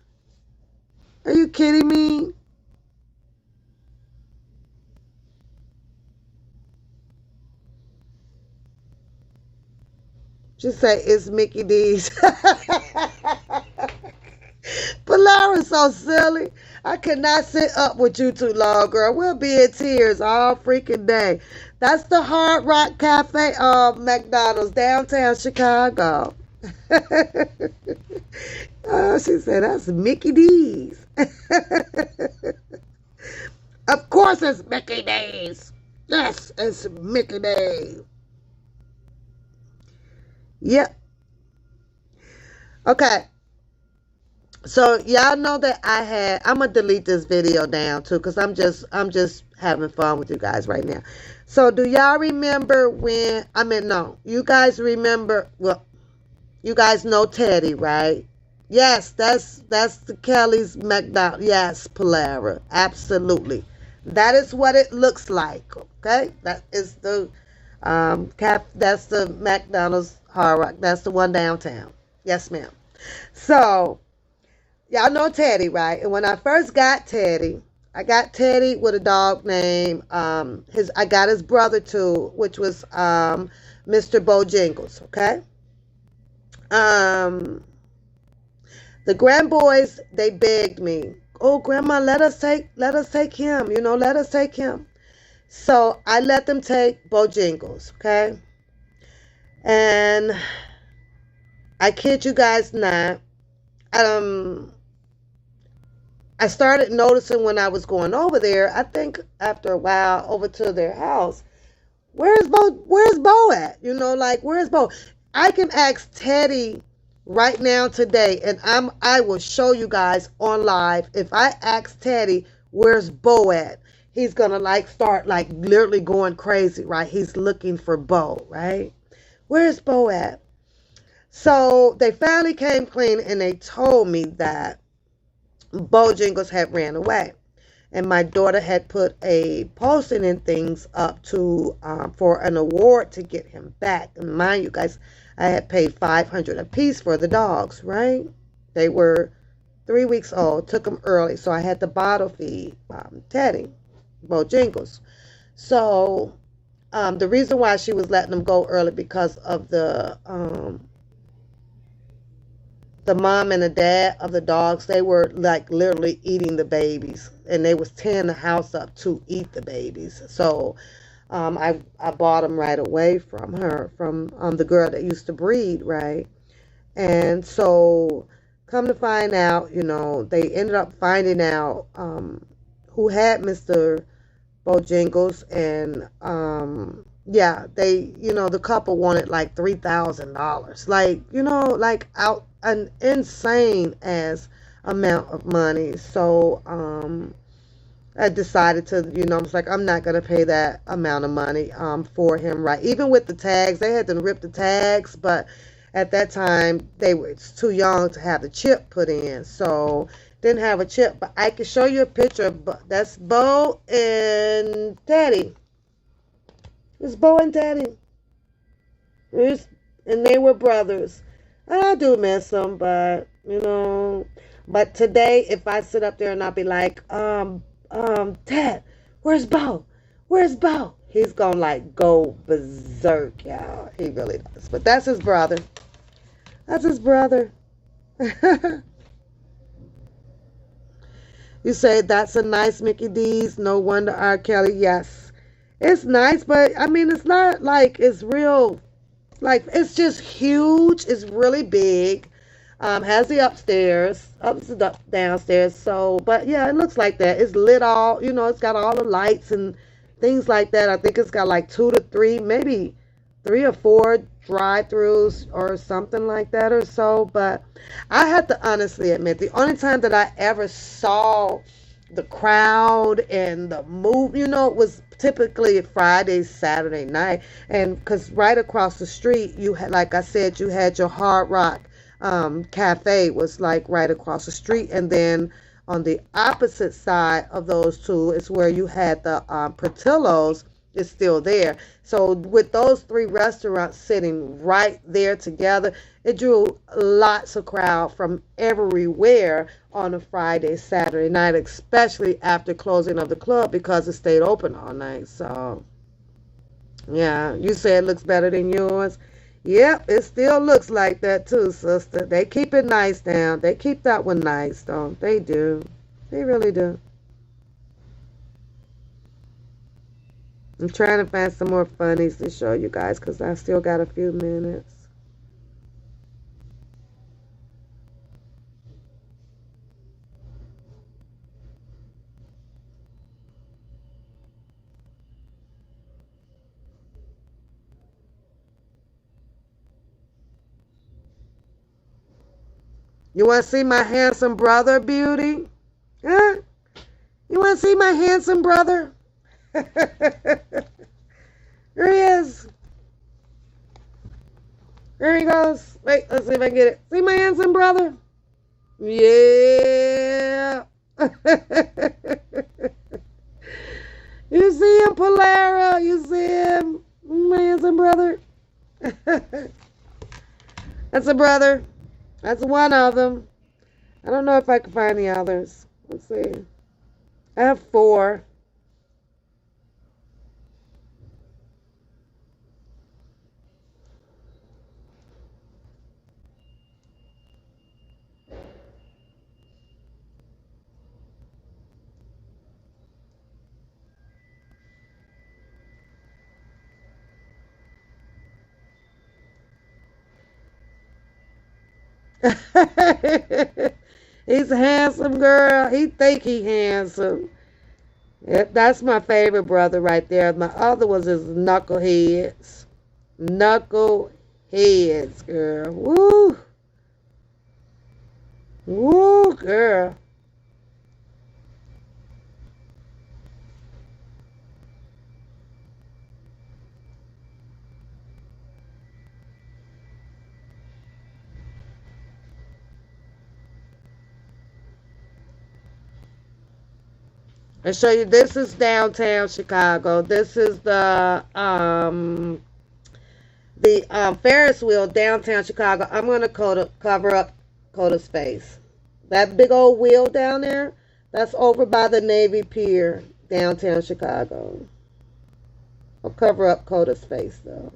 Are you kidding me? Just say it's Mickey D's. Polara's so silly. I could not sit up with you too long, girl. We'll be in tears all freaking day. That's the Hard Rock Cafe of McDonald's, downtown Chicago. She said, that's Mickey D's. Of course it's Mickey D's. Yes, it's Mickey D's. Yep. Okay. So y'all know that I'm gonna delete this video down too, because I'm just having fun with you guys right now. So do y'all remember when no, you guys remember, well, you guys know Teddy, right? Yes, that's the Kelly's McDonald. Yes, Polara. Absolutely. That is what it looks like. Okay? That is the that's the McDonald's Hard Rock. That's the one downtown. Yes, ma'am. So y'all know Teddy, right? And when I first got Teddy, I got Teddy with a dog name. I got his brother too, which was Mr. Bojangles. Okay. The grandboys, they begged me, oh grandma, let us take him, let us take him. So I let them take Bojangles, okay? And I kid you guys not, I started noticing when I was going over there, I think after a while over to their house, where's Bo at? Where's Bo? I can ask Teddy right now today, and I will show you guys on live. If I ask Teddy, where's Bo at? He's gonna start literally going crazy, right? He's looking for Bo, right? Where's Bo at? So they finally came clean and they told me that Bojangles had ran away. And my daughter had put a posting and things up to for an award to get him back. And mind you guys, I had paid $500 a piece for the dogs, right? They were 3 weeks old. Took them early, so I had to bottle feed Teddy, Bojangles. So the reason why she was letting them go early because of the mom and the dad of the dogs, they were literally eating the babies, and they was tearing the house up to eat the babies. So I bought them right away from her, from the girl that used to breed, right? And so come to find out, they ended up finding out who had Mr. Bojangles, and yeah, they, the couple wanted like $3,000, like, like out an insane as amount of money. So, I decided to, I was like, I'm not gonna pay that amount of money, for him, right? Even with the tags, they had to rip the tags, but at that time they were too young to have the chip put in, so didn't have a chip. But I can show you a picture. That's Bo and Teddy. It's Bo and Teddy. And they were brothers. And I do miss them, but but today, if I sit up there and I'll be like, Ted, where's Bo? Where's Bo? He's gonna like go berserk, y'all. He really does. But that's his brother. That's his brother. You say that's a nice Mickey D's. No wonder R. Kelly. Yes, it's nice, but I mean, it's not like it's real. Like, it's just huge. It's really big. Has the upstairs, downstairs. So, but yeah, it looks like that. It's lit all. It's got all the lights and things like that. I think it's got like 2 to 3, maybe 3 or 4 drive-throughs or something like that or so. But I have to honestly admit, the only time that I ever saw the crowd and the move, was typically Friday, Saturday night. And because right across the street, you had, like I said, you had your Hard Rock cafe was like right across the street. And then on the opposite side of those two is where you had the Portillo's is still there. So with those 3 restaurants sitting right there together, it drew lots of crowd from everywhere on a Friday, Saturday night, especially after closing of the club because it stayed open all night. So yeah, you say it looks better than yours. Yep, it still looks like that too, sister. They keep it nice down. They keep that one nice, don't they? Do. They really do. I'm trying to find some more funnies to show you guys because I still got a few minutes. You want to see my handsome brother, Beauty? Huh? You want to see my handsome brother? Here he is. There he goes. Wait, let's see if I can get it. See my handsome brother? Yeah. You see him, Polara? You see him? My handsome brother? That's a brother. That's one of them. I don't know if I can find the others. Let's see. I have 4. He's a handsome girl. He think he handsome. Yep, that's my favorite brother right there. My other ones is knuckleheads. Knuckleheads, girl. Woo. Woo, girl. I show you. This is downtown Chicago. This is the Ferris wheel downtown Chicago. I'm gonna cover up Coda's face. That big old wheel down there. That's over by the Navy Pier, downtown Chicago. I'll cover up Coda's face though.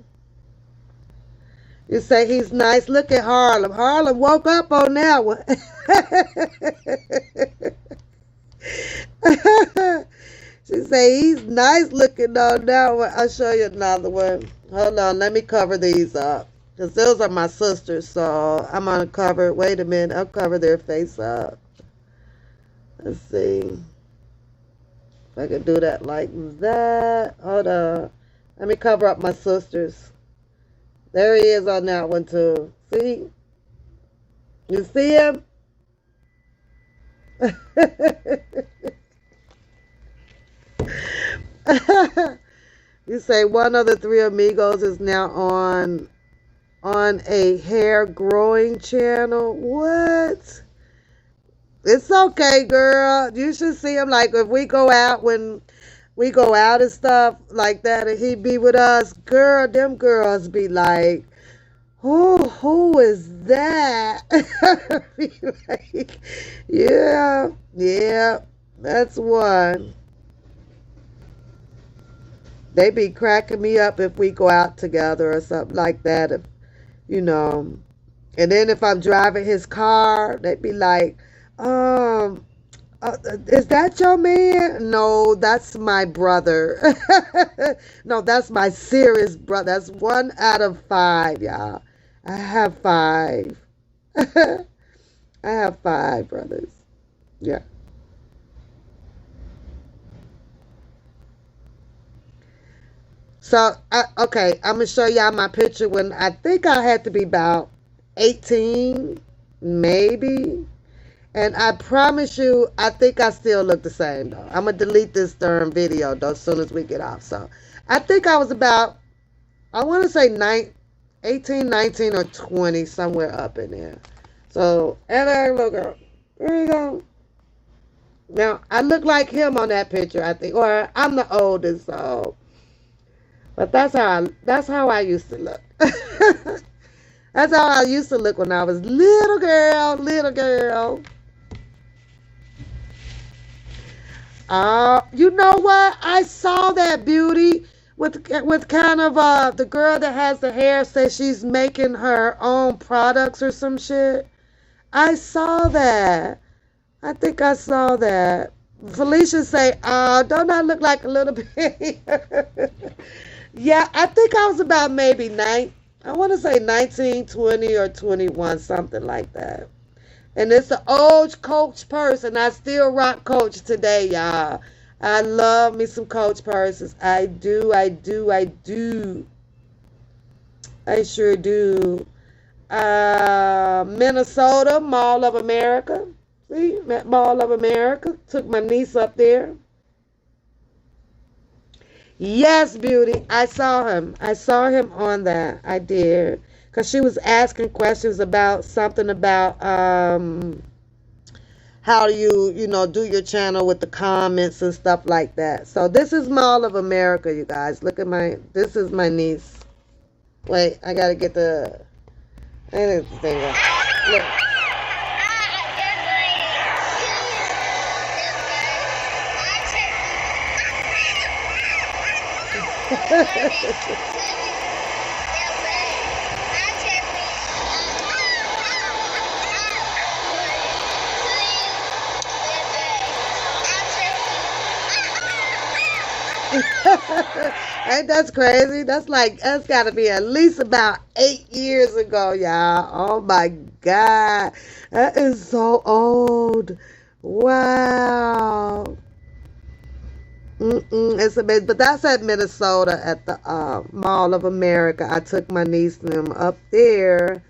You say he's nice. Look at Harlem. Harlem woke up on that one. She say he's nice looking on that one. I'll show you another one. Hold on, let me cover these up. Because those are my sisters, so I'm going to cover, wait a minute, I'll cover their face up. Let's see. If I can do that like that. Hold on. Let me cover up my sisters. There he is on that one too. See? You see him? You say one of the three amigos is now on a hair growing channel. What? It's okay, girl. You should see him. Like if we go out, when we go out and stuff like that, and he be with us, girl, them girls be like, who is that? Be like, yeah, yeah, that's one. They be cracking me up if we go out together or something like that. If, you know. And then if I'm driving his car, they be like, um, is that your man? No, that's my brother. No, that's my serious brother. That's 1 out of 5, y'all. I have 5. I have 5 brothers. Yeah. So, okay, I'm going to show y'all my picture when I think I had to be about 18, maybe. And I promise you, I think I still look the same, though. I'm going to delete this darn video, though, as soon as we get off. So, I think I was about, I want to say 18, 19, or 20, somewhere up in there. So, and I look up. There you go. Now, I look like him on that picture, I think. Or I'm the oldest, so. But that's how I used to look. That's how I used to look when I was little girl, little girl. You know what? I saw that beauty with kind of the girl that has the hair says she's making her own products or some shit. I saw that. I think I saw that. Felicia say, don't I look like a little bit? Yeah, I think I was about maybe I want to say 19, 20, or 21, something like that. And it's an old Coach purse, and I still rock Coach today, y'all. I love me some Coach purses. I do, I do, I do. I sure do. Minnesota, Mall of America. See, Mall of America. Took my niece up there. Yes, beauty. I saw him. I saw him on that. I did. Because she was asking questions about something about how do you know, do your channel with the comments and stuff like that. So this is Mall of America, you guys. Look at this is my niece. Wait, I got to get I need the thing up. Look. Ain't that's crazy? That's got to be at least about 8 years ago, y'all. Oh my God, that is so old. Wow. It's amazing, but that's at Minnesota at the Mall of America. I took my niece and them up there,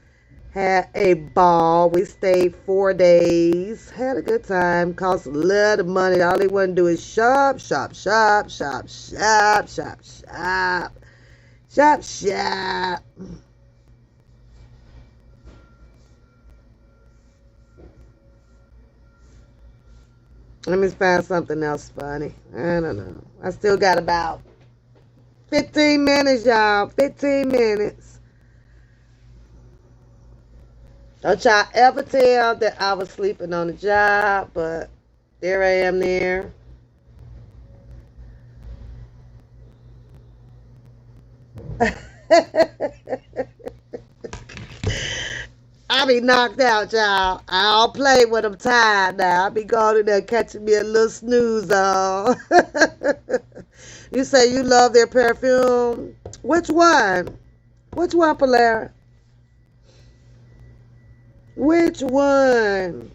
had a ball. We stayed 4 days, had a good time. Cost a lot of money. All they want to do is shop, shop, shop, shop, shop, shop, shop, shop, shop. Let me find something else funny. I don't know. I still got about 15 minutes, y'all. 15 minutes. Don't y'all ever tell that I was sleeping on the job, but there I am there. I be knocked out, y'all. I don't play when I'm tired now. I be going in there catching me a little snooze on. You say you love their perfume? Which one? Which one, Polaire? Which one?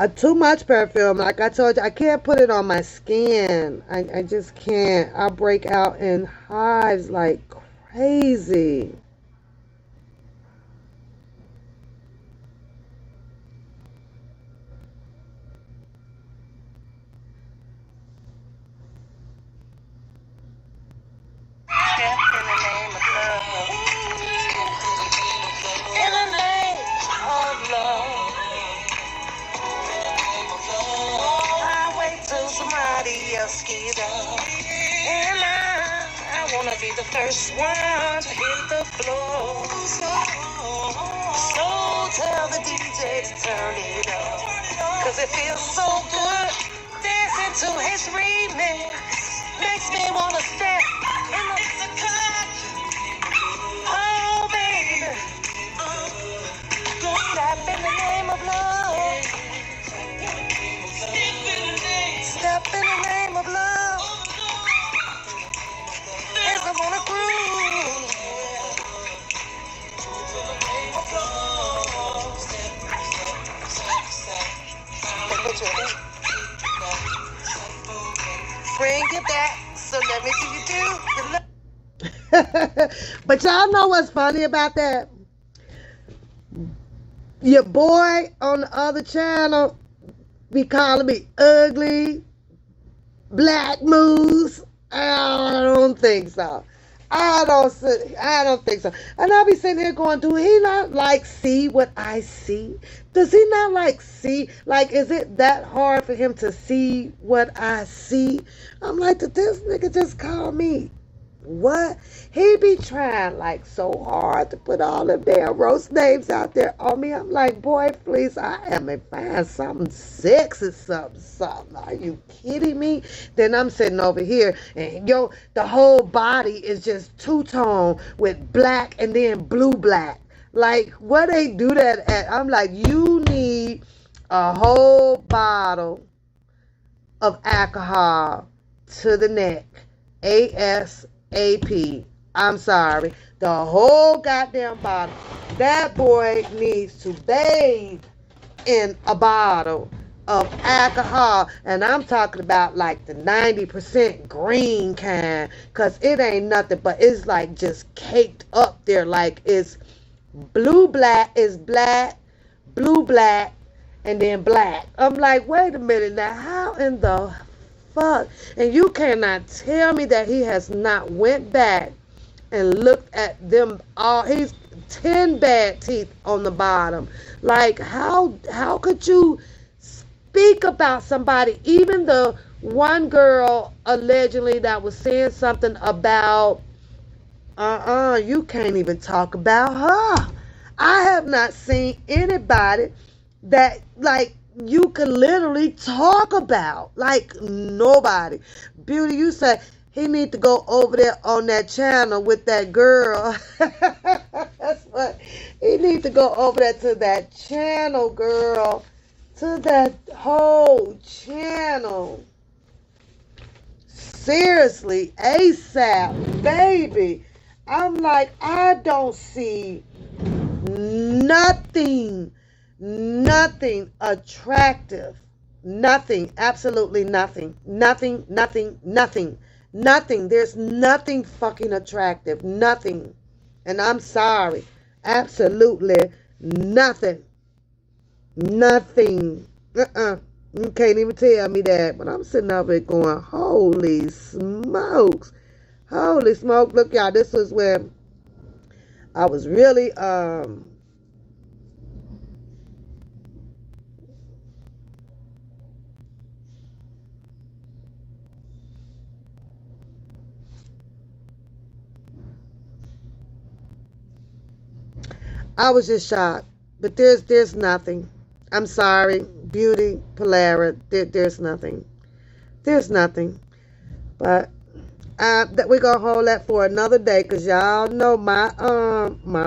Too much perfume. Like I told you, I can't put it on my skin. I just can't. I break out in hives like crazy. Step in the name of love. In the name of love. I wait till somebody else get up. And I wanna be the first one to hit the floor. So tell the DJ to turn it up. Cause it feels so good. Dancing to his remix. Makes me wanna step in the club. Oh, baby. Step in the name of love. Step in the name of love. As I wanna groove. Bring it back, so let me see you do the love. But y'all know what's funny about that? Your boy on the other channel be calling me ugly, black moose. I don't think so. I don't think so. And I be sitting here going, do he not like see what I see? Does he not like see? Like, is it that hard for him to see what I see? I'm like, did this nigga just call me? What? He be trying like so hard to put all the damn roast names out there on me. I'm like, boy, please, I am a find something sexy, something. Are you kidding me? Then I'm sitting over here and the whole body is just two-tone with black and then blue black. Like, where they do that at? I'm like, you need a whole bottle of alcohol to the neck. ASAP. I'm sorry. The whole goddamn bottle. That boy needs to bathe in a bottle of alcohol. And I'm talking about like the 90% green kind. Because it ain't nothing but it's like just caked up there. Like it's blue black, is black, blue black, and then black. I'm like, wait a minute now. How in the fuck? And you cannot tell me that he has not went back and looked at them all. He's 10 bad teeth on the bottom. Like, how could you speak about somebody, even the one girl allegedly that was saying something about you can't even talk about her. I have not seen anybody that like you can literally talk about. Like nobody. Beauty, you said he need to go over there on that channel with that girl. That's what he need to go over there to that channel, girl. To that whole channel. Seriously, ASAP, baby. I'm like, I don't see nothing attractive. Nothing, absolutely nothing. Nothing. There's nothing fucking attractive. Nothing. And I'm sorry. Absolutely nothing. Nothing. You can't even tell me that. But I'm sitting over here going, holy smokes. Holy smoke. Look, y'all, this was where I was really, I was just shocked. But there's nothing. I'm sorry. Beauty, Polara, there's nothing. There's nothing. But that we're gonna hold that for another day, cause y'all know my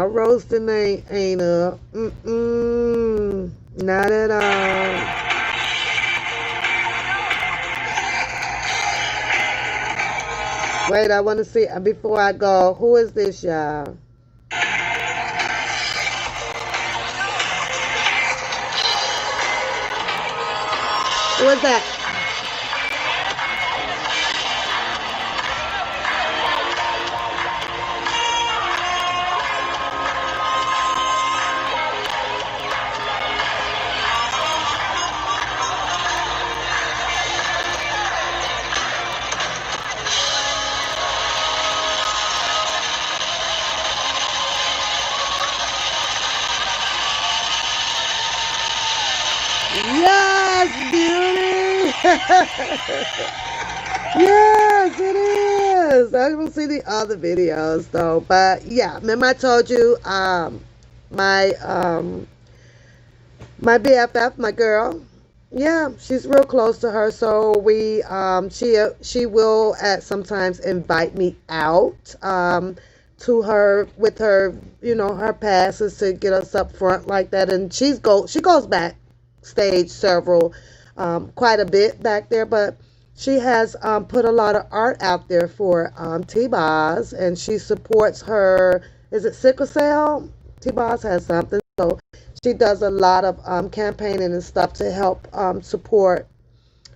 roasting ain't up. Not at all. Wait, I want to see before I go. Who is this, y'all? What's that? Yes, beauty. Yes, it is. I don't see the other videos though, but yeah, remember I told you, my my BFF, my girl. Yeah, she's real close to her, so she will at sometimes invite me out to her with her, her passes to get us up front like that, and she goes backstage several quite a bit back there, but she has put a lot of art out there for T-Boz, and she supports her. Is it sickle cell? T-Boz has something, so she does a lot of campaigning and stuff to help support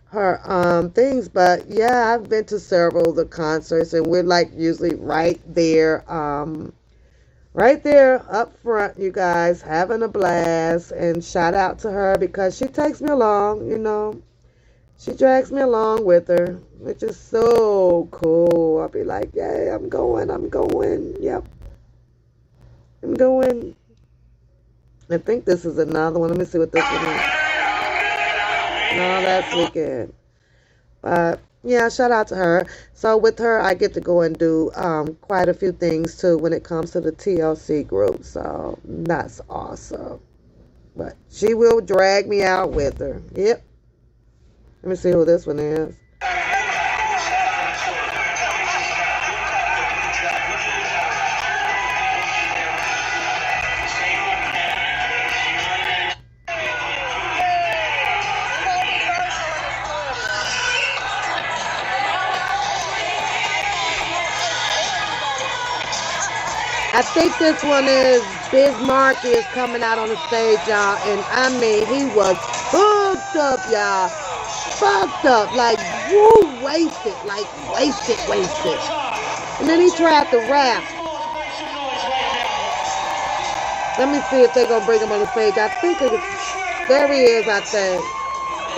her things. But yeah, I've been to several of the concerts, and we're like usually right there up front, you guys, having a blast. And shout out to her because she takes me along. She drags me along with her, which is so cool. I'll be like, yeah, I'm going. Yep, I'm going. I think this is another one. Let me see what this one is. No, that's Weekend. But yeah, shout out to her. So with her, I get to go and do quite a few things too when it comes to the TLC group. So that's awesome. But she will drag me out with her. Yep. Let me see who this one is. I think this one is Biz Markie is coming out on the stage, y'all. And I mean, he was hooked up, y'all. Fucked up. Like, woo, wasted. Like, wasted. And then he tried to rap. Let me see if they're going to bring him on the stage. I think there he is, I think.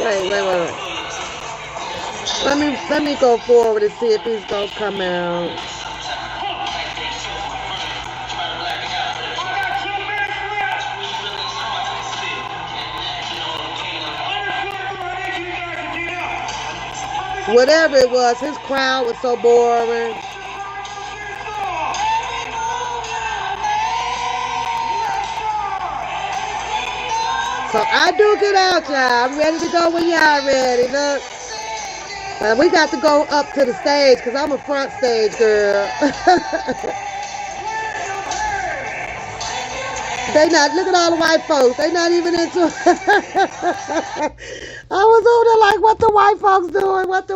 Wait. Let me go forward and see if he's going to come out. Whatever it was, his crowd was so boring. So I do get out, y'all. I'm ready to go when y'all ready. Look. But we got to go up to the stage because I'm a front stage girl. Look at all the white folks. They not even into it. I was on there like, what the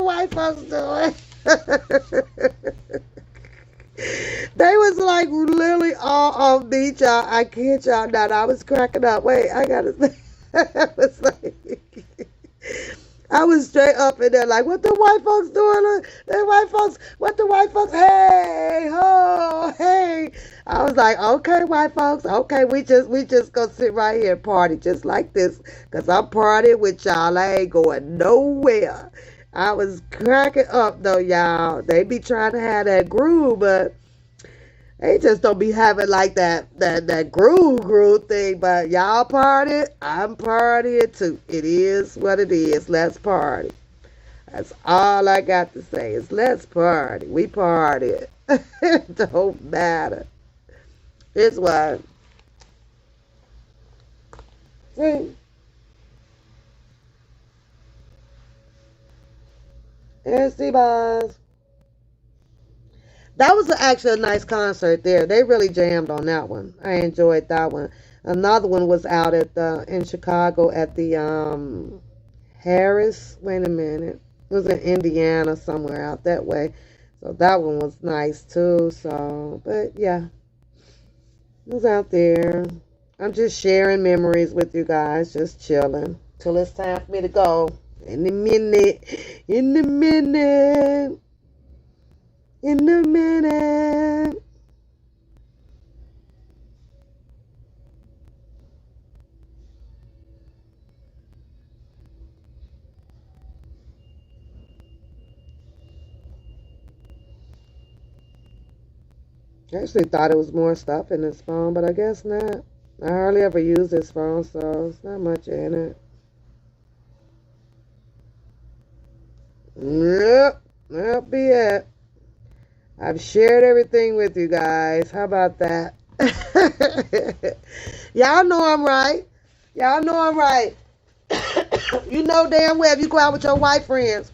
white folks doing? They was like literally all on beat, y'all. I kid y'all not. I was cracking up. Wait, I gotta say. I was straight up in there like, what the white folks doing? What the white folks, hey, ho, hey. I was like, okay, white folks, okay, we just gonna sit right here and party just like this, because I'm partying with y'all. I ain't going nowhere. I was cracking up, though, y'all. They be trying to have that groove, but they just don't be having like that groove thing. But y'all party, I'm partying too. It is what it is. Let's party. That's all I got to say is let's party. We party. It don't matter. It's what. See? Here's T-Boz. That was actually a nice concert there. They really jammed on that one. I enjoyed that one. Another one was out at in Chicago at the Harris. Wait a minute. It was in Indiana somewhere out that way. So that one was nice too. So, but yeah. It was out there. I'm just sharing memories with you guys. Just chilling. Till it's time for me to go. In a minute. In a minute. In a minute. I actually thought it was more stuff in this phone, but I guess not. I hardly ever use this phone, so it's not much in it. Yep, that'll be it. I've shared everything with you guys. How about that? Y'all know I'm right. Y'all know I'm right. You know damn well if you go out with your white friends,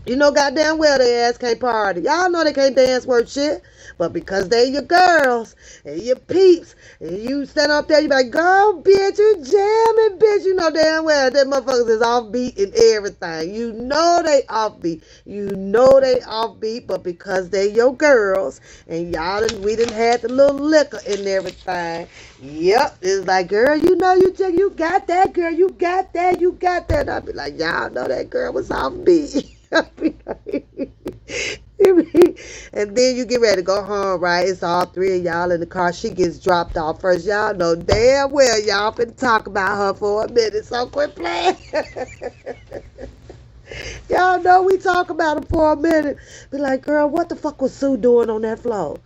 you know goddamn well their ass can't party. Y'all know they can't dance worth shit. But because they your girls and your peeps, and you stand up there, you be like, go bitch, you jamming, bitch. You know damn well that motherfuckers is offbeat and everything. You know they offbeat. You know they offbeat, but because they your girls and we done had the little liquor and everything. Yep, it's like, girl, you know you got that, girl, you got that, you got that. And I be like, y'all know that girl was offbeat. And then you get ready to go home, right? It's all three of y'all in the car. She gets dropped off first. Y'all know damn well y'all been talk about her for a minute, so quit playing. Y'all know we talk about her for a minute. Be like, girl, what the fuck was Sue doing on that floor?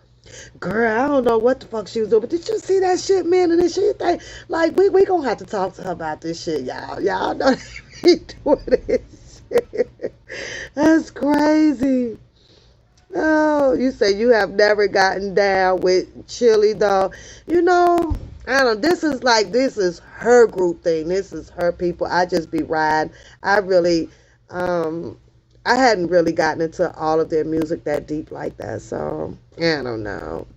Girl, I don't know what the fuck she was doing, but did you see that shit, man? And this shit thing, like, we gonna have to talk to her about this shit, y'all. Y'all know we doing this shit. That's crazy. Oh, you say you have never gotten down with Chili, though. You know, I don't know. This is her group thing. This is her people. I just be riding. I really, I hadn't really gotten into all of their music that deep like that. So, I don't know.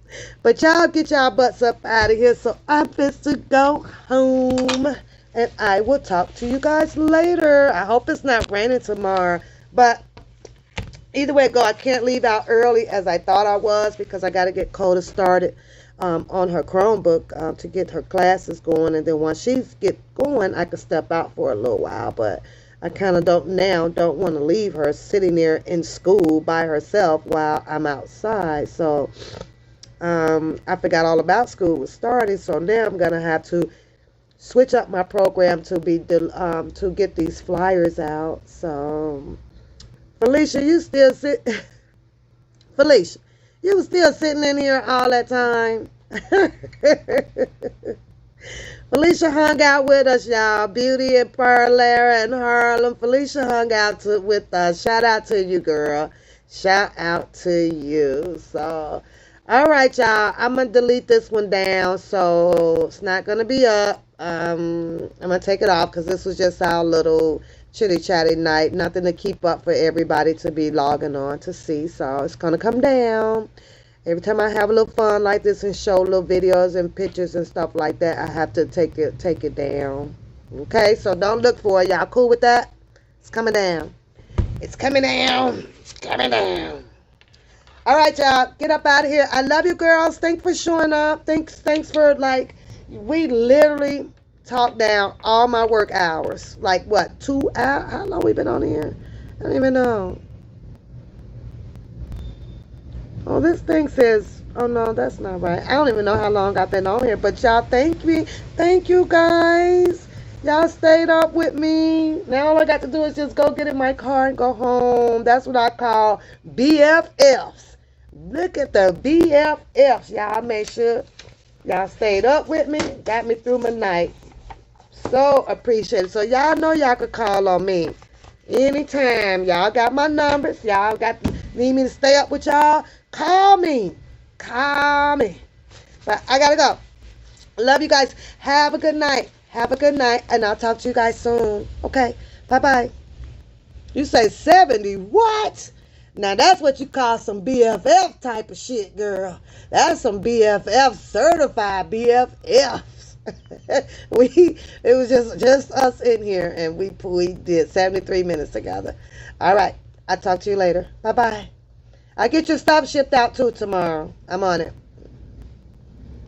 But y'all get y'all butts up out of here. So I'm fit to go home. And I will talk to you guys later. I hope it's not raining tomorrow. But either way it go, I can't leave out early as I thought I was because I got to get Coda started on her Chromebook to get her classes going. And then once she's get going, I can step out for a little while. But I kind of don't want to leave her sitting there in school by herself while I'm outside. So I forgot all about school was starting. So now I'm going to have to switch up my program to get these flyers out. So Felicia, you still sit. Felicia, you was still sitting in here all that time. Felicia hung out with us, y'all. Beauty and Pearl in Harlem. Felicia hung out with us. Shout out to you, girl. Shout out to you. So, all right, y'all. I'm going to delete this one down. So, it's not going to be up. I'm going to take it off because this was just our little chitty chatty night. Nothing to keep up for everybody to be logging on to see. So, it's going to come down. Every time I have a little fun like this and show little videos and pictures and stuff like that, I have to take it down. Okay, so don't look for it. Y'all cool with that? It's coming down. It's coming down. It's coming down. All right, y'all. Get up out of here. I love you, girls. Thanks for showing up. Thanks for, like, we literally talked down all my work hours. Like, what, 2 hours? How long we been on here? I don't even know. Oh, this thing says, oh no, that's not right. I don't even know how long I've been on here, but y'all thank me. Thank you guys. Y'all stayed up with me. Now all I got to do is just go get in my car and go home. That's what I call BFFs. Look at the BFFs. Y'all make sure y'all stayed up with me. Got me through my night. So appreciate it. So y'all know y'all could call on me anytime. Y'all got my numbers. Y'all need me to stay up with y'all. Call me. Call me. But I gotta go. Love you guys. Have a good night. Have a good night. And I'll talk to you guys soon. Okay. Bye-bye. You say 70. What? Now that's what you call some BFF type of shit, girl. That's some BFF certified BFFs. It was just us in here and we did 73 minutes together. All right. I'll talk to you later. Bye-bye. I get your stuff shipped out too tomorrow. I'm on it.